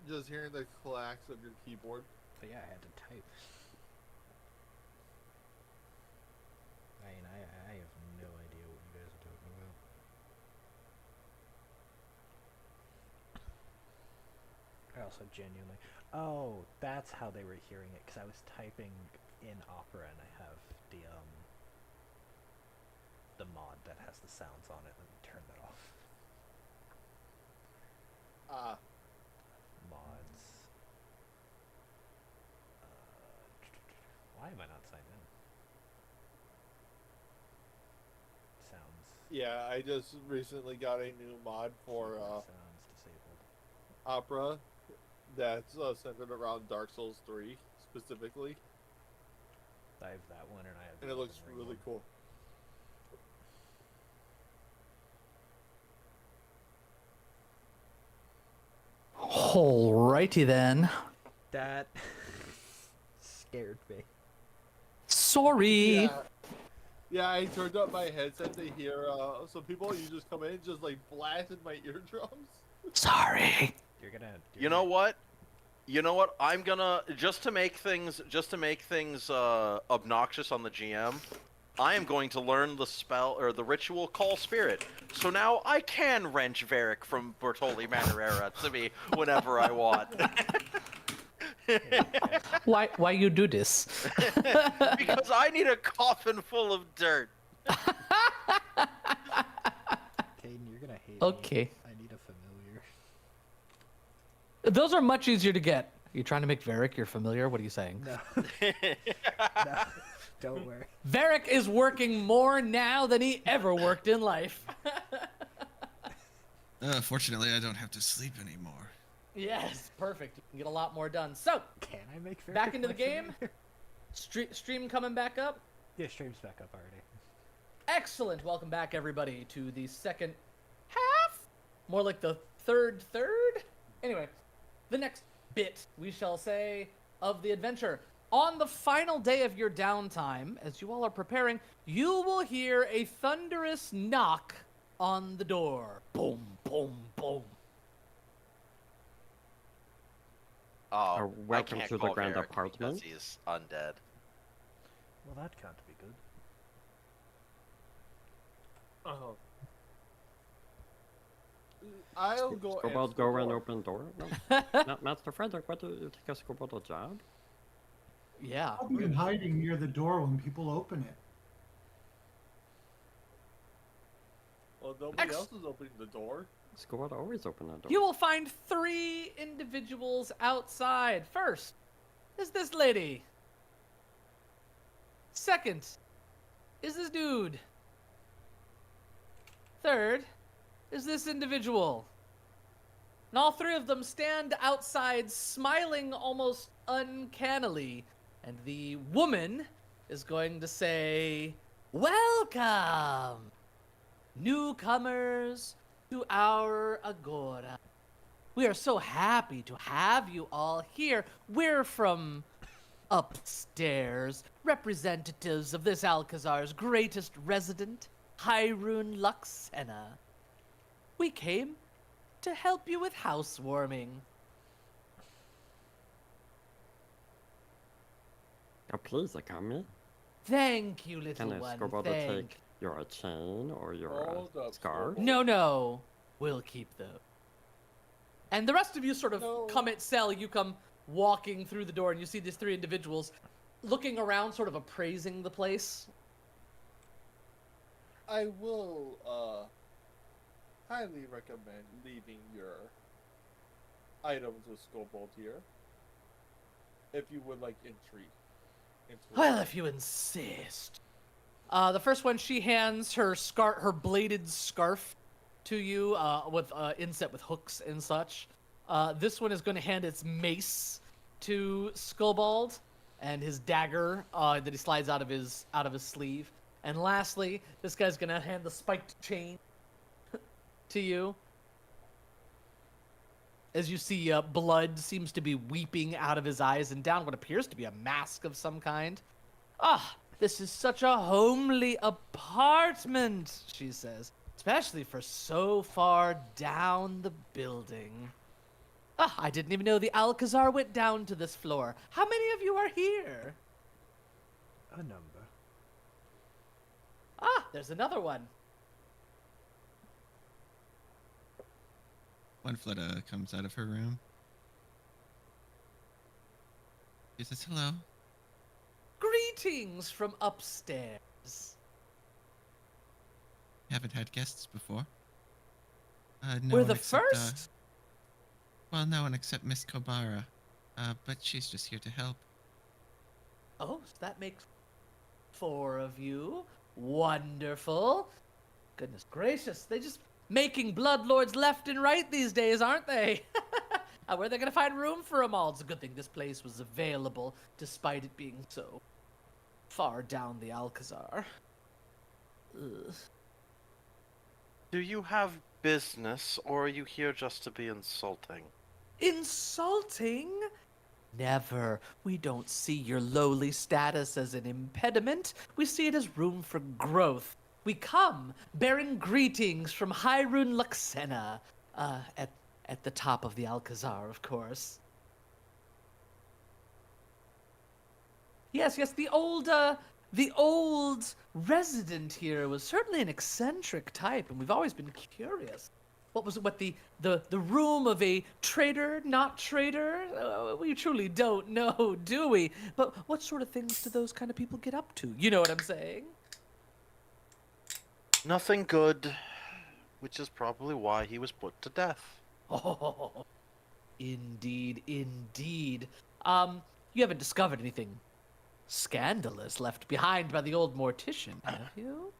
Just hearing the clacks of your keyboard. But yeah, I had to type. I mean, I have no idea what you guys are talking about. I also genuinely... Oh, that's how they were hearing it, because I was typing in Opera and I have the mod that has the sounds on it. Let me turn that off. Mods. Why am I not signed in? Sounds. Yeah, I just recently got a new mod for sounds disabled. Opera that's centered around Dark Souls 3 specifically, I have that one and I have. and it looks really cool. Alrighty then. That scared me. Sorry. Yeah, I turned up my headset to hear some people. You just come in and just like blasted my eardrums. Sorry. You know what? You know what? I'm gonna just to make things obnoxious on the GM. I am going to learn the spell or the ritual Call Spirit. So now I can wrench Varric from Bertoli Manorera to me whenever I want. Why you do this? Because I need a coffin full of dirt. Caden, you're gonna hate Okay. me. I need a familiar. Those are much easier to get. You trying to make Varric your familiar? What are you saying? No. No. Don't worry. Varric is working more now than he ever worked in life. Fortunately, I don't have to sleep anymore. Yes, perfect. You can get a lot more done. So, Can I make Varric back into the my game. familiar? Stream coming back up. Yeah, stream's back up already. Excellent. Welcome back, everybody, to the second half. More like the third. Anyway, the next bit, we shall say, of the adventure. On the final day of your downtime, as you all are preparing, you will hear a thunderous knock on the door. Boom, boom, boom. Oh, welcome I can't to the call grand Varric apartment. because he's undead. Well, that can't be good. Oh. I'll go. Scobold, go and open door. No. Master Frederick, what do you take a Scobold a job? Yeah. I'll be hiding near the door when people open it. Well, nobody else is opening the door. Scobold always open the door. You will find 3 individuals outside. First is this lady. Second is this dude. Third is this individual. And all 3 of them stand outside smiling almost uncannily. And the woman is going to say, "Welcome, newcomers, to our Agora. We are so happy to have you all here. We're from upstairs, representatives of this Alcazar's greatest resident, Hyrule Luxena. We came to help you with housewarming." Oh, please, come in. Thank you, little Can I one. Scobold Thank. take your chain or your Hold up, scarf? Scorebold. No. We'll keep those. And the rest of you sort of No. come at Cell. You come walking through the door, and you see these three individuals looking around, sort of appraising the place. I will highly recommend leaving your items with Scorebold here. If you would like entry into Well, if you insist. The first one, she hands her her bladed scarf to you, with inset with hooks and such. This one is going to hand its mace to Skullbald, and his dagger that he slides out of his sleeve. And lastly, this guy's going to hand the spiked chain to you. As you see, blood seems to be weeping out of his eyes and down what appears to be a mask of some kind. Ah, this is such a homely apartment, she says, especially for so far down the building. Ah, I didn't even know the Alcazar went down to this floor. How many of you are here? A number. Ah, there's another one. One Fleta comes out of her room. She says, hello. Greetings from upstairs. Haven't had guests before. No We're one the except, first. well, no one except Miss Kobara. But she's just here to help. Oh, so that makes 4 of you. Wonderful. Goodness gracious, they just making bloodlords left and right these days, aren't they? Where are they gonna find room for them all? It's a good thing this place was available, despite it being so far down the Alcazar. Ugh. Do you have business, or are you here just to be insulting? Insulting? Never. We don't see your lowly status as an impediment. We see it as room for growth. We come bearing greetings from Hyrule Luxena, at the top of the Alcazar, of course. Yes, the old resident here was certainly an eccentric type, and we've always been curious. What was it? What the room of a traitor, not traitor? We truly don't know, do we? But what sort of things do those kind of people get up to? You know what I'm saying? Nothing good, which is probably why he was put to death. Oh, indeed, indeed. You haven't discovered anything scandalous left behind by the old mortician, have you?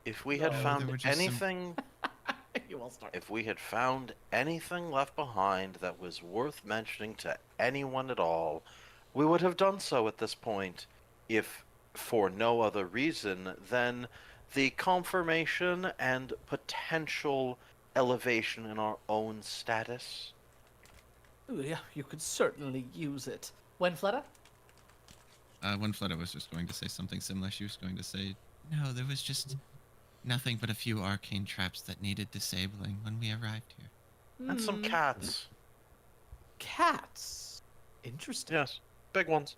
If we had No, there found were just some- anything, You all start. if we had found anything left behind that was worth mentioning to anyone at all, we would have done so at this point, if for no other reason than the confirmation and potential elevation in our own status. Ooh, yeah, you could certainly use it. When, Fleta? One Fleta was just going to say something similar. She was going to say, no, there was just nothing but a few arcane traps that needed disabling when we arrived here. And some cats. Cats. Interesting. Yes, big ones.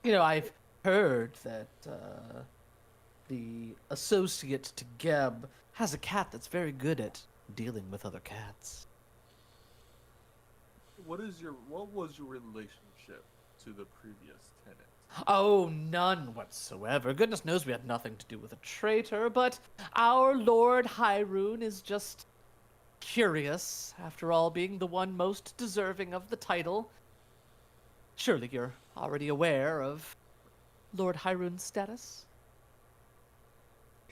You know, I've heard that the associate to Geb has a cat that's very good at dealing with other cats. What was your relationship to the previous tenant? Oh, none whatsoever. Goodness knows we had nothing to do with a traitor, but our Lord Hyrule is just curious, after all, being the one most deserving of the title. Surely you're already aware of Lord Hyrule's status?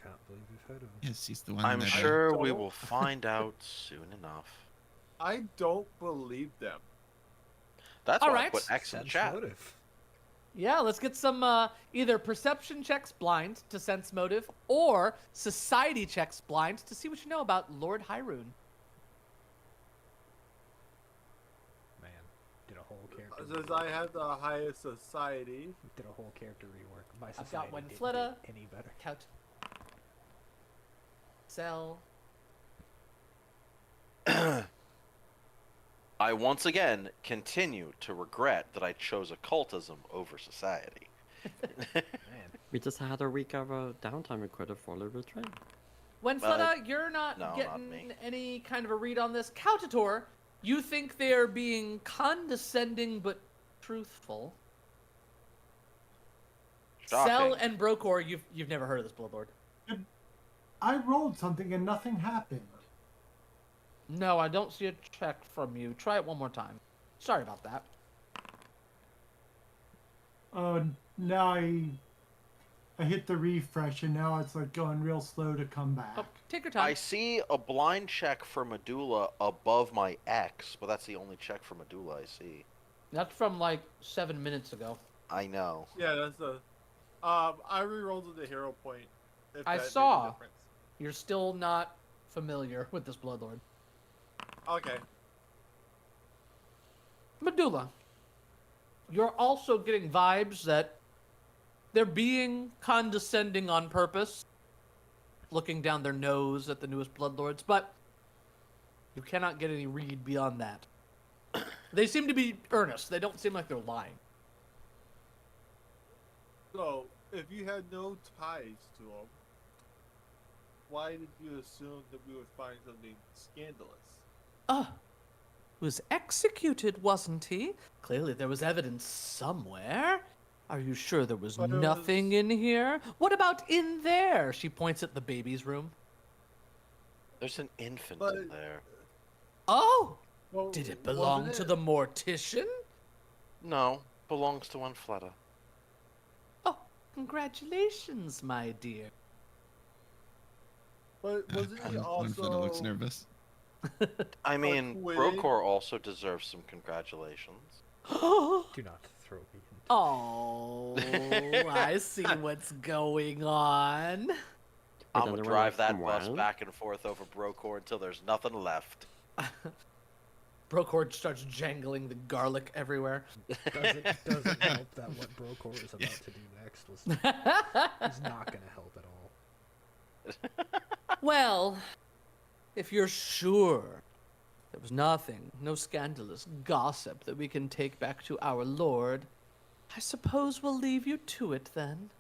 Can't believe we've heard of him. Yes, he's the one I'm that sure we don't- will find out soon enough. I don't believe them. That's All why I right. put X in the Sense chat. motive. Yeah, let's get some either perception checks blind to sense motive, or society checks blind to see what you know about Lord Hyrule. Man, did a whole character. Since I have the highest society, Did a whole character rework. My I've society got one didn't Fleta. get any better. Count. Cell. I once again continue to regret that I chose occultism over society. Man, We just had a week of downtime and could have fully retrained. Wenfletta, you're not no, not getting me. any kind of a read on this. Cautator, you think they're being condescending but truthful. Shocking. Cell and Brokor, you've never heard of this Bloodlord. I rolled something and nothing happened. No, I don't see a check from you. Try it one more time. Sorry about that. Now I hit the refresh and now it's like going real slow to come back. Oh, take your time. I see a blind check for Medulla above my X, but that's the only check for Medulla I see. That's from like 7 minutes ago. I know. Yeah, that's the. I re-rolled the hero point. If I that made a saw. difference. You're still not familiar with this Bloodlord. Okay. Medulla, you're also getting vibes that they're being condescending on purpose, looking down their nose at the newest Bloodlords, but you cannot get any read beyond that. They seem to be earnest. They don't seem like they're lying. So, if you had no ties to him, why did you assume that we would find something scandalous? Was executed, wasn't he? Clearly there was evidence somewhere. Are you sure there was But it nothing was- in here? What about in there? She points at the baby's room. There's an infant But- in there. Oh! Well, Did it belong wasn't to it? the mortician? No, belongs to Unfletta. Oh, congratulations, my dear. But wasn't he One Fleta looks also? nervous. I mean, Quid? Brokor also deserves some congratulations. Oh, Do not throw me into I see what's going on. I'm Did gonna anyone drive have that some bus wine? back and forth over Brokor until there's nothing left. Brokord starts jangling the garlic everywhere. doesn't help that what Brokor is about to do next is not going to help at all. Well, if you're sure there was nothing, no scandalous gossip that we can take back to our lord, I suppose we'll leave you to it then.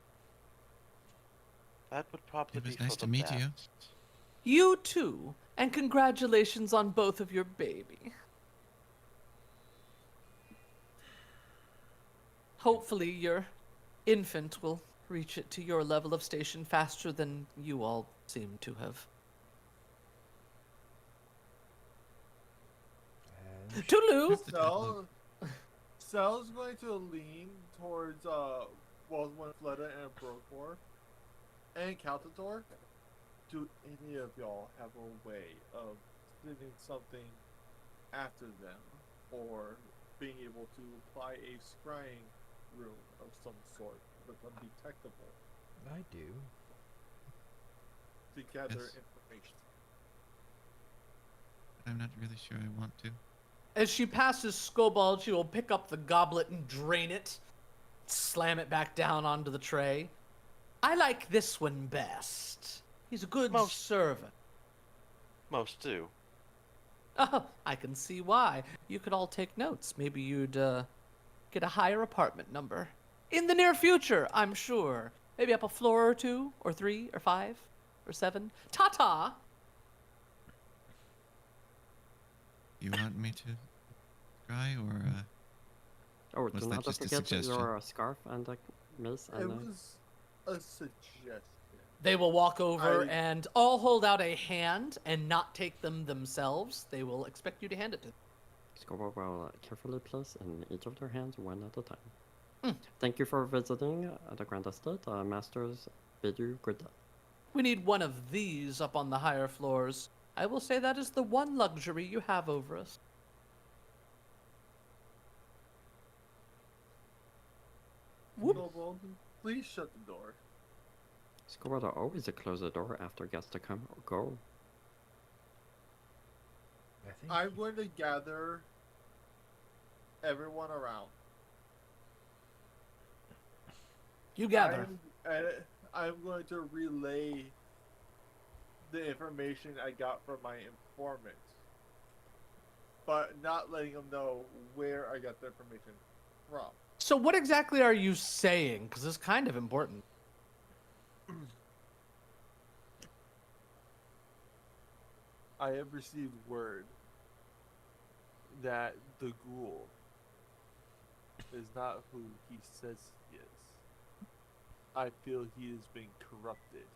That would probably It was be nice for to the meet you. best. You too, and congratulations on both of your baby. Hopefully your infant will reach it to your level of station faster than you all seem to have. And Toodaloo! Cell's going to lean towards both Winfletta and Brokor and Caltator. Do any of y'all have a way of sending something after them, or being able to apply a scrying room of some sort that's undetectable I do. to gather Yes. information? I'm not really sure I want to. As she passes Skobald, she will pick up the goblet and drain it, slam it back down onto the tray. I like this one best. He's a good Most- servant. Most do. Oh, I can see why. You could all take notes. Maybe you'd get a higher apartment number. In the near future, I'm sure. Maybe up a floor or 2, or 3, or 5, or 7. Ta-ta! You want me to try or Oh, Was do that not just a forget suggestion? your scarf and a mace It and was a suggestion. They will walk over I- and all hold out a hand and not take them themselves. They will expect you to hand it to them. Scoreboard will carefully place in each of their hands one at a time. Mm. Thank you for visiting the Grand Estate. Masters bid you good day. We need one of these up on the higher floors. I will say that is the one luxury you have over us. Whoop. Noble, please shut the door. Scoreboard will always close the door after guests to come or go. I think I'm going to gather everyone around. You gather. I'm going to relay the information I got from my informant, but not letting them know where I got the information from. So what exactly are you saying? Because it's kind of important. I have received word that the ghoul is not who he says he is. I feel he has been corrupted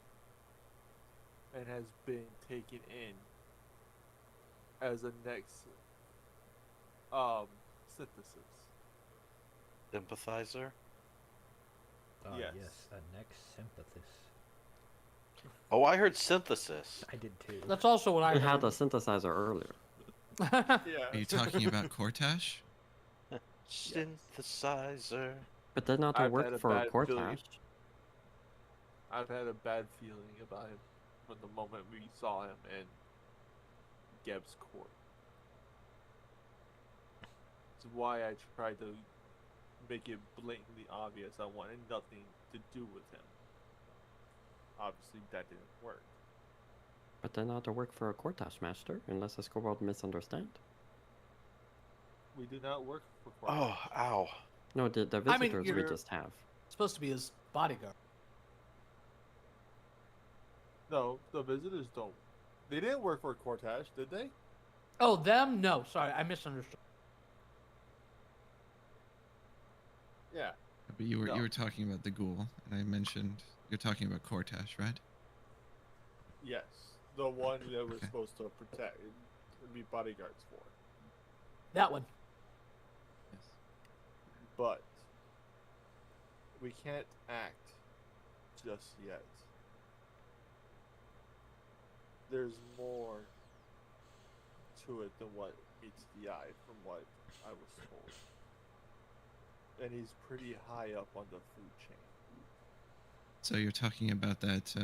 and has been taken in as a next synthesis. Sympathizer? Yes. Yes, a next sympathis. Oh, I heard synthesis. I did too. That's also what I We had heard. a synthesizer earlier. Are Yeah. you talking about Cortash? Synthesizer. But did not I've work had a for bad feeling. Cortash. I've had a bad feeling about him from the moment we saw him in Geb's court. It's why I tried to make it blatantly obvious I wanted nothing to do with him. Obviously, that didn't work. But did not work for a Cortash master, unless Escorting misunderstand. We do not work for Oh, Cortash. ow. No, the I mean, visitors we you're- just have. Supposed to be his bodyguard. No, the visitors don't. They didn't work for Cortash, did they? Oh, them? No, sorry, I misunderstood. Yeah. But you No. were talking about the ghoul, and I mentioned you're talking about Cortash, right? Yes. The one that we're Okay. supposed to protect and be bodyguards for. That one. Yes. But we can't act just yet. There's more to it than what meets the eye from what I was told. And he's pretty high up on the food chain. So you're talking about that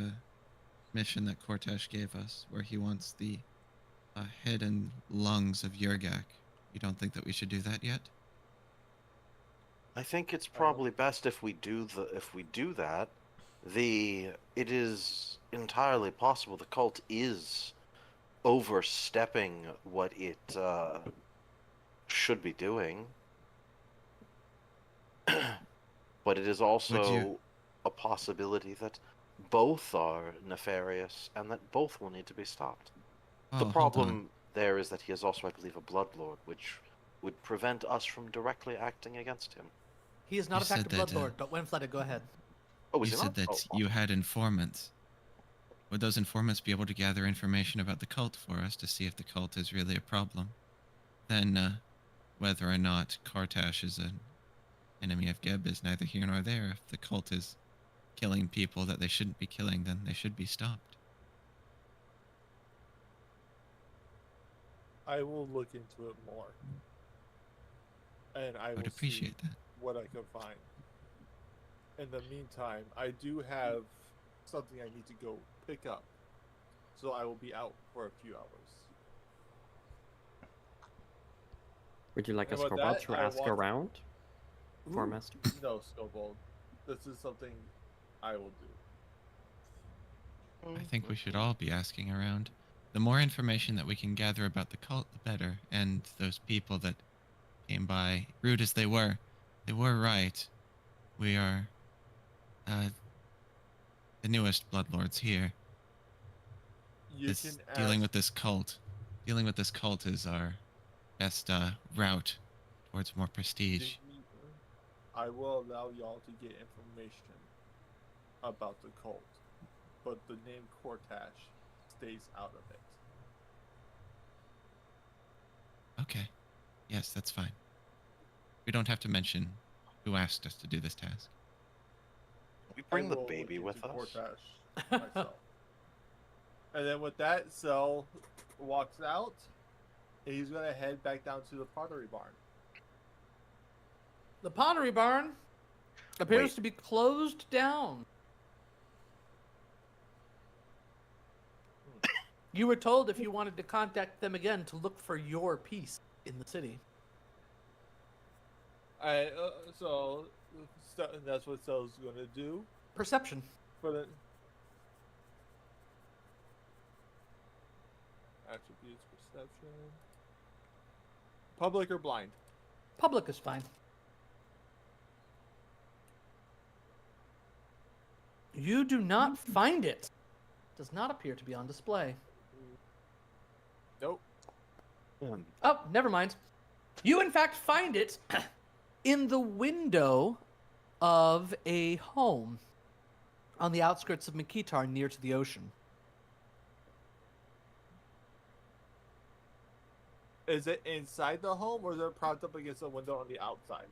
mission that Cortash gave us, where he wants the head and lungs of Yurgak. You don't think that we should do that yet? I think it's probably best if we do that. It is entirely possible the cult is overstepping what it should be doing. But it is also a possibility that both are nefarious and that both will need to be stopped. Oh, The hold problem on. there is that he is also, I believe, a bloodlord, which would prevent us from directly acting against him. He is not You a fact said of that, Bloodlord, but Winfletta, go ahead. Oh, is You he said not? that Oh, you had informants. Would those informants be able to gather information about the cult for us to see if the cult is really a problem? Then, whether or not Cortash is an enemy of Geb is neither here nor there. If the cult is killing people that they shouldn't be killing, then they should be stopped. I will look into it more. And I I would will appreciate see that. what I can find. In the meantime, I do have something I need to go pick up. So I will be out for a few hours. Would you like And us with to that, I ask want- around for Ooh, master? No, Scobold. This is something I will do. I think we should all be asking around. The more information that we can gather about the cult, the better. And those people that came by, rude as they were right. We are the newest bloodlords here. You can ask. Dealing with this cult is our best route towards more prestige. I will allow y'all to get information about the cult, but the name Cortash stays out of it. Okay. Yes, that's fine. We don't have to mention who asked us to do this task. We bring I the will baby look with into us. Cortash myself. And then with that, Cell walks out, and he's gonna head back down to the pottery barn. The pottery barn appears Wait. to be closed down. You were told if you wanted to contact them again to look for your piece in the city. So that's what Cell's gonna do Perception. for the attributes, perception, public or blind. Public is fine. You do not find it. Does not appear to be on display. Nope. Oh, never mind. You, in fact, find it in the window of a home on the outskirts of Mikitar near to the ocean. Is it inside the home, or is it propped up against a window on the outside?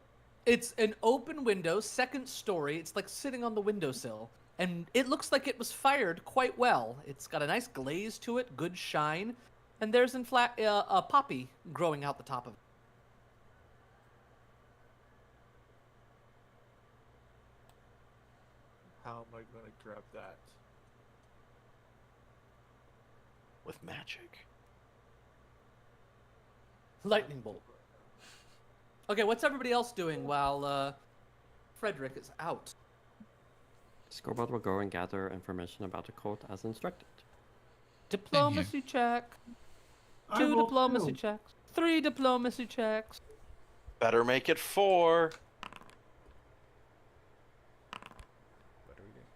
It's an open window, second story. It's like sitting on the windowsill. And it looks like it was fired quite well. It's got a nice glaze to it, good shine. And there's in fact a poppy growing out the top of it. How am I going to grab that? With magic. Lightning bolt. Okay, what's everybody else doing while Frederick is out? Scoreboard will go and gather information about the cult as instructed. Diplomacy check. I 2 will diplomacy too. checks. 3 diplomacy checks. Better make it 4. What are we doing?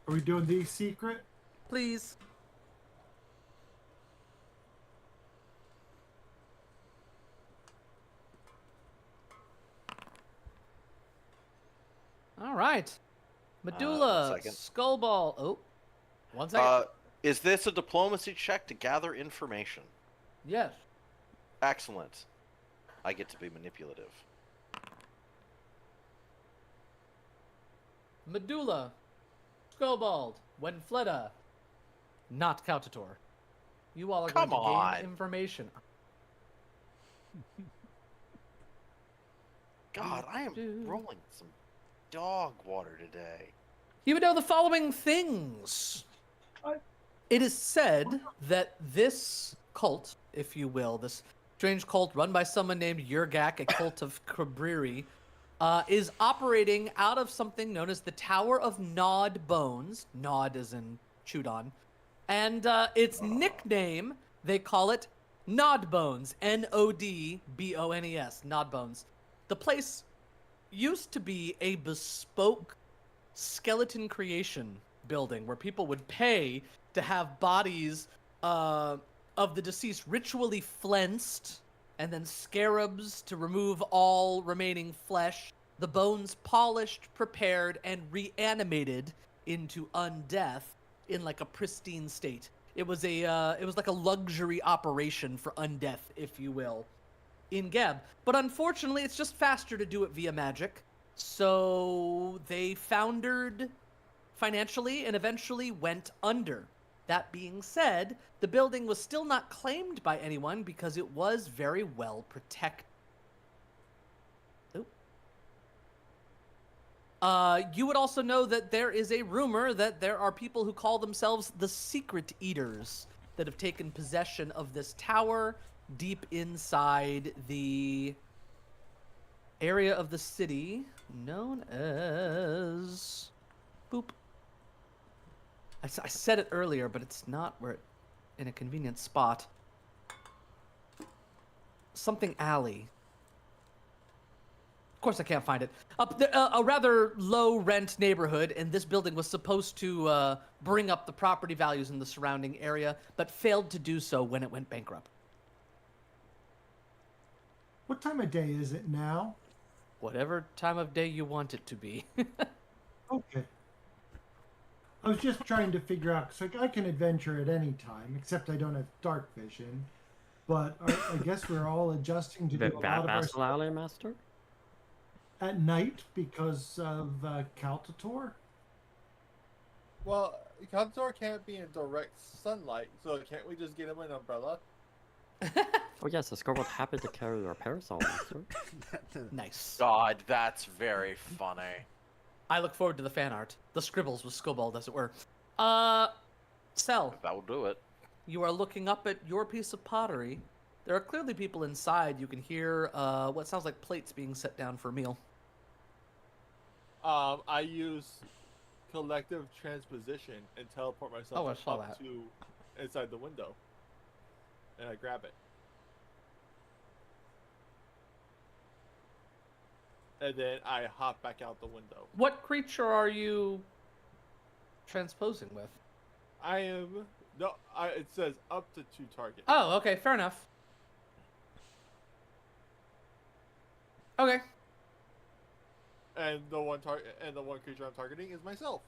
Are we doing the secret? Please. All right. Medulla, second. Skullball. Oh, 1 second. Is this a diplomacy check to gather information? Yes. Excellent. I get to be manipulative. Medulla, Skullbald, Wenfleda, not Cautator. You all are Come going to on. gain information. God, I am rolling some dog water today. You would know the following things. It is said that this cult, if you will, this strange cult run by someone named Yurgak, a cult of Cabriri, is operating out of something known as the Tower of Gnawed Bones. Gnawed as in chewed on. And its nickname, they call it Nod Bones. Nodbones. Nod Bones. The place used to be a bespoke skeleton creation building where people would pay to have bodies of the deceased ritually flensed, and then scarabs to remove all remaining flesh, the bones polished, prepared, and reanimated into undeath in like a pristine state. It was like a luxury operation for undeath, if you will, in Geb. But unfortunately, it's just faster to do it via magic. So they foundered financially and eventually went under. That being said, the building was still not claimed by anyone because it was very well protected. You would also know that there is a rumor that there are people who call themselves the Secret Eaters that have taken possession of this tower deep inside the area of the city known as... Boop. I said it earlier, but it's not where in a convenient spot. Something alley. Of course I can't find it. A rather low rent neighborhood, and this building was supposed to bring up the property values in the surrounding area, but failed to do so when it went bankrupt. What time of day is it now? Whatever time of day you want it to be. Okay. I was just trying to figure out, because I can adventure at any time, except I don't have dark vision. But I guess we're all adjusting to do a lot of our Vassal Alley Master? at night because of Caltator. Well, Contour can't be in direct sunlight, so can't we just get him an umbrella? Oh yes, the Scoreboard happy to carry your parasol, Master. Nice. God, that's very funny. I look forward to the fan art. The scribbles with Skobald, as it were. Sel, That will do it. you are looking up at your piece of pottery. There are clearly people inside. You can hear what sounds like plates being set down for a meal. I use collective transposition and teleport myself Oh, I saw up that. to inside the window, and I grab it. And then I hop back out the window. What creature are you transposing with? I am no. It says up to 2 targets. Oh, okay, fair enough. Okay. And the one creature I'm targeting is myself.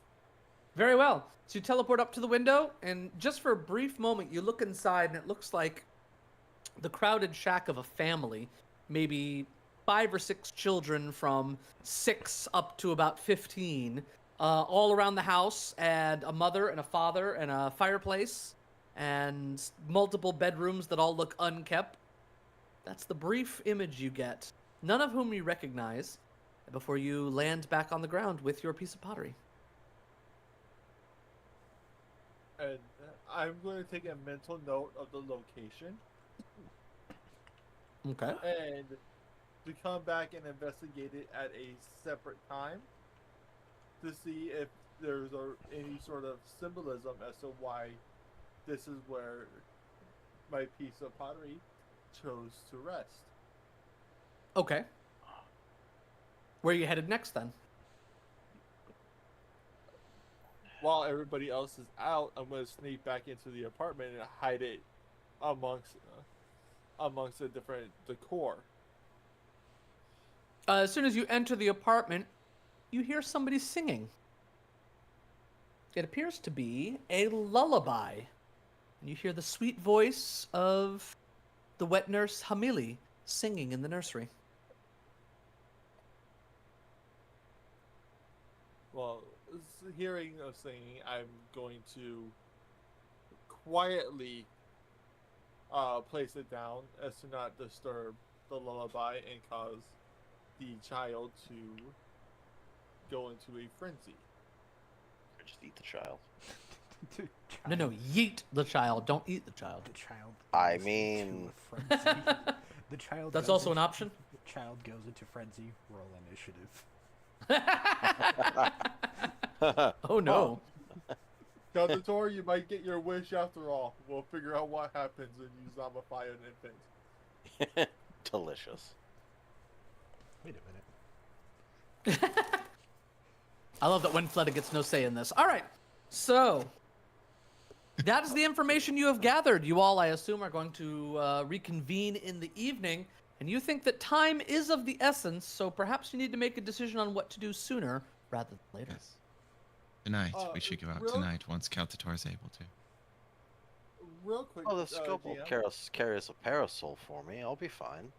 Very well. So you teleport up to the window, and just for a brief moment, you look inside, and it looks like the crowded shack of a family, maybe 5 or 6 children from 6 up to about 15, all around the house, and a mother and a father and a fireplace, and multiple bedrooms that all look unkept. That's the brief image you get, none of whom you recognize, before you land back on the ground with your piece of pottery. And I'm going to take a mental note of the location. Okay. And to come back and investigate it at a separate time to see if there's any sort of symbolism as to why this is where my piece of pottery chose to rest. Okay. Where are you headed next, then? While everybody else is out, I'm going to sneak back into the apartment and hide it amongst the different decor. As soon as you enter the apartment, you hear somebody singing. It appears to be a lullaby. And you hear the sweet voice of the wet nurse Hamili singing in the nursery. Well, hearing of singing, I'm going to quietly place it down as to not disturb the lullaby and cause the child to go into a frenzy. Or just eat the child. No, yeet the child. Don't eat the child. The child. I goes mean- into a frenzy. The child. That's goes also an into- option? The child goes into frenzy. Roll initiative. Oh no. Caldor, you might get your wish after all. We'll figure out what happens when you zombify an infant. Delicious. Wait a minute. I love that Windfletta gets no say in this. All right, so that is the information you have gathered. You all, I assume, are going to reconvene in the evening, and you think that time is of the essence, so perhaps you need to make a decision on what to do sooner rather than later. Yes. Tonight. We should go out real- tonight once Caltator is able to. Real quick, Oh, the scope will GM, carry us a parasol for me. I'll be fine.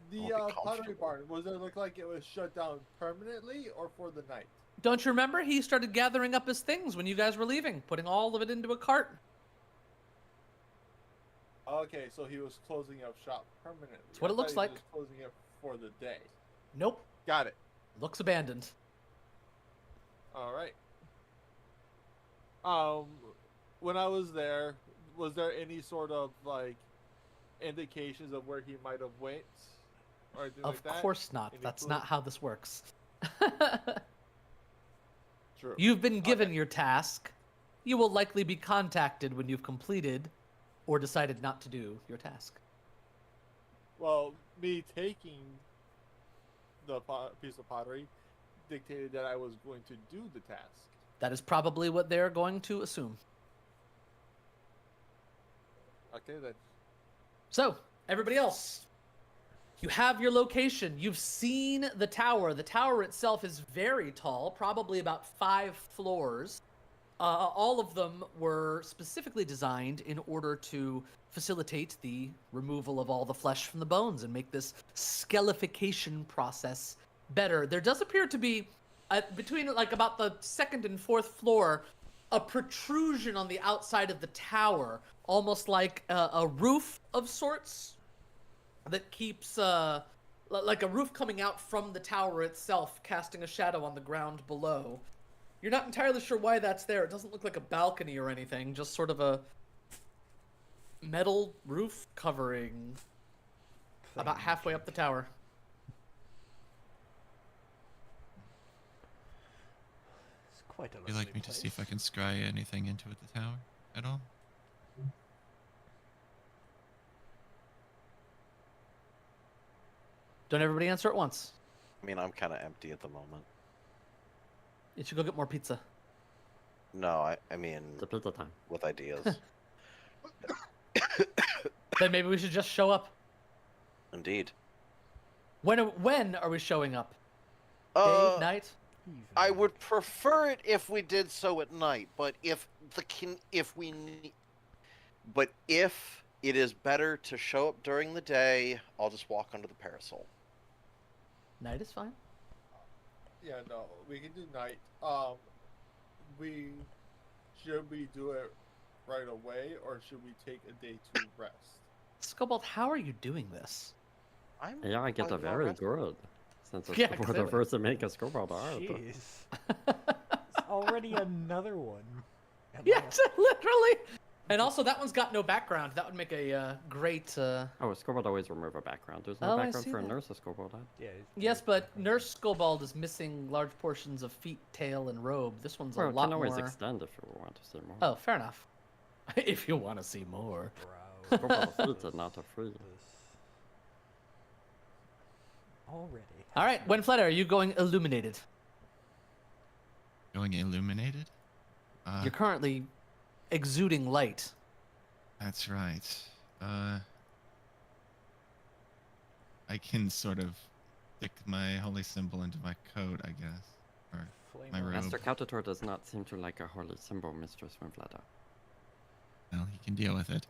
the I'll be pottery comfortable. barn, was it look like it was shut down permanently or for the night? Don't you remember? He started gathering up his things when you guys were leaving, putting all of it into a cart. Okay, so he was closing up shop permanently. That's what I it looks thought he like. was closing it for the day. Nope. Got it. Looks abandoned. All right. When I was there, was there any sort of like indications of where he might have went, or anything Of like that? course not. Any That's clue? not how this works. True. You've been given your task. You will likely be contacted when you've completed or decided not to do your task. Well, me taking the piece of pottery dictated that I was going to do the task. That is probably what they're going to assume. Okay then. So, everybody else, you have your location. You've seen the tower. The tower itself is very tall, probably about 5 floors. All of them were specifically designed in order to facilitate the removal of all the flesh from the bones and make this scalification process better. There does appear to be, between like about the 2nd and 4th floor, a protrusion on the outside of the tower, almost like a roof of sorts that keeps, like a roof coming out from the tower itself, casting a shadow on the ground below. You're not entirely sure why that's there. It doesn't look like a balcony or anything, just sort of a metal roof covering about halfway up the tower. It's quite a Would you like me to see if I place. can scry anything into the tower at all? Don't everybody answer at once. I mean, I'm kind of empty at the moment. You should go get more pizza. No, I mean It's a pizza time. with ideas. Then maybe we should just show up. Indeed. When are we showing up? Day, Uh, night? I would prefer it if we did so at night, but if it is better to show up during the day, I'll just walk under the parasol. Night is fine. Yeah, no, we can do night. Should we do it right away, or should we take a day to rest? Skobald, how are you doing this? Yeah, I get a I'm not very resting. good. Since Yeah, we're the clearly. first to make a scoreboard art. Jeez. Already another one. Am I- Yes, literally. And also, that one's got no background. That would make a great. Oh, a scoreboard always remove a background. There's no Oh, I background see for a that. nurse scoreboard art. Yeah. Yes, but Nurse Skobald is missing large portions of feet, tail, and robe. This one's Well, a it lot can always more. extend if you want to see more. Oh, fair enough. If you want to see more. Bro. Scoreboard of feet, not a free. Already. All right, Wenfletta, are you going illuminated? Going illuminated? You're currently exuding light. That's right. I can sort of stick my holy symbol into my coat, I guess. Or Flame my on. robe. Master Cautator does not seem to like a holy symbol, Mistress Winfletta. well, he can deal with it.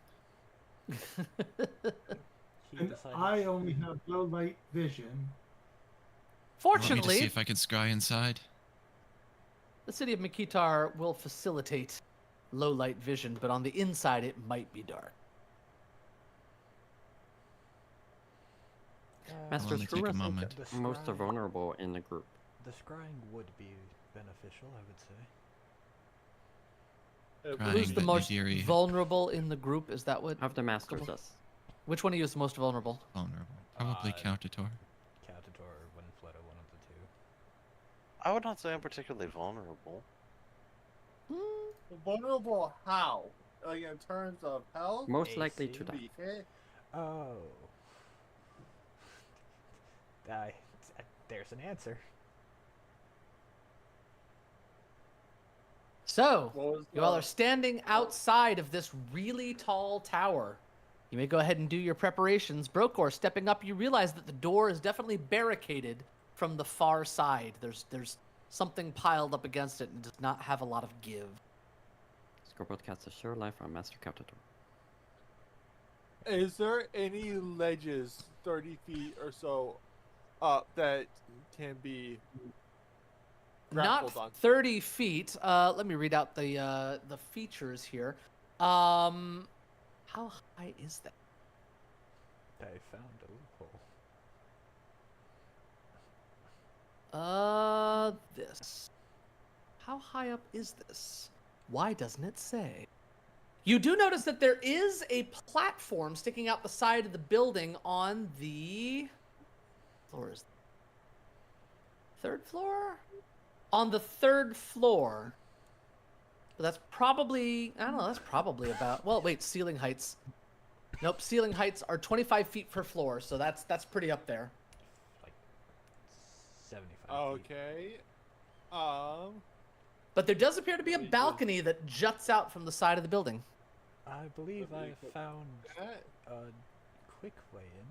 He And decided I only have low light vision. Want me to Fortunately, see if I can scry inside? the city of Mikitar will facilitate low light vision, but on the inside it might be dark. Master, only who take a is moment. the most scrying- vulnerable in the group? The scrying would be beneficial, I would say. Crying, Who's the but most Nidiri- vulnerable in the group? Is that what? Of the masters, Couple- yes. Which one of you is the most vulnerable? Vulnerable. Probably Cautator. Cautator or Winfletta, one of the two. I would not say I'm particularly vulnerable. Vulnerable how? Like in terms of health? Most likely to AC. die. Be hit? Oh. There's an answer. So, What was you all the- are standing outside of this really tall tower. You may go ahead and do your preparations. Brokor, stepping up, you realize that the door is definitely barricaded from the far side. There's something piled up against it and does not have a lot of give. Scoreboard casts a sure life on Master Cautator. Is there any ledges 30 feet or so up that can be grappled Not on? 30 feet. Let me read out the features here. How high is that? I found a loophole. This. How high up is this? Why doesn't it say? You do notice that there is a platform sticking out the side of the building on the floor. Is third floor? On the third floor. But that's probably, I don't know, that's probably about, well, wait, ceiling heights. Nope, ceiling heights are 25 feet per floor, so that's pretty up there. Like 75 feet. Okay. But there does appear to be a Pretty good. balcony that juts out from the side of the building. I believe I Somebody put found that. a quick way in.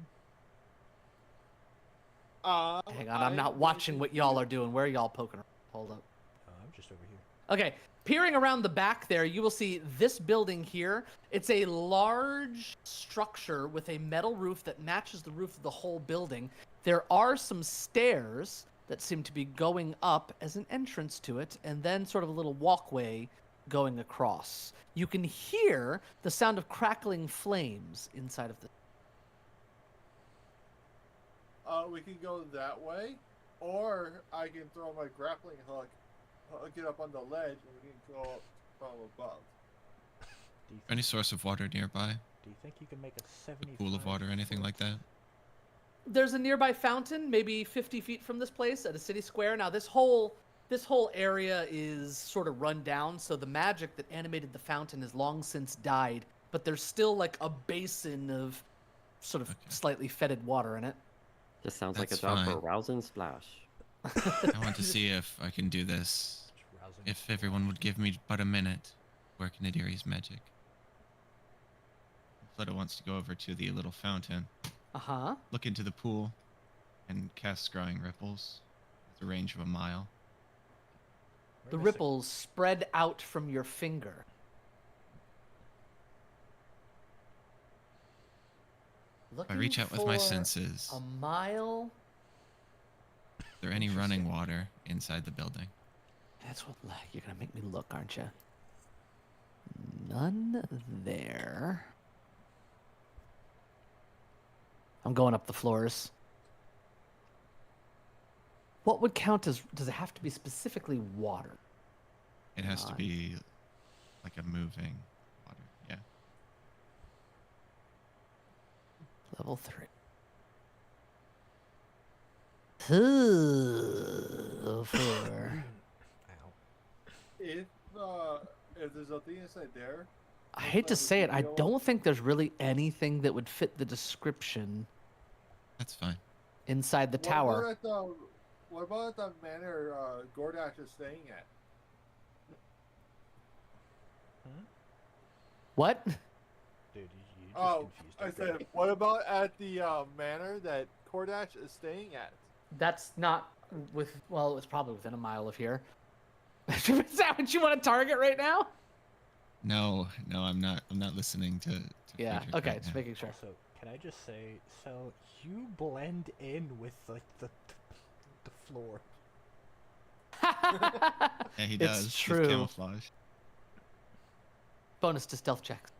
Hang on, I'm not watching what y'all are doing. Where are y'all poking around? Hold up. I'm just over here. Okay, peering around the back there, you will see this building here. It's a large structure with a metal roof that matches the roof of the whole building. There are some stairs that seem to be going up as an entrance to it, and then sort of a little walkway going across. You can hear the sound of crackling flames inside of the... We can go that way, or I can throw my grappling hook, get up on the ledge, and we can go up from above. Do you Any think, source of water nearby? do you think you can make a 75 Pool of water, anything foot- like that? There's a nearby fountain, maybe 50 feet from this place at a city square. Now, this whole area is sort of run down, so the magic that animated the fountain has long since died. But there's still like a basin of sort of Okay. slightly fetid water in it. This sounds like a That's job for a fine. rousing splash. I want to see if I can do this Rousing if everyone would give me but a minute, work Nadiri's magic. Fleta wants to go over to the little fountain, Uh-huh. look into the pool, and cast Scrying Ripples with a range of a mile. The ripples spread out from your finger. I reach out with my senses. A mile. Is there any running water inside the building? That's what you're gonna make me look, aren't you? None there. I'm going up the floors. What would count as? Does it have to be specifically water? It has to be like a moving water. Yeah. Level 3. Four. If there's nothing inside there, I hate to say it, I don't think there's really anything that would fit the description That's fine. inside the tower. What about at the manor Gordash is staying at? Dude, What? you just Oh, confused I said, what about at the manor that Gordash is staying at? That's not well, it's probably within a mile of here. Is that what you want to target right now? No, I'm not listening to Yeah, Frederick okay, right just now. making sure. Also, can I just say, so you blend in with like the floor. Yeah, he It's does. He's true. camouflage. Bonus to stealth checks.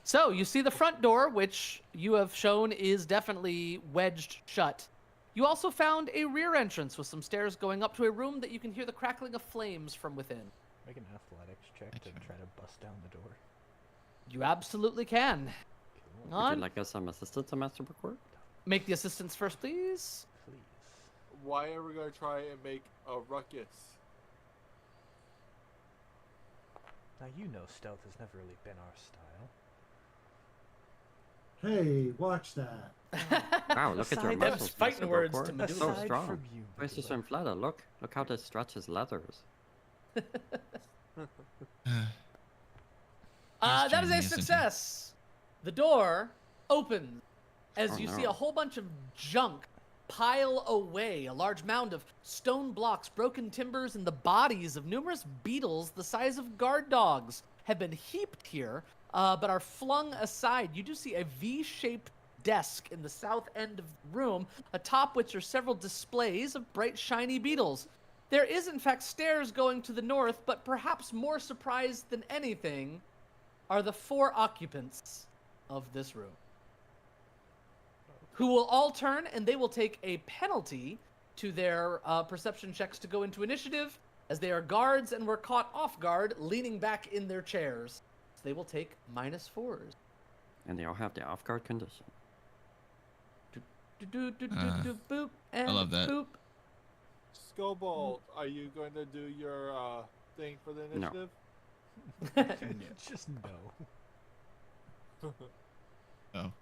So you see the front door, which you have shown is definitely wedged shut. You also found a rear entrance with some stairs going up to a room that you can hear the crackling of flames from within. Make an athletics check to try to bust down the door. You absolutely can. Cool. On. Would you like us some assistance on Master Bookwork? Make the assistance first, please. Please. Why are we going to try and make a ruckus? Now you know stealth has never really been our style. Hey, watch that. Wow, look at your Aside- that was muscles, fighting Master words Bookwork. to That's Medusa. so Aside strong. from you, Where's your Medusa. Fleta? Look how they stretch his leathers. Nice That is journey, a isn't it? success. The door opens as Oh, you see no. a whole bunch of junk pile away. A large mound of stone blocks, broken timbers, and the bodies of numerous beetles the size of guard dogs have been heaped here, but are flung aside. You do see a V-shaped desk in the south end of the room, atop which are several displays of bright, shiny beetles. There is, in fact, stairs going to the north, but perhaps more surprised than anything are the 4 occupants of this room, who will all turn and they will take a penalty to their perception checks to go into initiative, as they are guards and were caught off guard leaning back in their chairs. So they will take -4s. And they all have the off-guard condition. Boop, and love that. boop. Scobold, are you going to do your thing for the No. initiative? Just no. Oh,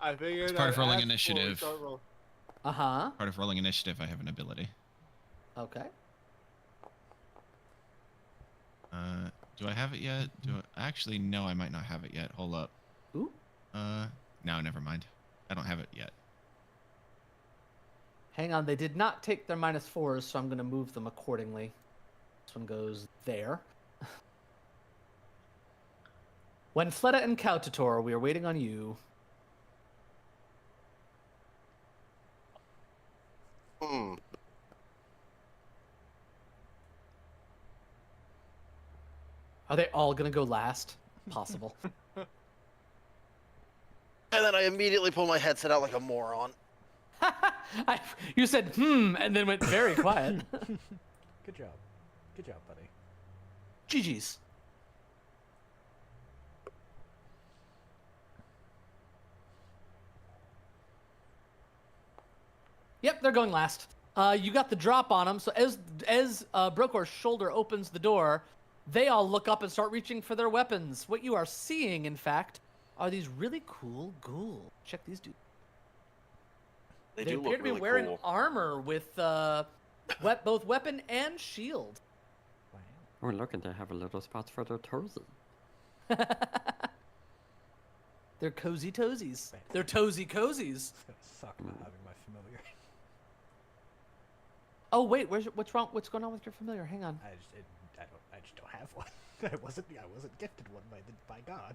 I figured It's part of I'd rolling ask before we initiative. start roll. Uh-huh. part of rolling initiative, I have an ability. Okay. Do I have it yet? Actually, no, I might not have it yet. Hold up. Ooh. No, never mind. I don't have it yet. Hang on, they did not take their -4s, so I'm going to move them accordingly. This one goes there. When Fleta and Kautator, we are waiting on you. Are they all going to go last? Possible. And then I immediately pull my headset out like a moron. You said, and then went very quiet. Good job. Good job, buddy. GG's. Yep, they're going last. You got the drop on them, so as Brokor's shoulder opens the door, they all look up and start reaching for their weapons. What you are seeing, in fact, are these really cool ghouls. Check these dudes. They They do appear look to be really wearing cool. armor with both weapon and shield. Wow. Oh, look, and they have a little spot for their toesy. They're cozy toesies. They're toesy cozies. It's gonna suck not having my familiar. Oh wait, what's wrong? What's going on with your familiar? Hang on. I just don't have one. I wasn't gifted one by God.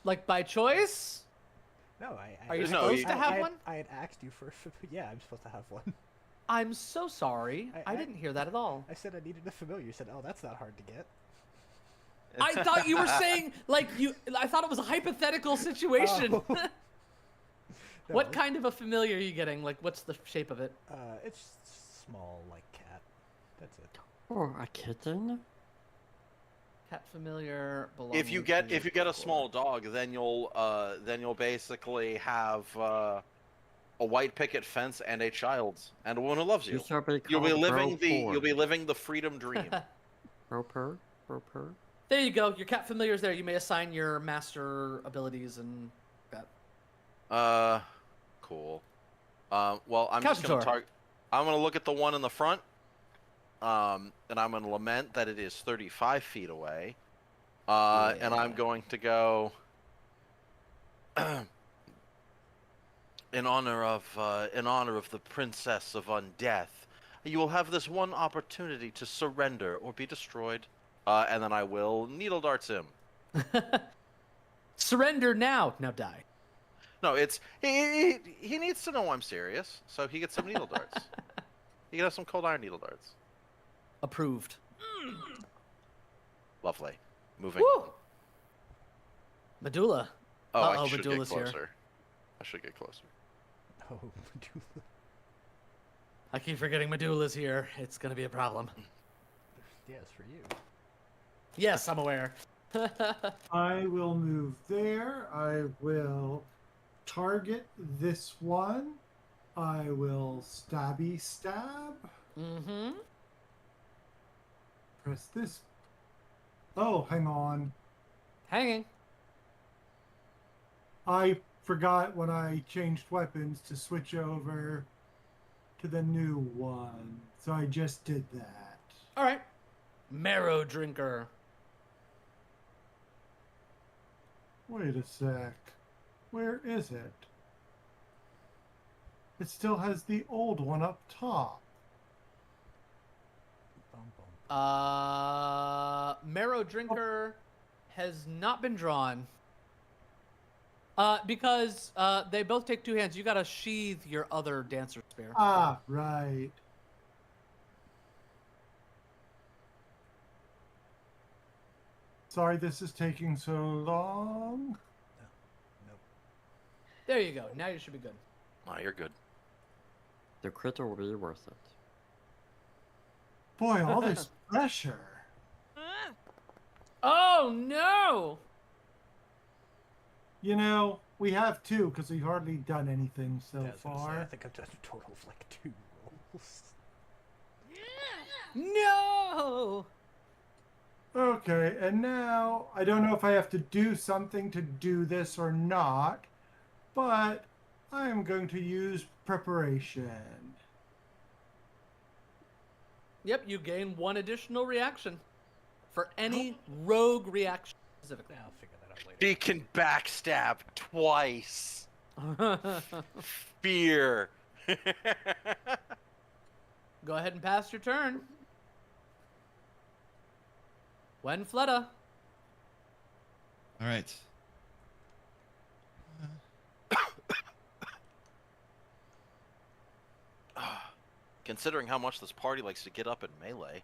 Like by choice? No, Are you No, supposed you- to have one? I had asked you for. Yeah, I'm supposed to have one. I'm so sorry. I I- didn't hear that at all. I said I needed a familiar. You said, "Oh, that's not hard to get." I thought you were saying like you. I thought it was a hypothetical situation. Oh. No, What kind of a familiar are you getting? Like, what's the shape of it? It's small, like cat. That's it. Or a kitten? Cat familiar. Belonging If you get to a small dog, then you'll basically have a white picket fence and a child and a woman who loves you. shall be You'll be called living the freedom dream. Roper? Roper? There you go. Your cat familiar is there. You may assign your master abilities and that. Cool. Well, I'm just gonna Calcitor. I'm gonna look at the one in the front. And I'm gonna lament that it is 35 feet away. And I'm Yeah. going to go in honor of the Princess of Undeath. You will have this one opportunity to surrender or be destroyed, and then I will needle darts him. Surrender now. Now die. No, it's he needs to know I'm serious, so he gets some needle darts. He can have some cold iron needle darts. Approved. Lovely. Moving. Woo! Medulla. Oh, I Uh-oh, should get Medulla's here. closer. I should get closer. Oh, I keep forgetting Medulla's here. It's gonna be a problem. yes, for you. Yes, I'm aware. I will move there. I will target this one. I will stabby stab. Mm-hmm. Press this. Oh, hang on. Hanging. I forgot when I changed weapons to switch over to the new one. So I just did that. All right. Marrow drinker. Wait a sec. Where is it? It still has the old one up top. Bum, bum. Marrow drinker has not been drawn. Because they both take two hands. You gotta sheathe your other dancer spear. Ah, right. Sorry this is taking so long. Nope. There you go. Now you should be good. Oh, you're good. The critter will be worth it. Boy, all this pressure. Oh no! You know, we have two because we've hardly done anything so Yeah, I was gonna say, I far. think I've done a total of like 2 rolls. No! Okay, and now I don't know if I have to do something to do this or not, but I am going to use preparation. Yep, you gain one additional reaction for any rogue reaction specifically. I'll figure that out later. He can backstab twice. Fear. Go ahead and pass your turn. When Fleta. All right. Considering how much this party likes to get up in melee.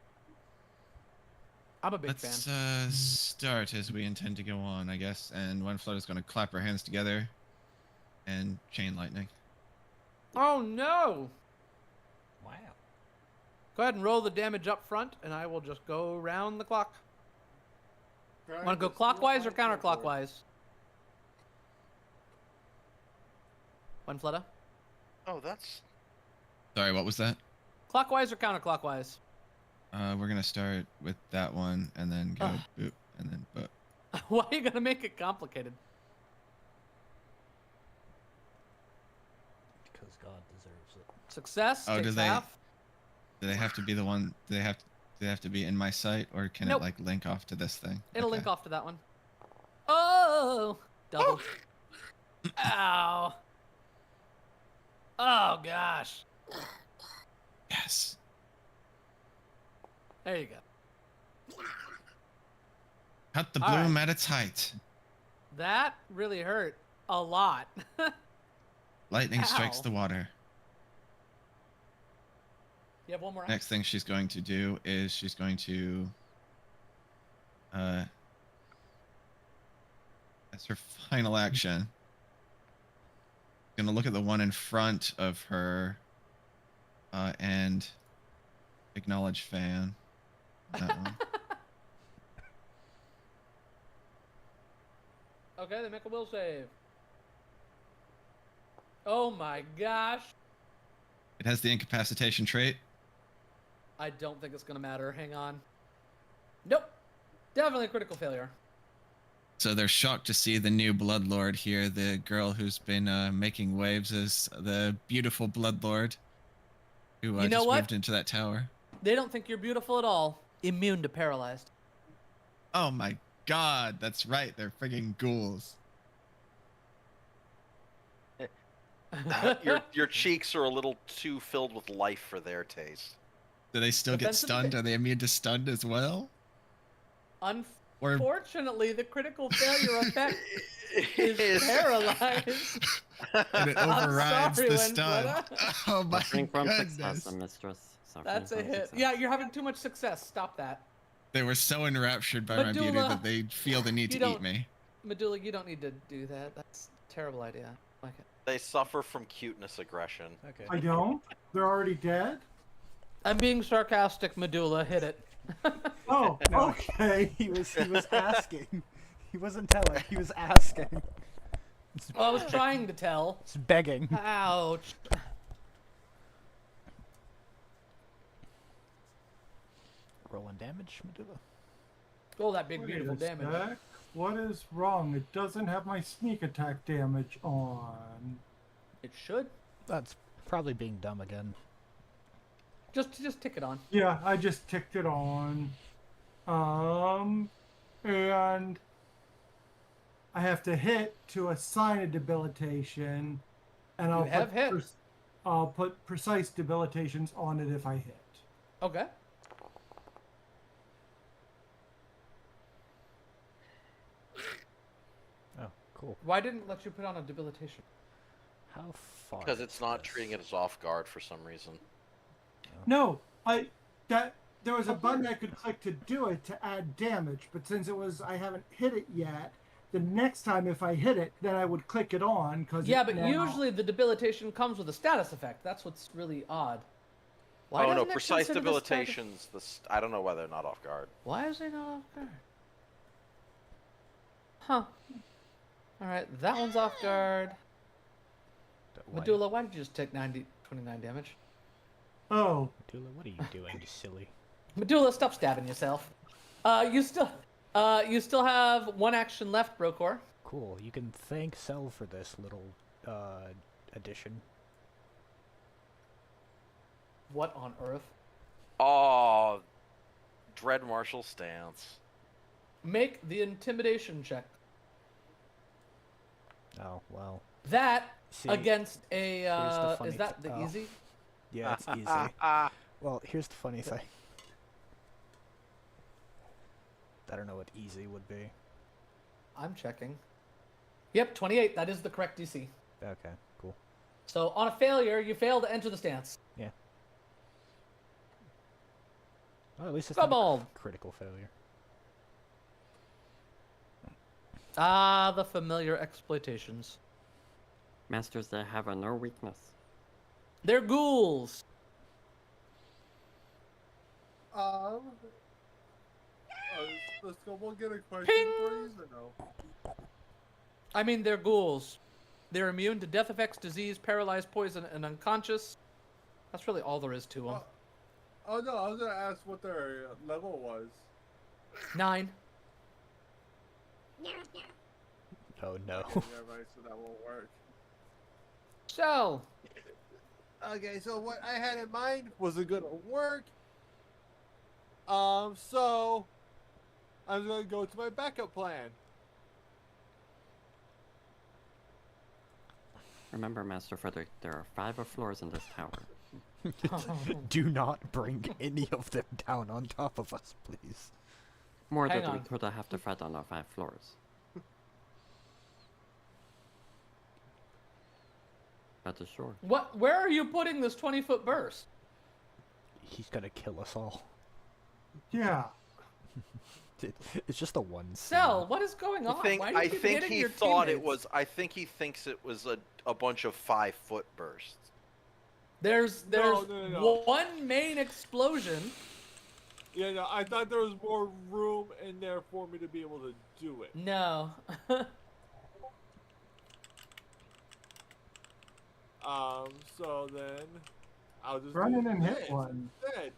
I'm a big Let's fan. start as we intend to go on, I guess. And one float is going to clap her hands together and chain lightning. Oh no! Wow. Go ahead and roll the damage up front, and I will just go round the clock. Want to go clockwise or counterclockwise? When Fleta? Oh, that's... Sorry, what was that? Clockwise or counterclockwise? We're going to start with that one and then go boop and then boop. Why are you gonna make it complicated? Because God deserves it. Success Oh, takes do they- half. Do they have to be the one? Do they have to be in my sight, or can Nope. it like link off to this thing? It'll Okay. link off to that one. Oh! Double. Ow. Oh, gosh. Yes. There you go. Cut the All bloom right. at its height. That really hurt a lot. Lightning strikes Ow. the water. You have one more Next thing she's going to do is she's going to as her final action, gonna look at the one in front of her and acknowledge Fan. That one. Okay, they make a will save. Oh my gosh. It has the incapacitation trait. I don't think it's going to matter. Hang on. Nope. Definitely a critical failure. So they're shocked to see the new Bloodlord here, the girl who's been making waves as the beautiful Bloodlord who You know just what? moved into that tower. They don't think you're beautiful at all. Immune to paralyzed. Oh my god, that's right, they're friggin' ghouls. Your cheeks are a little too filled with life for their taste. Do they still get Defensive stunned? hit. Are they immune to stunned as well? Or Unfortunately, the critical failure effect is paralyzed. and it I'm overrides sorry, the stun. Winfreda. Oh my Suffering from success, goodness. mistress. Suffering That's a from hit. success. Yeah, you're having too much success. Stop that. They were so enraptured by my beauty Medulla, that they feel the need you to eat don't- me. Medulla, you don't need to do that. That's a terrible idea. Like it. They suffer from cuteness aggression. Okay. I don't. They're already dead. I'm being sarcastic, Medulla. Hit it. Oh, No. okay. He was asking. He wasn't telling. He was asking. Well, I was trying to tell. It's begging. Ouch. Rolling damage, Medulla. Oh, that big, Wait beautiful a damage. sec. What is wrong? It doesn't have my sneak attack damage on. It should. That's probably being dumb again. Just tick it on. Yeah, I just ticked it on. And I have to hit to assign a debilitation, and I'll have hit. I'll put precise debilitations on it if I hit. Okay. Oh, cool. Why didn't it let you put on a debilitation? How far? Because it's is not this? treating it as off guard for some reason. No, there was a button I could click to do it to add damage, but since I haven't hit it yet, the next time if I hit it, then I would click it on because Yeah, but usually the debilitation comes with a status effect. That's what's really odd. Why Oh no, doesn't it precise consider the status- debilitations. I don't know why they're not off guard. Why is it not off guard? Huh. Alright, that one's off guard. Why- Medulla, why did you just take 29 damage? Oh, Medulla, what are you doing, you silly? Medulla, stop stabbing yourself. You still have one action left, Brokor. Cool. You can thank Cell for this little addition. What on earth? Oh, Dread Marshal stance. Make the intimidation check. Oh well. That See, against a here's the funny is that the oh. easy? Yeah, it's easy. Well, here's the funny thing. I don't know what easy would be. I'm checking. Yep, 28. That is the correct DC. Okay, cool. So on a failure, you fail to enter the stance. Yeah. Well, at least it's Come not on. a critical failure. Ah, the familiar exploitations. Masters, they have a no weakness. They're ghouls. Let's go. We'll get a question Ping! for you, or no? I mean, they're ghouls. They're immune to death effects, disease, paralyzed, poison, and unconscious. That's really all there is to them. Oh no, I was gonna ask what their level was. 9. Oh no. Okay, yeah, right. So that won't work. So, Okay, so what I had in mind wasn't gonna work. So I'm gonna go to my backup plan. Remember, Master Frederick, there are 5 floors in this tower. Do not bring any of them down on top of us, please. More Hang than we on. could have to fight on our 5 floors. That is sure. What? Where are you putting this 20-foot burst? He's gonna kill us all. Yeah. It's just a one. Cell, what is going on? Why do you keep hitting your teammates? I think he thinks it was a bunch of 5-foot bursts. There's No. one main explosion. Yeah, no, I thought there was more room in there for me to be able to do it. No. So then I'll just Run do in and hit this one. instead.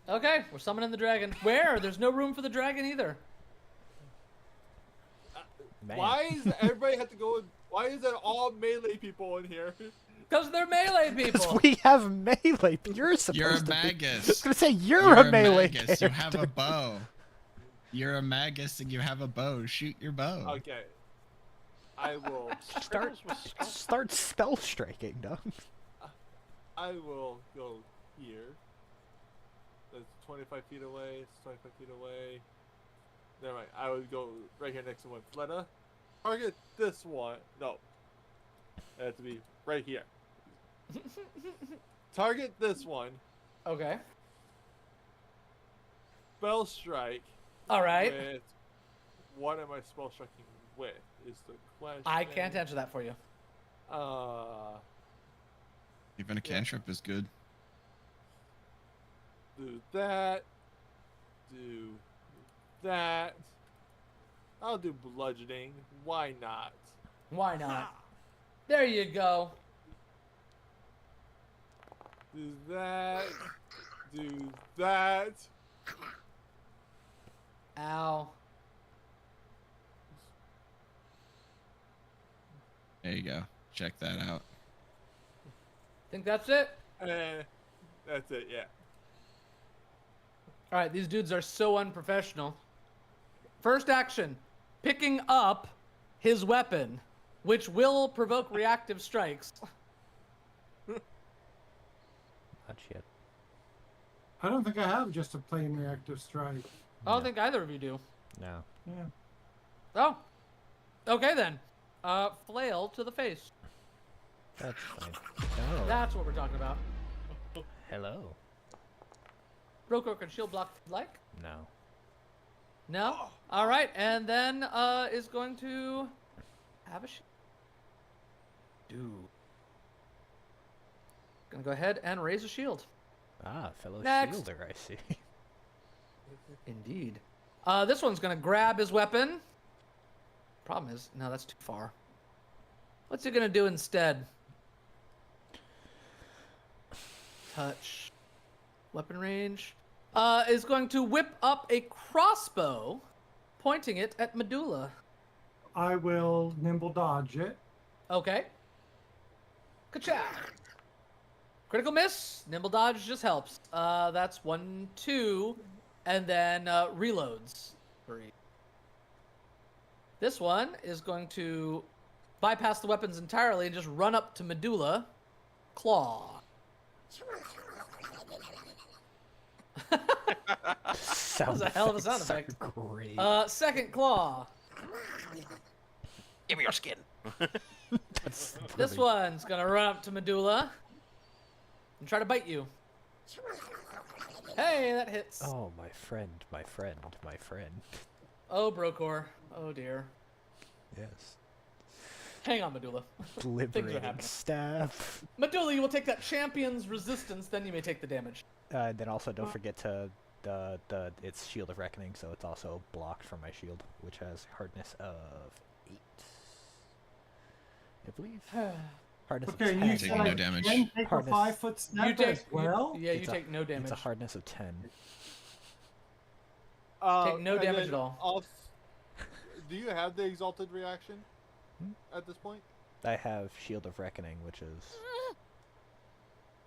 Okay, we're summoning the dragon. Where? There's no room for the dragon either. Man. Why does everybody have to go in? Why is there all melee people in here? Because they're melee Because people. we have melee. You're supposed You're a to be. I was magus. gonna say you're a melee magus. You have a character. bow. You're a magus and you have a bow. Shoot your bow. Okay. I will. Start spell striking, dog. I will go here. That's 25 feet away. It's 25 feet away. Never mind. I would go right here next to one. Fleta. Target this one. No. It has to be right here. Target this one. Okay. Spell strike. All right. With what am I spell striking with? Is the question. I can't answer that for you. Even a cantrip is good. Do that. Do that. I'll do bludgeoning. Why not? Why not? There you go. Do that. Do that. Ow. There you go. Check that out. Think that's it? That's it, yeah. All right, these dudes are so unprofessional. First action, picking up his weapon, which will provoke reactive strikes. Not yet. I don't think I have just a plain reactive strike. I don't think either of you do. No. Yeah. Oh. Okay then. Flail to the face. That's fine. Oh. That's what we're talking about. Hello. Brokor can shield block if you'd like. No. No? All right, and then is going to have a shield. Dude. Gonna go ahead and raise a shield. Ah, fellow Next. shielder, I see. Indeed. This one's gonna grab his weapon. Problem is, no, that's too far. What's he gonna do instead? Touch. Weapon range. Is going to whip up a crossbow, pointing it at Medulla. I will nimble dodge it. Okay. Ka-chow. Critical miss. Nimble dodge just helps. That's 1, 2, and then reloads. 3. This one is going to bypass the weapons entirely and just run up to Medulla. Claw. That was a hell of a sound effect. Great. Second claw. Give me your skin. That's This really- one's gonna run up to Medulla and try to bite you. Hey, that hits. Oh, my friend, my friend, my friend. Oh, Brokor. Oh dear. Yes. Hang on, Medulla. Liberating happening. staff. Medulla, you will take that champion's resistance, then you may take the damage. Then also don't forget to it's Shield of Reckoning, so it's also blocked from my shield, which has hardness of 8. I believe. Hardness Okay, of you 10. Taking said no damage. Then take a Hardness. 5-foot step You take as well. you It's a- take no damage. It's a hardness of 10. Take no and damage then at all. Also, do you have the exalted reaction at this point? I have Shield of Reckoning, which is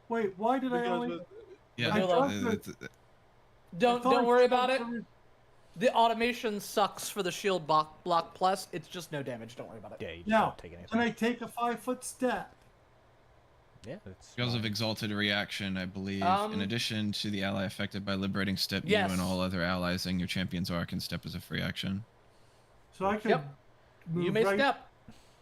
Wait, why did I Because only? with, Yeah, I thought Don't I worry said about it. there was- The automation sucks for the shield block plus. It's just no damage. Don't worry about it. yeah. You just Now, don't take anything. can I take a 5-foot step? Yeah, it's because of fine. exalted reaction, I believe. In addition to the ally affected by liberating step, Yes. you and all other allies in your champion's arc can step as a free action. So I could Yep. move You may right step.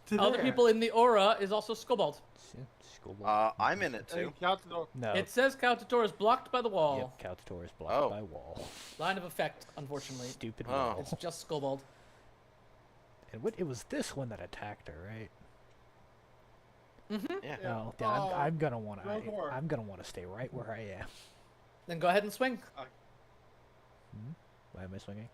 to Other there. people in the aura is also Skobald. Yeah, Schoolboy. I'm in it too. and Calcidor, No. It says Caltator is blocked by the wall. Yep, Caltator is blocked Oh. by wall. Line of effect, unfortunately. Stupid Oh. wall. It's just Skobald. And what? It was this one that attacked her, right? Mm-hmm. Yeah. No, yeah, I'm gonna want to. go for it. I'm gonna want to stay right where I am. Then go ahead and swing. Why am I swinging?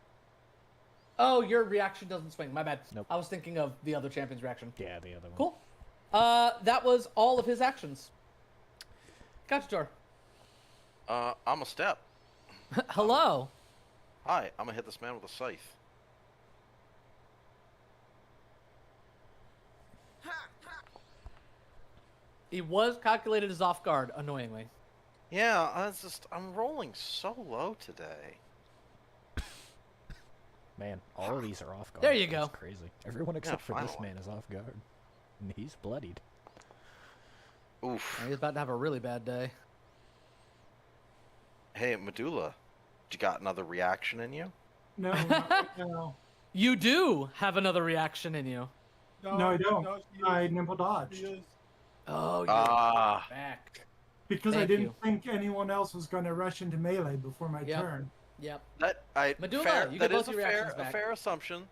Oh, your reaction doesn't swing. My bad. Nope. I was thinking of the other champion's reaction. Yeah, the other one. Cool. That was all of his actions. Caltator. I'm a step. Hello. Hi, I'm gonna hit this man with a scythe. He was calculated as off guard, annoyingly. Yeah, I'm rolling so low today. Man, all of these are off guard. There you That's go. crazy. Everyone except for this finally. man is off guard. And he's bloodied. Oof. He's about to have a really bad day. Hey, Medulla, you got another reaction in you? No, not right now. You do have another reaction in you. No, I don't. No, she I is- nimble she dodged is- Oh, you're Ah. back. because I Thank didn't you. think anyone else was going to rush into melee before my Yep. turn. Yep. Medulla, fair, you that get both is a your fair, reactions back. fair assumption.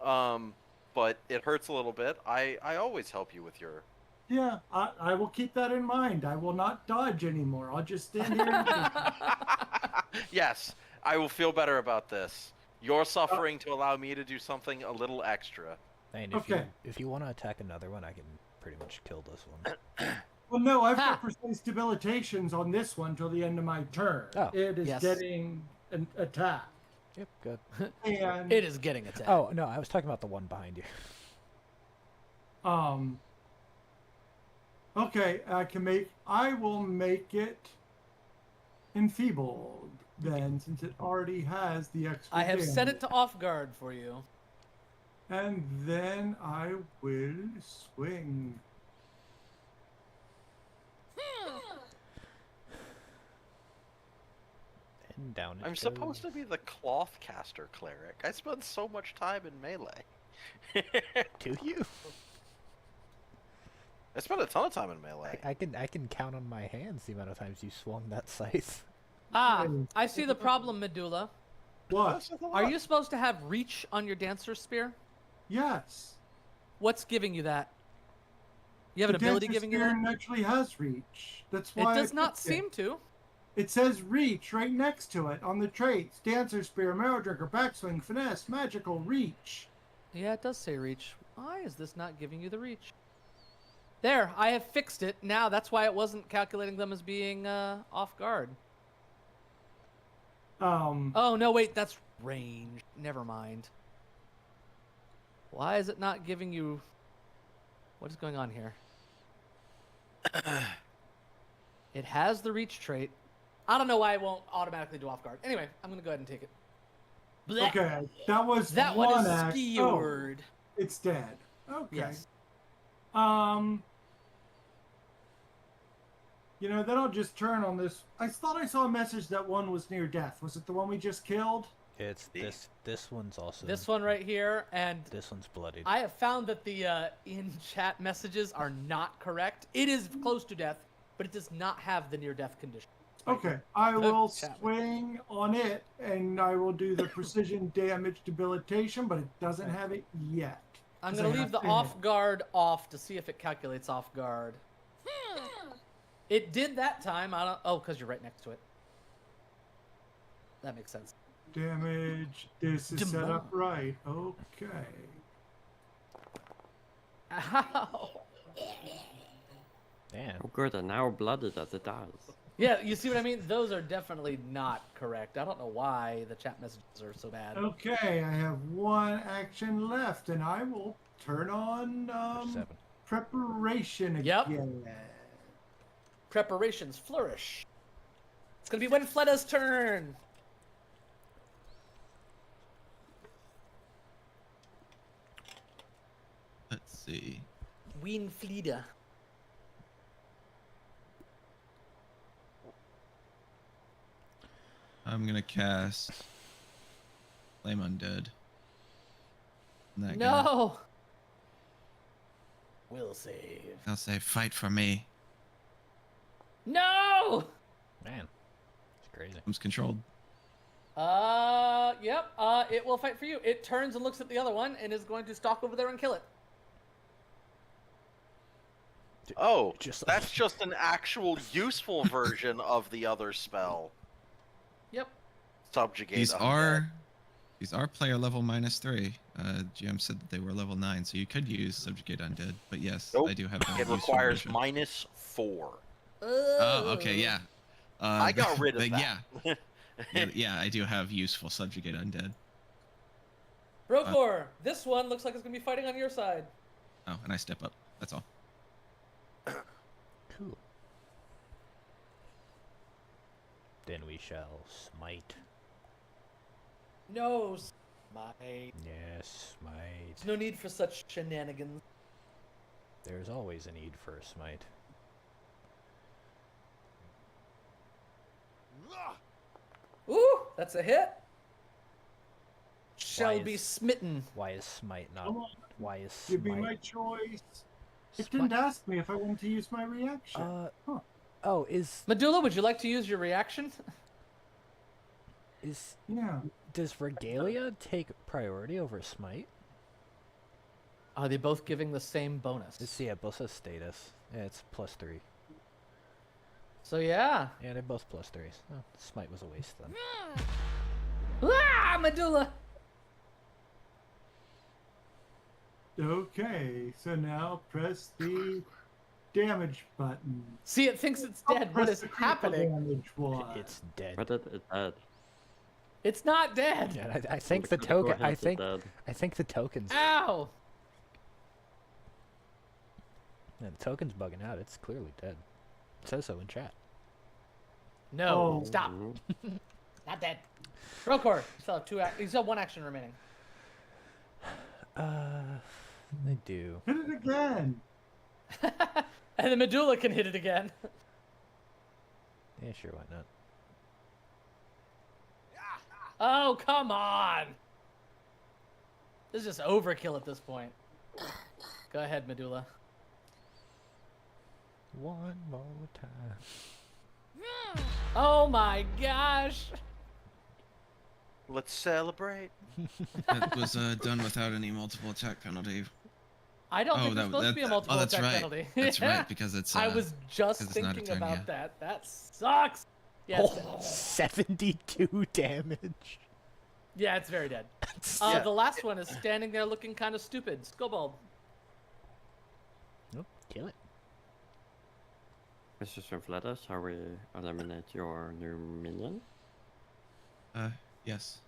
But it hurts a little bit. I always help you with your. Yeah, I will keep that in mind. I will not dodge anymore. I'll just stand here and Yes, I will feel better about this. You're suffering to allow me to do something a little extra. And Okay. if you want to attack another one, I can pretty much kill this one. Well, no, I've Ha! got precise debilitations on this one till the end of my turn. Oh, it is yes. getting an attack. Yep, good. And It is getting attacked. Oh no, I was talking about the one behind you. Okay, I will make it enfeebled then, since it already has the extra. I have set damage. it to off guard for you. And then I will swing. And down it I'm goes. supposed to be the cloth caster cleric. I spend so much time in melee. Do you? I spend a ton of time in melee. I can count on my hands the amount of times you swung that scythe. Ah, I see the problem, Medulla. What? That's a Are lot. you supposed to have reach on your dancer spear? Yes. What's giving you that? You have an The ability Dancer giving you Spear that? actually has reach. That's It why. does I not picked it. seem to. It says reach right next to it on the traits: Dancer Spear, Marrow Drinker, Backswing, Finesse, Magical, Reach. Yeah, it does say reach. Why is this not giving you the reach? There, I have fixed it. Now that's why it wasn't calculating them as being off guard. Oh, no, wait, that's range. Never mind. Why is it not giving you... What is going on here? It has the reach trait. I don't know why it won't automatically do off guard. Anyway, I'm going to go ahead and take it. Blech. Okay, that was That one one is act. skewered. Oh, it's dead. Okay. Yes. Then I'll just turn on this. I thought I saw a message that one was near death. Was it the one we just killed? It's The- this one's also This one right here, and This one's bloodied. I have found that the in-chat messages are not correct. It is close to death, but it does not have the near-death condition. Right Okay, here. I will Chat. swing on it, and I will do the precision damage debilitation, but it doesn't have it yet. I'm 'cause going I to leave have the to off hit. guard off to see if it calculates off guard. It did that time. I don't. Oh, because you're right next to it. That makes sense. Damage. This is set up right. Okay. Ow! Damn. Oh, good, and now blooded as it does. Yeah, you see what I mean? Those are definitely not correct. I don't know why the chat messages are so bad. Okay, I have one action left, and I will turn on There's 7. preparation Yep. again. Preparations flourish. It's gonna be Winfletta's turn. Let's see. Winfleda. I'm gonna cast Flame Undead. on that guy. No. Will save. I'll say, fight for me. No. Man, it's crazy. Who's controlled? Yep. It will fight for you. It turns and looks at the other one and is going to stalk over there and kill it. Oh, Just- that's just an actual useful version of the other spell. Yep. Subjugate. These undead. are player level -3. GM said that they were level 9, so you could use Subjugate Undead. But yes, Nope. I do have. a It useful requires version. -4. Oh, okay, yeah. I got rid of but that. yeah, I do have useful Subjugate Undead. Brokor, this one looks like it's gonna be fighting on your side. Oh, and I step up. That's all. Cool. Then we shall smite. No, smite. Yes, smite. There's no need for such shenanigans. There's always a need for a smite. Ooh, that's a hit. Shall be is- smitten. Why is smite not? Come on, Why is give me my smite? choice. It Smite- didn't ask me if I wanted to use my reaction. Huh. Oh, is Medulla, would you like to use your reaction? Yeah. does regalia take priority over smite? Are they both giving the same bonus? Let's see, both says status. Yeah, it's +3. So yeah. Yeah, they're both +3s. Oh, smite was a waste then. Ah, Medulla. Okay, so now press the damage button. See, it thinks it's Oh, dead. What press is the critical happening? damage one. It's dead. But it dead. It's not dead. Yeah, I think the critical token. I hits is think. dead. I think the tokens. Ow. Yeah, the token's bugging out. It's clearly dead. It says so in chat. No, Oh. stop. Mhm. Not dead. Brokor, you still have you still have one action remaining. They do. Hit it again. And the Medulla can hit it again. Yeah, sure, why not? Oh, come on. This is just overkill at this point. Go ahead, Medulla. One more time. Oh my gosh. Let's celebrate. That was done without any multiple attack penalty. I don't think there's supposed to be a multiple that's attack right. penalty. That's Yeah. right, because it's. I was just 'cause it's not a thinking turn, about yeah. that. That sucks. Yes. Oh, 72 damage. Yeah, it's very dead. Yeah. The last one is standing there looking kind of stupid. Skobald. Nope, kill it. Mr. Swimfletta, shall we eliminate your new minion? Yes.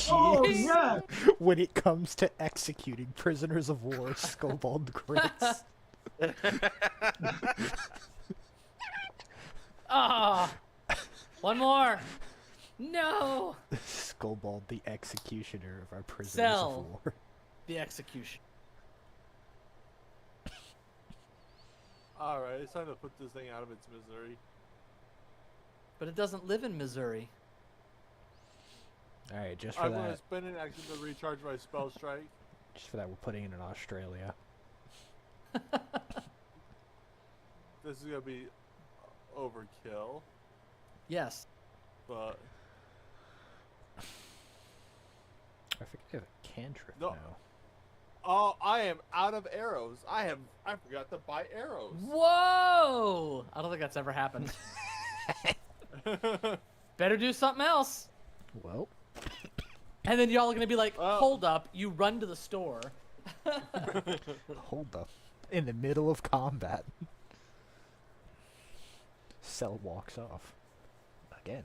Oh, yeah. When it comes to executing prisoners of war, Skobald grits. Ah. One more. No. Skobald, the executioner of our prisoners Sell. of war. The execution. Alright, it's time to put this thing out of its misery. But it doesn't live in Missouri. All right, just for I'm going to that, spend an action to recharge my spell strike. we're putting it in Australia. This is going to be overkill, Yes. but I forget I have a cantrip No. now. oh, I am out of arrows. I forgot to buy arrows. Whoa! I don't think that's ever happened. Better do something else. Well, And then y'all are gonna be like, Well- hold up. You run to the store, Hold up. In the middle of combat. Cell walks off. Again.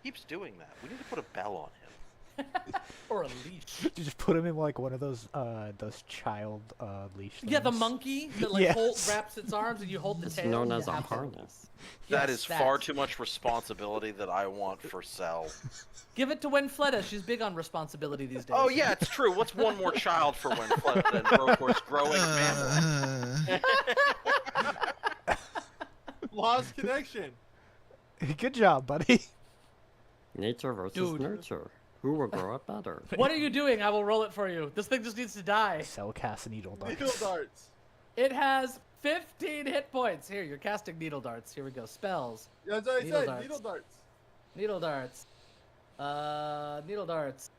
Keeps doing that. We need to put a bell on him. Or a leash. You just put him in like one of those child leash things. Yeah, the monkey that like Yes. wraps its arms and you hold the It's tail. known and as you a have to- harness. That Yes, is far too much responsibility that I want for Cell. Give it to Winfletta. She's big on responsibility these days. Oh yeah, it's true. What's one more child for Winfletta than Brokor's growing mammal? Lost connection. Good job, buddy. Nature versus Dude. nurture. Who will grow up better? What are you doing? I will roll it for you. This thing just needs to die. Cell cast needle darts. Needle darts. It has 15 hit points. Here, you're casting needle darts. Here we go. Spells. Yeah, that's what I Needle said. darts. Needle darts. Needle darts. Needle darts.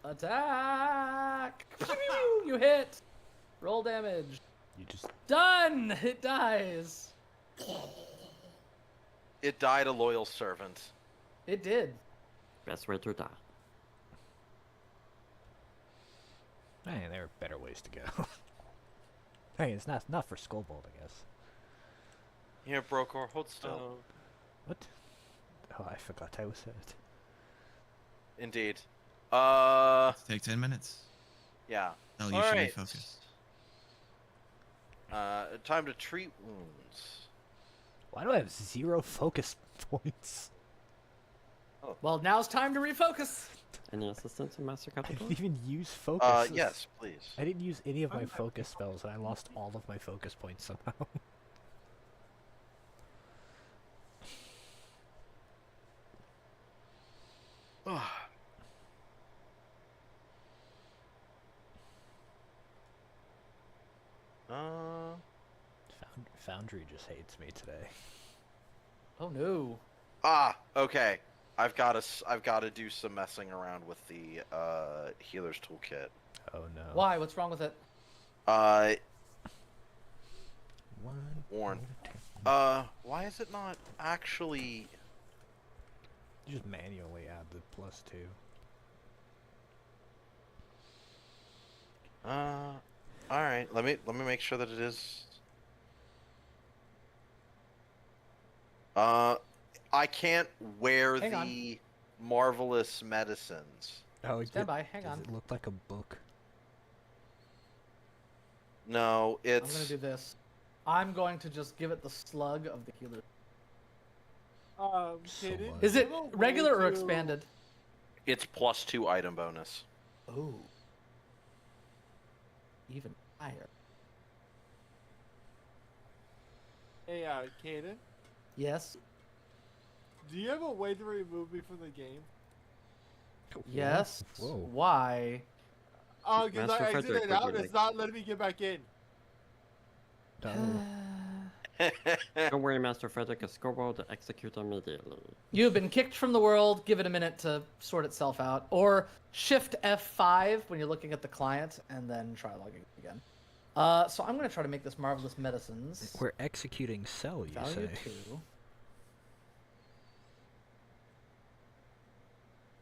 Attack! Pew! You hit. Roll damage. You just Done. It dies. It died a loyal servant. It did. Best way to die. man, there are better ways to go. Hey, it's not for Skullbolt, I guess. Here, Brokor, hold still. What? Oh, I forgot I was it. Indeed. Take 10 minutes. Yeah. I'll All usually right. focus. Time to treat wounds. Why do I have 0 focus points? Well, now it's time to refocus. Any assistance in Master I Category? didn't even use focus. Yes, please. I didn't use any of my focus spells, and I lost all of my focus points somehow. Foundry just hates me today. Oh no. Okay. I've got to do some messing around with the healer's toolkit. Oh no. Why? What's wrong with it? Warn. Why is it not actually? You just manually add the +2. All right. Let me make sure that it is. I can't wear Hang on. the marvelous medicines. Oh, Stand by. Hang does on. it look like a book? No, I'm it's gonna do this. I'm going to just give it the slug of the healer. So Kaden, what? Is it you have a way regular or to- expanded? it's +2 item bonus. Oh. Even higher. Hey, Kaden, Yes. do you have a way to remove me from the game? Yes. Whoa. Why? Oh, because Master I Frederick exited out would and be it's not letting me get back in. No. Don't worry, Master Frederick. A scoreboard to execute immediately. You've been kicked from the world. Give it a minute to sort itself out. Or shift F5 when you're looking at the client and then try logging again. So I'm going to try to make this marvelous medicines. We're executing Cell, you Value say? 2.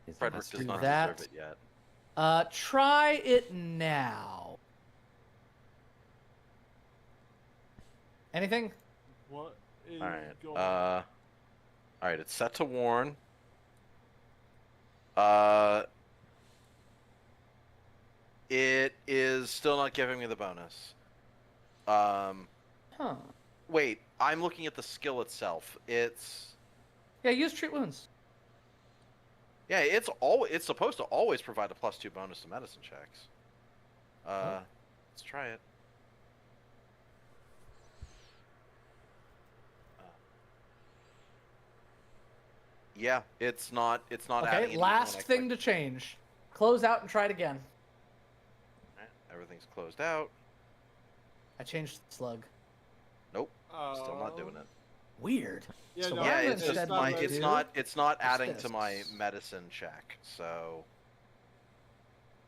He's the Frederick master does not that. deserve it yet. Try it now. Anything? What is All right. going All right. It's set to warn. It is still not giving me the bonus. Huh. Wait. I'm looking at the skill itself. It's Yeah, use treat wounds. yeah. It's supposed to always provide a +2 bonus to medicine checks. Let's try it. Yeah, it's not adding Okay, anything last when I thing click. to change. Close out and try it again. Alright, everything's closed out. I changed the slug. Nope, still not doing it. Weird. Yeah, So no, what Yeah, I'm it's instead just going my to it's do not is adding to my this. medicine check. So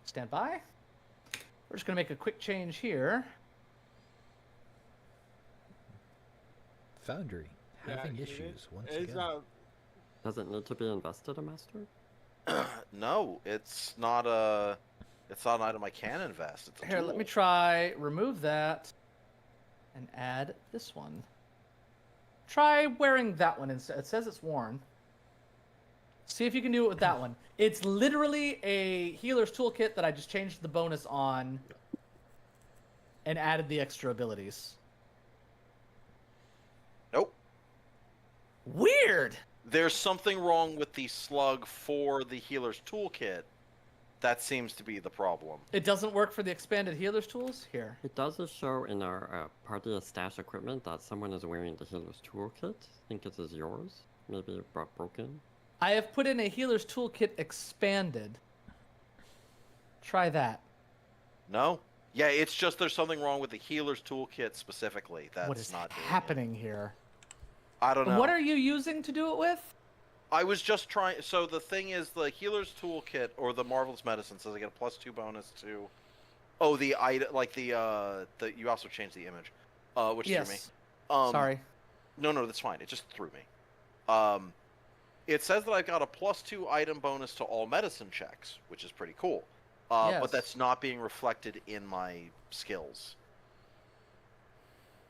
Stand by. We're just going to make a quick change here. Foundry, Yeah, having Kaden, issues once it's again. not. Does it need to be invested in Master? no, it's not It's not an item I can invest. It's a Here, tool. let me try remove that and add this one. Try wearing that one instead. It says it's worn. See if you can do it with that one. It's literally a healer's toolkit that I just changed the bonus on and added the extra abilities. Nope. Weird. There's something wrong with the slug for the healer's toolkit. That seems to be the problem. It doesn't work for the expanded healer's tools? Here. It does show in our party of stash equipment that someone is wearing the healer's toolkit. I think it is yours. Maybe it got broken. I have put in a healer's toolkit expanded. Try that. No? Yeah, it's just there's something wrong with the healer's toolkit specifically. That's What is not doing it. happening here? I don't know. What are you using to do it with? I was just trying. So the thing is, the healer's toolkit or the marvelous medicine says I get a +2 bonus to. Oh, the item, like the you also changed the image, which threw me. Yes. Sorry. No, that's fine. It just threw me. It says that I've got a +2 item bonus to all medicine checks, which is pretty cool. Yes. But that's not being reflected in my skills.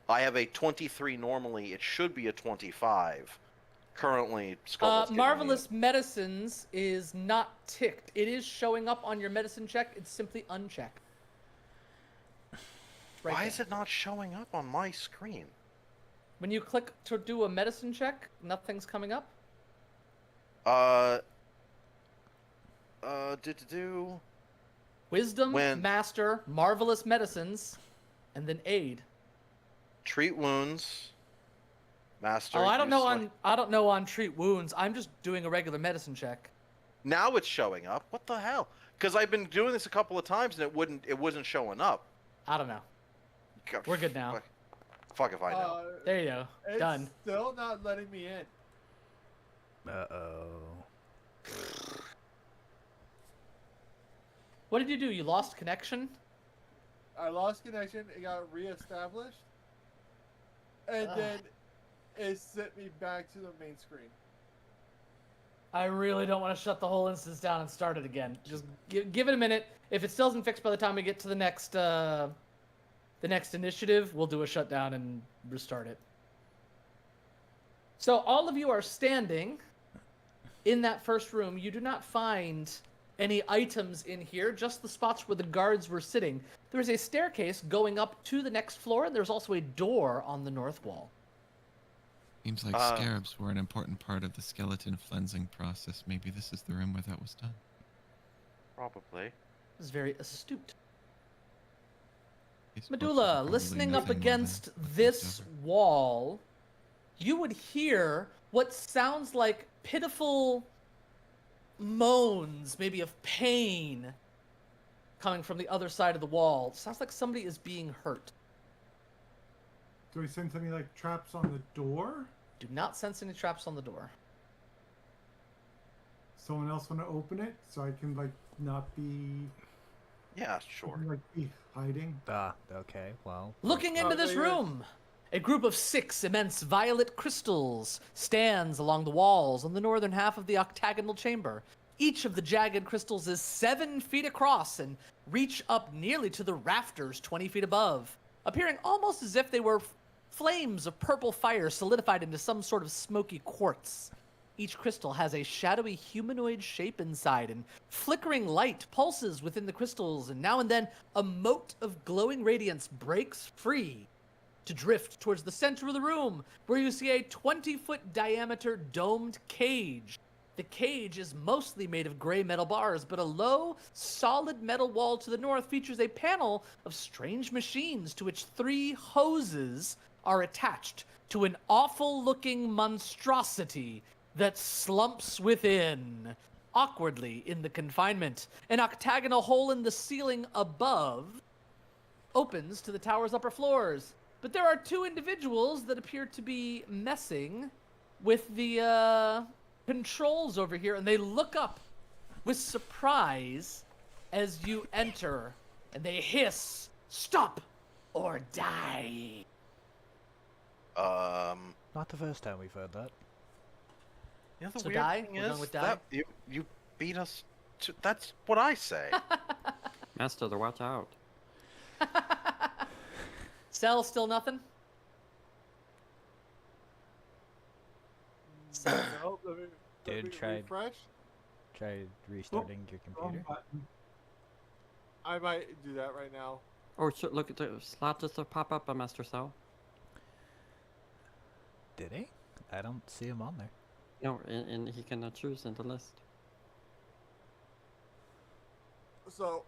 I have a 23 normally. It should be a 25. Currently, Skull's giving me Marvelous Medicines is not ticked. It is showing up on your medicine check. It's simply unchecked. Right Why there. is it not showing up on my screen? When you click to do a medicine check, nothing's coming up? Wisdom, When- Master, Marvelous Medicines, and then Aid. Treat wounds. Master. Oh, I don't know use on treat wounds. I'm just doing a regular medicine check. Now it's showing up. What the hell? Because I've been doing this a couple of times and it wasn't showing up. I don't know. We're good now. Fuck if I know. There you go. It's Done. still not letting me in. Uh-oh. What did you do? You lost connection? I lost connection. It got reestablished, and then it sent me back to the main screen. I really don't want to shut the whole instance down and start it again. Just give it a minute. If it still isn't fixed by the time we get to the next initiative, we'll do a shutdown and restart it. So all of you are standing in that first room. You do not find any items in here, just the spots where the guards were sitting. There is a staircase going up to the next floor, and there's also a door on the north wall. Seems like scarabs were an important part of the skeleton cleansing process. Maybe this is the room where that was done. Probably. This is very astute. These corpses are Medulla, probably listening up nothing more than against footprints this over. wall, you would hear what sounds like pitiful moans, maybe of pain, coming from the other side of the wall. It sounds like somebody is being hurt. Do we sense any like traps on the door? Do not sense any traps on the door. Someone else want to open it so I can like not be Yeah, sure. like be hiding? Okay, well. Looking into this yeah. room, a group of 6 immense violet crystals stands along the walls on the northern half of the octagonal chamber. Each of the jagged crystals is 7 feet across and reach up nearly to the rafters 20 feet above, appearing almost as if they were flames of purple fire solidified into some sort of smoky quartz. Each crystal has a shadowy humanoid shape inside, and flickering light pulses within the crystals, and now and then a mote of glowing radiance breaks free to drift towards the center of the room, where you see a 20-foot diameter domed cage. The cage is mostly made of gray metal bars, but a low, solid metal wall to the north features a panel of strange machines to which 3 hoses are attached to an awful-looking monstrosity that slumps within. Awkwardly in the confinement, an octagonal hole in the ceiling above opens to the tower's upper floors. But there are 2 individuals that appear to be messing with the controls over here, and they look up with surprise as you enter, and they hiss, "Stop or die." Not the first time we've heard that. You know, the So weird die? thing We're is going with die? that you beat us to, that's what I say. Master, to watch out. Cell, still nothing? Cell. No, let Dude, me try- refresh. Try restarting your Wrong computer. button. I might do that right now. Oh, shit, look at the slot just to pop up, Master Cell. Did he? I don't see him on there. No, and he can choose in the list. So,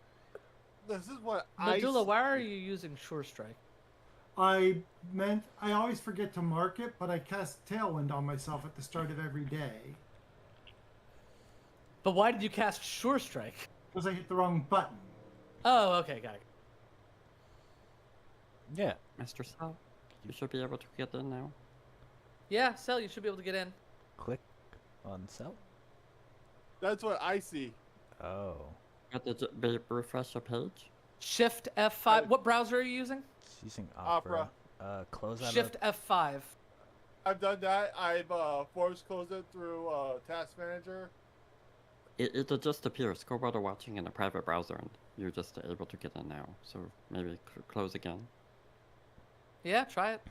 this is what Medulla, I. why are you using Sure Strike? I always forget to mark it, but I cast Tailwind on myself at the start of every day But why did you cast Sure Strike? because I hit the wrong button. Oh, okay, got it. Yeah. Master Cell, you should be able to get in now. Yeah, Cell, you should be able to get in. Click on cell. That's what I see. Oh. Got to refresh the page. Shift F5. What browser are you using? It's using Opera. Close out Shift F5. I've done that. I've force closed it through Task Manager. It'll just appear. Go while watching in a private browser, and you're just able to get in now. So maybe close again. Yeah, try it.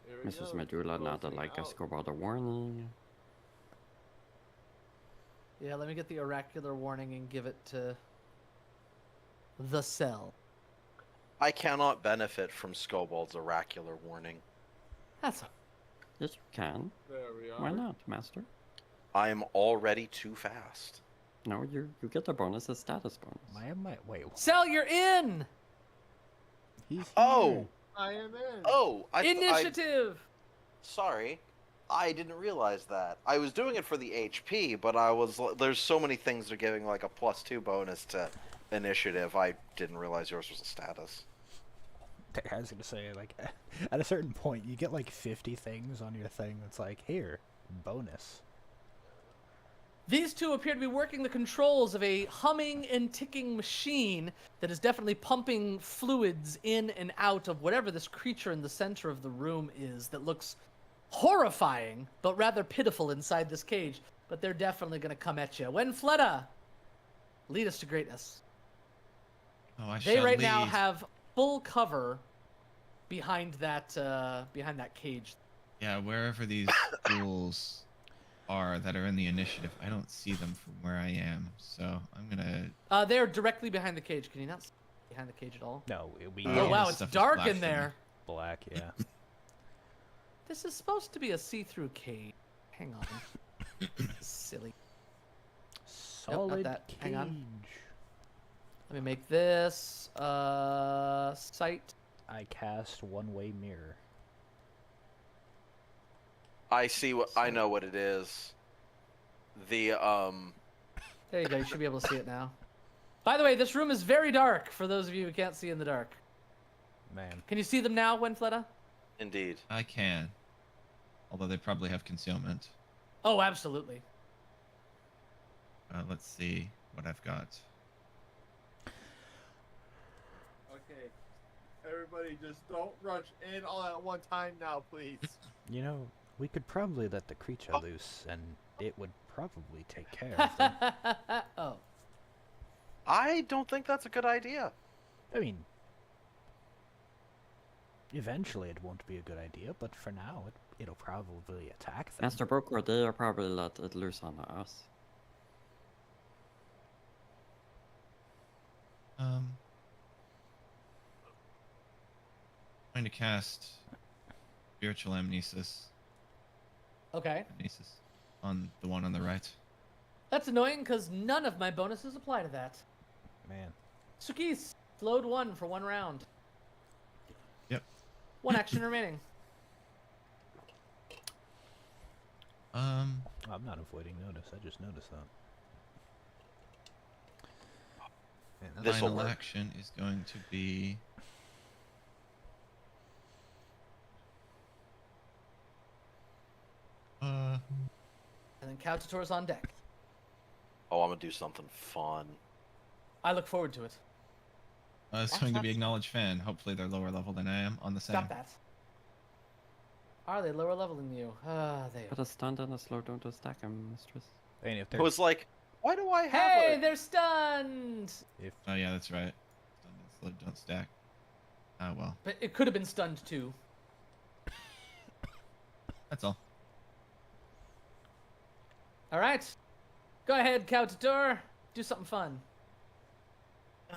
Here we Mrs. go, Medulla, not closing like a out. scoreboard warning. Yeah, let me get the oracular warning and give it to the Cell. I cannot benefit from Scobald's oracular warning. That's Yes, you can. There we are. Why not, Master? I am already too fast. No, you get the bonus as status bonus. Why am I? Wait. Cell, you're in. He's here. Oh! I am in. Oh! Initiative. Sorry. I didn't realize that. I was doing it for the HP, but there's so many things that are giving like a +2 bonus to initiative. I didn't realize yours was a status. I was gonna say, like, at a certain point, you get like 50 things on your thing that's like, here, bonus. These two appear to be working the controls of a humming and ticking machine that is definitely pumping fluids in and out of whatever this creature in the center of the room is that looks horrifying, but rather pitiful inside this cage. But they're definitely going to come at you. When Fleta, lead us to greatness. Oh, I They shall right now lead. have full cover behind that cage. Yeah, wherever these ghouls are that are in the initiative, I don't see them from where I am. So I'm gonna. They're directly behind the cage. Can you not see behind the cage at all? No, we Oh Yeah, wow, the it's stuff is dark black in for me. there. black, yeah. This is supposed to be a see-through cage. Hang on. Silly. Solid that. cage. Hang on. Let me make this sight. I cast one-way mirror. I see what I know what it is. The There you go. You should be able to see it now. By the way, this room is very dark for those of you who can't see in the dark. Man. Can you see them now, Winfleta? indeed. I can. Although they probably have concealment. Oh, absolutely. Let's see what I've got. Okay. Everybody, just don't rush in all at one time now, please. You know, we could probably let the creature loose, and it would probably take care of them. Oh. I don't think that's a good idea. I mean, eventually it won't be a good idea, but for now, it'll probably attack them. Master Broker, they'll probably let it loose on us. Going to cast spiritual amnesis Okay. on the one on the right. That's annoying because none of my bonuses apply to that. Man. Sukis, load 1 for 1 round. Yep. 1 action remaining. I'm not avoiding notice, I just noticed that. Man, that's This'll Final work. action is going to be. And then Cautator's on deck. Oh, I'm gonna do something fun. I look forward to it. It's going to be acknowledged fan. Hopefully they're lower level than I am on the same. Stop that. Are they lower level than you? They Put a stunt and a slow down to stack him, mistress. I mean, if It they're was like Why do I have Hey, a... they're stunned. If Oh yeah, that's right. Don't stack. Oh well, But it could have been stunned too. that's all. All right. Go ahead, Kaututor. Do something fun.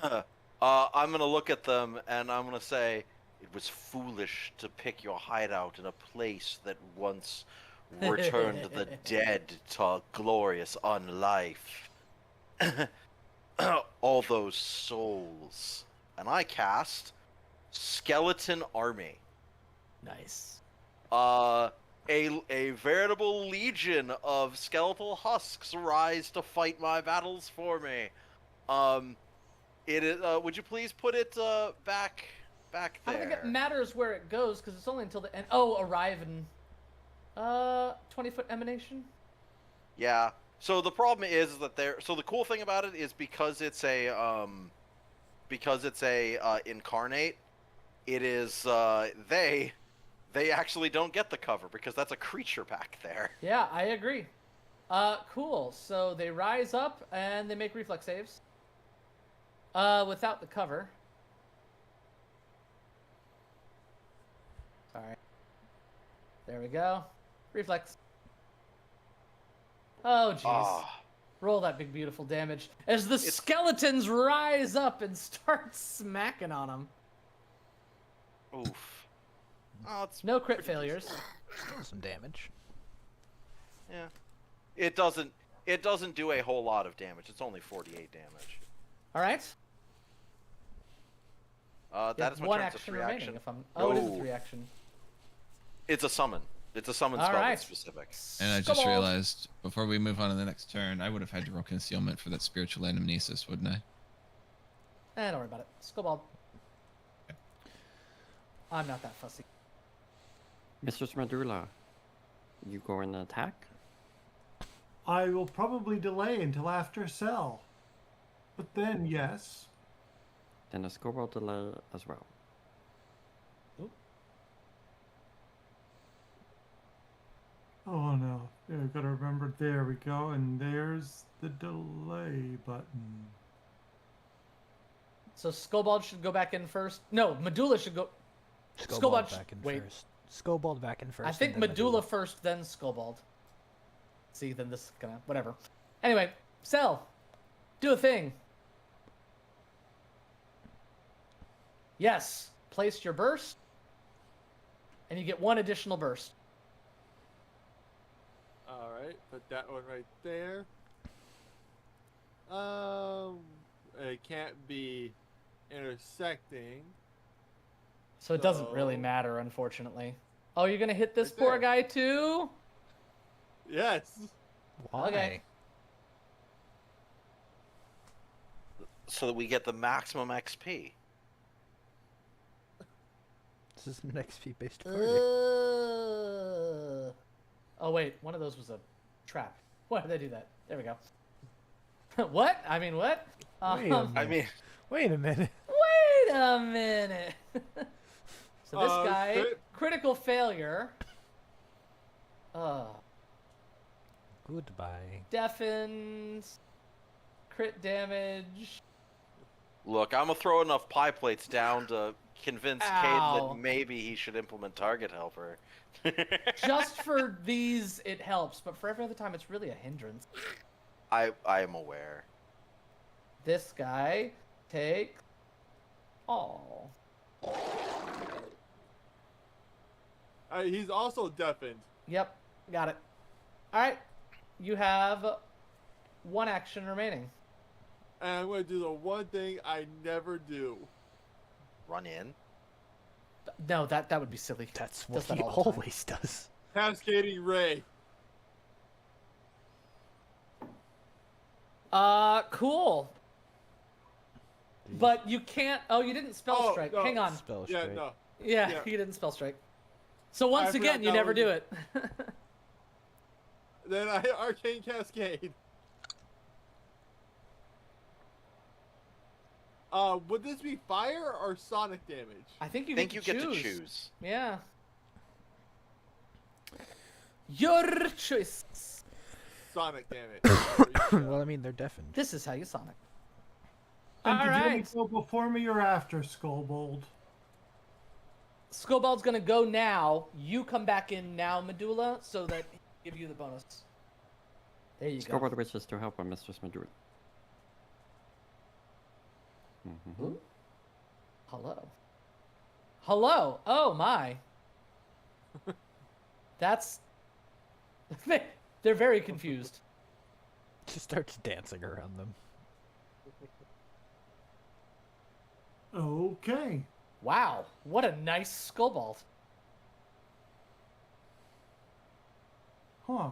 I'm gonna look at them and I'm gonna say, it was foolish to pick your hideout in a place that once returned the dead to glorious unlife. All those souls. And I cast Skeleton Army. Nice. A veritable legion of skeletal husks rise to fight my battles for me. It is. Would you please put it back there? I don't think it matters where it goes because it's only until the end. Oh, arrive in 20-foot emanation. Yeah. So the problem is that there. So the cool thing about it is because it's a incarnate. It is they actually don't get the cover because that's a creature back there. Yeah, I agree. Cool. So they rise up and they make reflex saves. Without the cover. Sorry. There we go. Reflex. Oh, jeez. Ah. Roll that big, beautiful damage as the skeletons rise up and start smacking on them. Oof. Oh, it's No crit failures. still some damage. yeah. It doesn't do a whole lot of damage. It's only 48 damage. All right. You That have is my one turn. It's a action 3 remaining. action. If I'm... Oh, it is a No. 3 action. It's a summon. It's a summon All spell right. that's specific. And I just Skull. realized before we move on to the next turn, I would have had to roll concealment for that spiritual anamnesis, wouldn't I? Don't worry about it. Skullball. I'm not that fussy. Mr. Smedula, you going to attack? I will probably delay until after Cell. But then, yes. Then a scoreboard delay as well. Oh no. Yeah, I've got to remember. There we go. And there's the delay button. So Skullbald should go back in first. No, Medulla should go. Skullbald Skullbald back in wait. first. Skullbald back in first. I think and then Medulla first, then Skullbald. See, then this is gonna whatever. Anyway, Cell, do a thing. Yes, place your burst, and you get 1 additional burst. All right, put that one right there. It can't be intersecting. So it doesn't really So- matter, unfortunately. Oh, you're gonna hit this Right poor there. guy too? Yes. Why? Okay. So that we get the maximum XP. This is an XP based party. Oh wait, one of those was a trap. Why did I do that? There we go. What? I mean, what? Wait a I mean, Wait a minute. Wait a minute. So this guy, crit- critical failure. Goodbye. Deafens. Crit damage. look, I'm gonna throw enough pie plates down to convince Cade Ow. that maybe he should implement target helper. Just for these, it helps, but for every other time, it's really a hindrance. I am aware. This guy takes all. He's also deafened. Yep, got it. All right, you have 1 action remaining. And I'm going to do the one thing I never do. Run in. No, that would be silly. That's Does what that he all the time. always does. Cascading Ray. Cool. But you can't. Oh, you didn't spell Oh, strike. no. Hang on. Spell Yeah, straight. no. Yeah, Yeah. you didn't spell strike. So once I again, forgot you that never was- do it. Then I hit Arcane Cascade. Would this be fire or sonic damage? I think you I think get you to get choose. to choose. Yeah. Your choice. Sonic, damn it. Before you go. Well, I mean, they're deafened. This is how you Sonic. And All did you want me right. to go before me or after Skullbold? Skullbald's gonna go now. You come back in now, Medulla, so that he can give you the bonus. There you go. Scoreboard wishes to help our Mistress Madrid. Ooh. Hello. Hello. Oh my. That's. They're very confused. She starts dancing around them. Okay. Wow. What a nice Skullbald. Huh.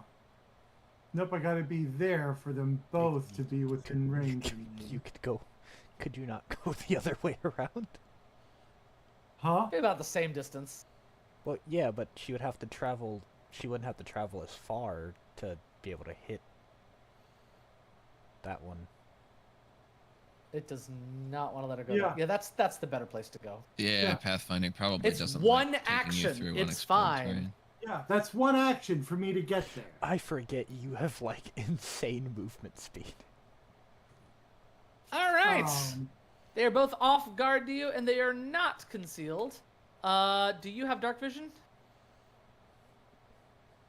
Nope, I gotta be there for them both to be within range of me. You could go. Could you not go the other way around? Huh? About the same distance. Well, yeah, but she would have to travel. She wouldn't have to travel as far to be able to hit that one. It does not want to let her go. Yeah. Yeah, that's the better place to go. Yeah, Yeah. Pathfinding probably It's doesn't one like taking you action. through It's unexplored fine. terrain. Yeah, that's one action for me to get there. I forget you have like insane movement speed. All right. Um, They are both off guard to you, and they are not concealed. Do you have dark vision?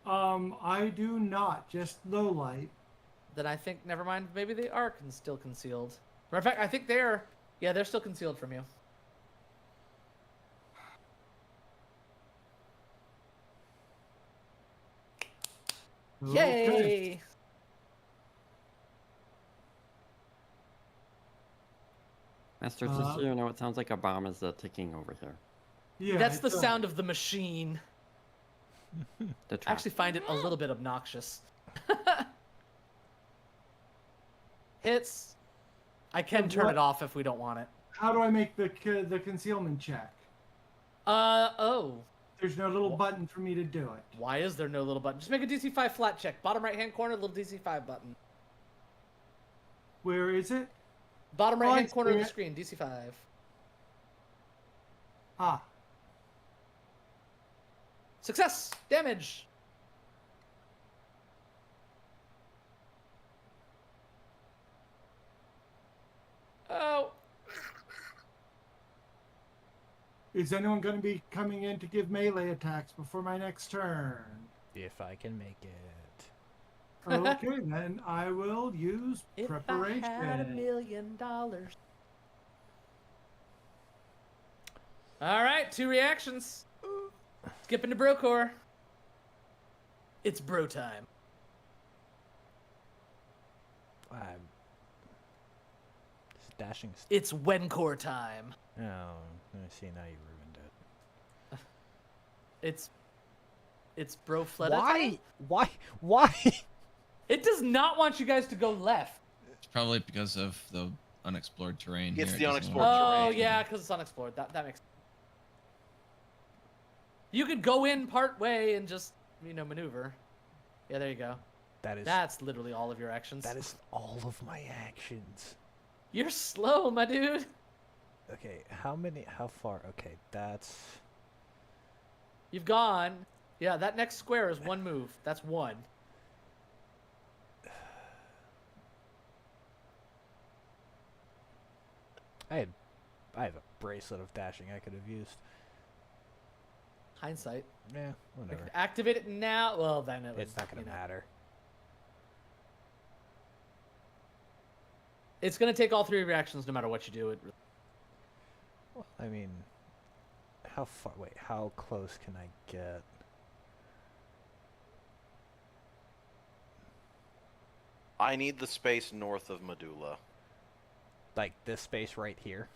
I do not, just low light. Then I think, never mind, maybe they are still concealed. Matter of fact, I think they're still concealed from you. Okay. Yay! Master, just so you know, it sounds like a bomb is ticking over here. Yeah, That's the it's, sound of the machine. The I trap. actually find it a little bit obnoxious. Hits. I can And turn what- it off if we don't want it. How do I make the concealment check? Oh. There's no little button for me to do it. Why is there no little button? Just make a DC5 flat check. Bottom right hand corner, little DC5 button. Where is it? Bottom right I hand corner of see the it. screen, DC5. Ah, Success! Damage! Oh. is anyone going to be coming in to give melee attacks before my next turn? If I can make it. Okay, then I will use If preparation. I had $1 million. Alright, 2 reactions. Skip into Brocore. It's bro time. I'm just dashing. It's Wencore time. Oh, I see. Now you ruined it. It's bro fleta Why? time. Why? It does not want you guys to go left. It's probably because of the unexplored terrain. It's here. the It doesn't unexplored want- Oh terrain. yeah, because it's unexplored. That makes sense. You could go in part way and just maneuver. Yeah, there you go. That's literally all of your actions. That is all of my actions. You're slow, my dude. Okay, how far? Okay, that's... You've gone. Yeah, that next square is 1 move. That's 1. I have a bracelet of dashing I could have used. Hindsight. Yeah, I whatever. could activate it now. Well, then it was, It's not gonna matter. It's gonna take all 3 reactions no matter what you do. Well, I mean, how far? Wait, how close can I get? I need the space north of Medulla. Like this space right here?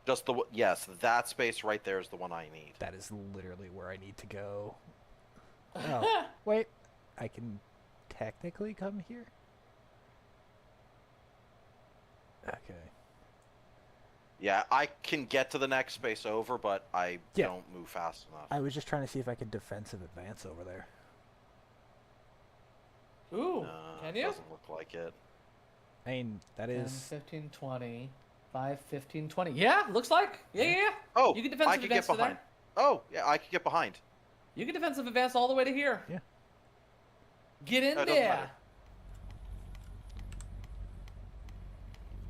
Just yes, that space right there is the one I need. That is literally where I need to go. Oh, wait. I can technically come here? Okay. Yeah, I can get to the next space over, but I Yeah. don't move fast enough. I was just trying to see if I could defensive advance over there. Ooh, can you? Doesn't look like it. I mean, that 10, is... 15, 20. 5, 15, 20. Yeah, looks like. Yeah. Oh, You can defensive I could get advance to there. behind. Oh, yeah, I could get behind. You can defensive advance all the way to here. Yeah. Get in Oh, it doesn't there. matter.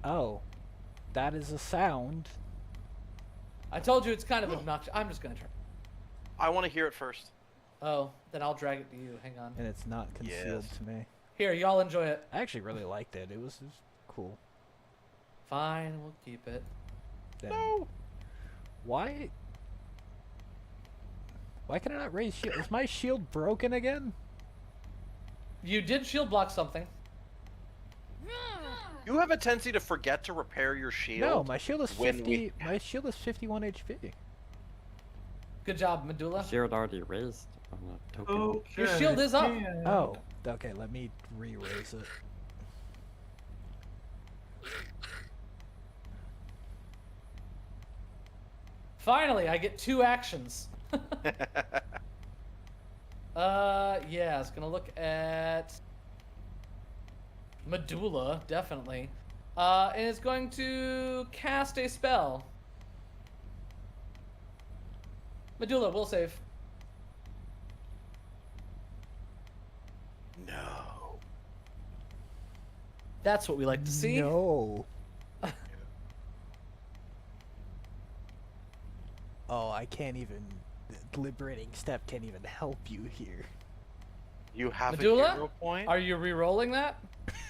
Oh, that is a sound. I told you it's kind of obnoxious. I'm just gonna try. I want to hear it first. Oh, then I'll drag it to you. Hang on. And it's not concealed Yes. to me. Here, y'all enjoy it. I actually really liked it. It was cool. Fine, we'll keep it. Then why can I not raise shield? Is my shield broken again? You did shield block something. You have a tendency to forget to repair your shield. No, my shield is when 50. we- My shield is 51 HP. Good job, Medulla. Shield already raised on a token. Oh, Your shield is up. Oh, okay. Let me re-raise it. Finally, I get 2 actions. Yeah, it's gonna look at Medulla, definitely. And it's going to cast a spell. Medulla, will save. No. That's what we like to see. No. Oh, I can't even. Liberating step can't even help you here. You have a Medulla? hero point? Are you re-rolling that?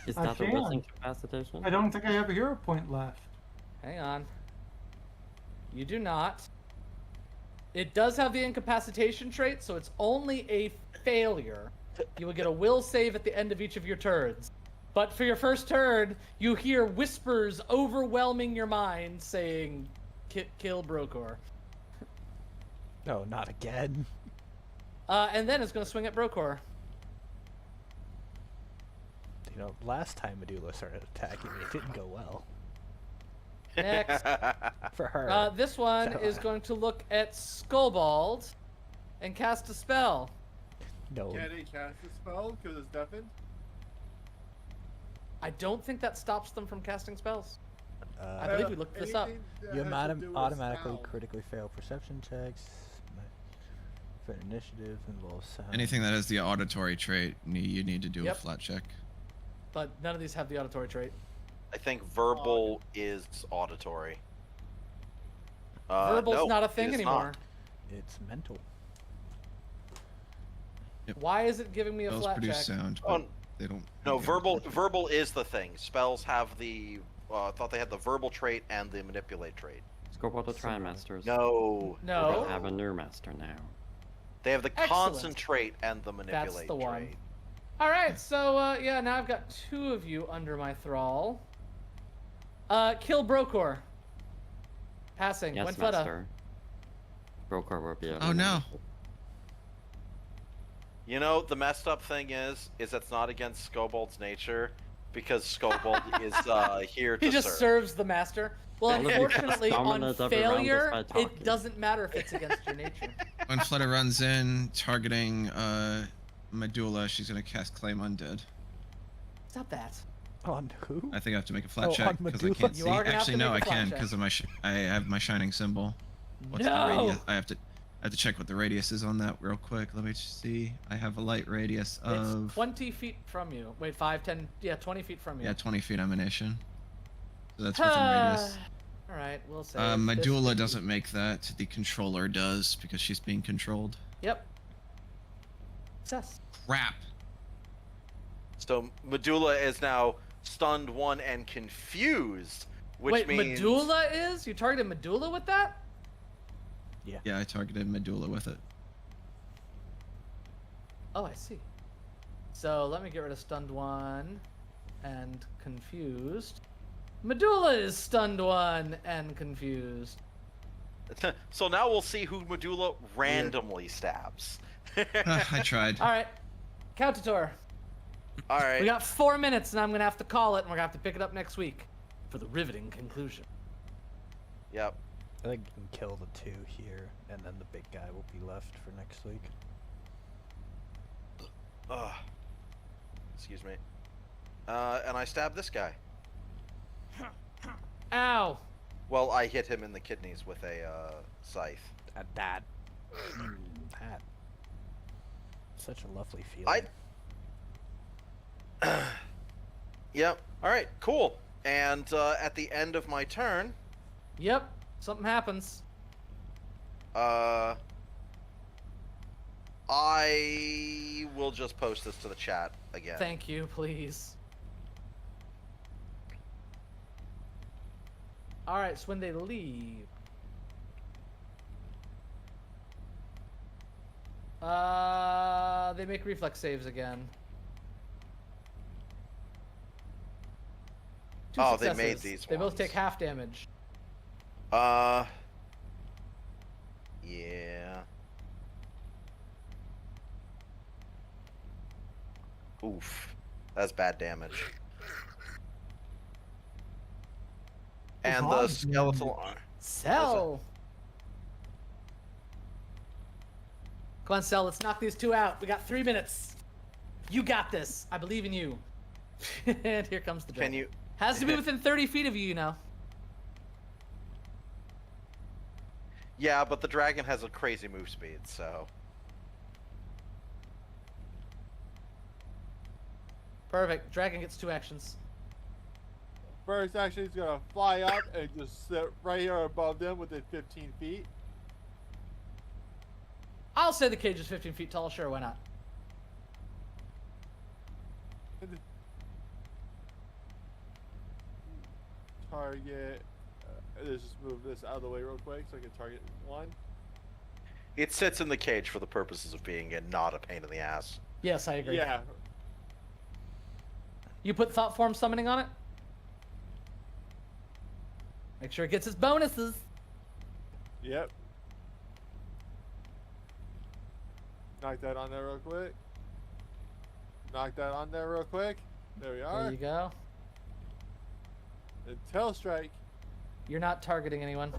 Is I that the can. wisdom capacitation? I don't think I have a hero point left. Hang on. You do not. It does have the incapacitation trait, so it's only a failure. You will get a will save at the end of each of your turns. But for your first turn, you hear whispers overwhelming your mind saying, kill Brokor. No, not again. And then it's going to swing at Brokor. You know, last time Medulla started attacking me, it didn't go well. Next. For her. This one So- is going to look at Skullbald and cast a spell. No. Can he cast a spell because it's deafened? I don't think that stops them from casting spells. I Uh, believe we looked this up. Anything that you has to do with automatically sound. critically fail perception checks. For initiative involves sound. Anything that has the auditory trait, you need to do Yep. a flat check. But none of these have the auditory trait. I think verbal is auditory. Verbal's no, not a it thing is anymore. not. It's mental. Why is it giving me a Spells flat produce check? sound, Oh, but they don't. No, have the verbal auditory. verbal is the thing. Spells have the. I thought they had the verbal trait and the manipulate trait. Let's go about the Trimasters. No. No. We have a new master now. They have the Excellent. concentrate and the manipulate the one. trait. All right, so yeah, now I've got 2 of you under my thrall. Kill Brokor. Passing. Yes, Winfletta. master. Brokor will be Oh no! You know, the messed up thing is that's not against Skobald's nature, because Skobald is here to He just serve. serves the master. Well, All of you unfortunately, on summoners every round failure, just by it talking. doesn't matter if it's against your nature. When Flutter runs in, targeting Medulla, she's gonna cast Claim Undead. Stop that. On who? I think I have to make a flat Oh, check on because I Medulla? can't You see. are gonna have Actually, to no, I make a flat can check. because of I have my shining symbol. What's the No! radius? I have to check what the radius is on that real quick. Let me just see. I have a light radius of It's 20 feet from you. Wait, 5, 10, yeah, 20 feet from you. 20 feet emanation. So that's within radius. All right, we'll say. Medulla doesn't make that. The controller does because she's being controlled. Yep. Success. Crap. So Medulla is now stunned 1 and confused, which Wait, means Medulla is? You targeted Medulla with that? Yeah, I targeted Medulla with it. Oh, I see. So let me get rid of stunned 1 and confused. Medulla is stunned 1 and confused. So now we'll see who Medulla randomly stabs. I tried. All right, Countator. All right. We got 4 minutes, and I'm gonna have to call it, and we're gonna have to pick it up next week for the riveting conclusion. Yep. I think you can kill the 2 here, and then the big guy will be left for next week. Excuse me. And I stab this guy. Ow! Well, I hit him in the kidneys with a scythe. That. Such a lovely feeling. Yep. All right. Cool. And at the end of my turn, Yep. Something happens. I will just post this to the chat again. Thank you, please. All right. So when they leave, they make reflex saves again. Two Oh, they made successes. these They both ones. take half damage. Yeah. Oof. That's bad damage. And the Hog skeletal. Cell. Come on, Cell. Let's knock these two out. We got 3 minutes. You got this. I believe in you. And here comes the dragon. Can you? Has to be within 30 feet of you, you know. Yeah, but the dragon has a crazy move speed, so. Perfect. Dragon gets 2 actions. First action, he's gonna fly up and just sit right here above them within 15 feet. I'll say the cage is 15 feet tall. Sure, why not? Target. Let's just move this out of the way real quick so I can target one. It sits in the cage for the purposes of being not a pain in the ass. Yes, I agree. Yeah. You put thought form summoning on it? Make sure it gets its bonuses. Yep. Knock that on there real quick. Knock that on there real quick. There we There are. you go. And tail strike. You're not targeting anyone.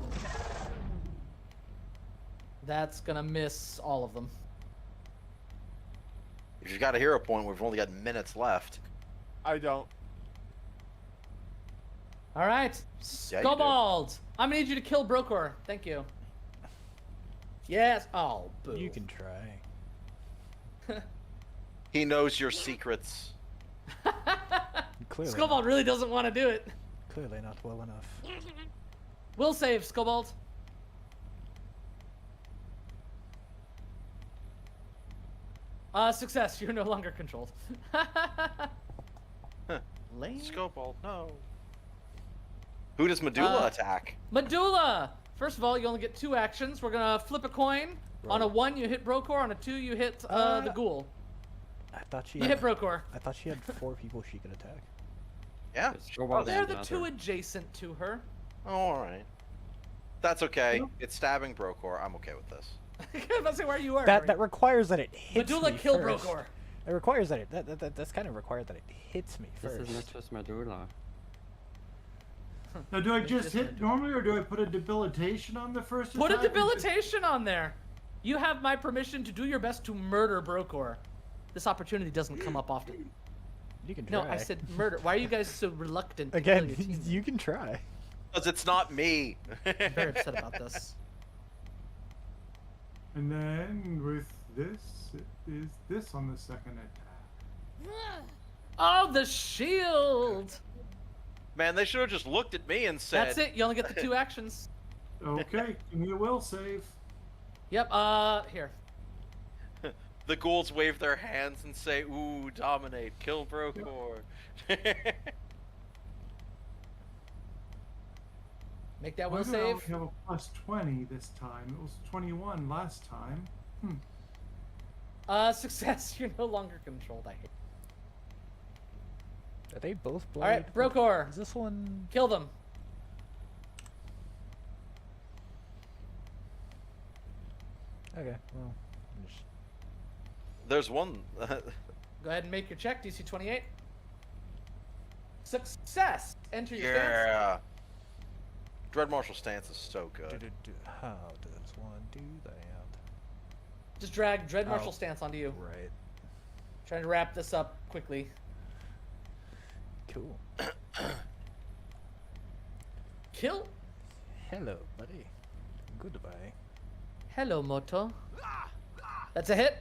That's gonna miss all of them. If you've got a hero point, we've only got minutes left. I don't. All right, Yeah, you do. Skobald. I'm gonna need you to kill Brokor. Thank you. Yes. Oh, boo. You can try. He knows your secrets. Clearly, Skobald really doesn't want to do it. clearly not well enough. Will save, Skobald. Success. You're no longer controlled. Lame. Scopal, no. Who does Medulla attack? Medulla. First of all, you only get 2 actions. We're gonna flip a coin. On a 1, you hit Brokor. On a 2, you hit the ghoul. I thought she You had, hit Brokor. I thought she had 4 people she could attack. Yeah. It's Scobald They're and the other. 2 adjacent to her. Oh, all right. That's okay. It's stabbing Brokor. I'm okay with this. I was about to say where you were. That requires that it hits Medulla me kill first. Brokor. It requires that that's kind of required that it hits me This first. is Mistress Medulla. Now, do I It's just just hit meant- normally, or do I put a debilitation on the first Put a attack? debilitation on there. You have my permission to do your best to murder Brokor. This opportunity doesn't come up often. You can try. No, I said murder. Why are you guys so reluctant to again. kill your team? You can try. Because it's not me. I'm very upset about this. And then with this, it is this on the second attack. Oh, the shield! Man, they should have just looked at me and said, That's it. You only get the 2 actions. Okay, give me a will save. Yep. Here. The ghouls wave their hands and say, ooh, dominate, kill Brokor. Make that Why will do I save. only have a plus 20 this time? It was 21 last time. Success. You're no longer controlled. I hate. Are they both All blood? right, Brokor. Is this one? Kill them. Okay. Well, I'm just... There's one. Go ahead and make your check. DC 28. Success. Enter your stance. Yeah. Dread Martial Stance is so good. How does one do that? Just drag Dread Martial Oh. Stance onto you. Right. Trying to wrap this up quickly. Cool. Kill. Hello, buddy. Goodbye. Hello, Moto. That's a hit.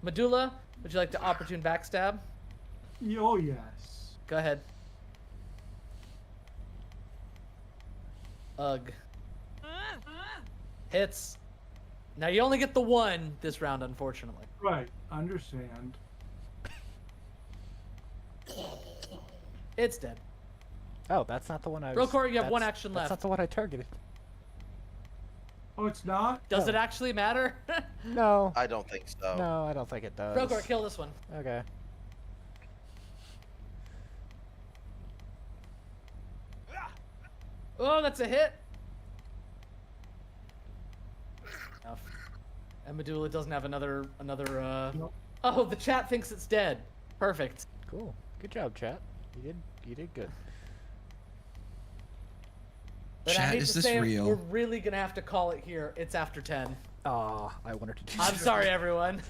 Medulla, Would you like to opportune backstab? Oh, yes. Go ahead. Ugh. Hits. Now you only get the one this round, unfortunately. Right. Understand. It's dead. Oh, that's not the one I was... Brokor, you have one that's- action That's left. not the one I targeted. Oh, it's not? Does No. it actually matter? No. I don't think so. No, I don't think it does. Brokor, kill this one. Okay. Oh, that's a hit. Enough. And Medulla doesn't have another. Nope. Oh, the chat thinks it's dead. Perfect. Cool. Good job, chat. You did good. But I Chat, hate is to this say it, real? we're really gonna have to call it here. It's after 10. Aw, I wanted to do I'm sorry, everyone.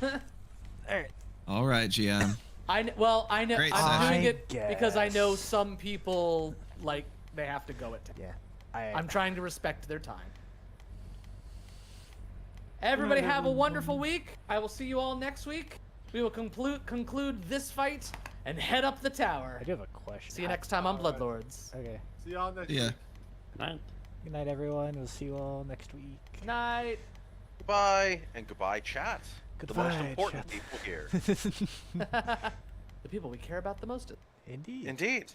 Alright. All right, GM. I know. Great I'm doing session. it because I know guess. some people like they have to go at 10. Yeah. I'm trying to respect their time. Everybody have a wonderful week. I will see you all next week. We will conclude this fight and head up the tower. I do have a question. See you next time on Bloodlords. Okay. See y'all next Yeah. week. Night. Good night, everyone. We'll see you all next week. Night. Goodbye, and goodbye, chat. The most Goodbye, important chat. people here. The people we care about the most. Indeed. Indeed.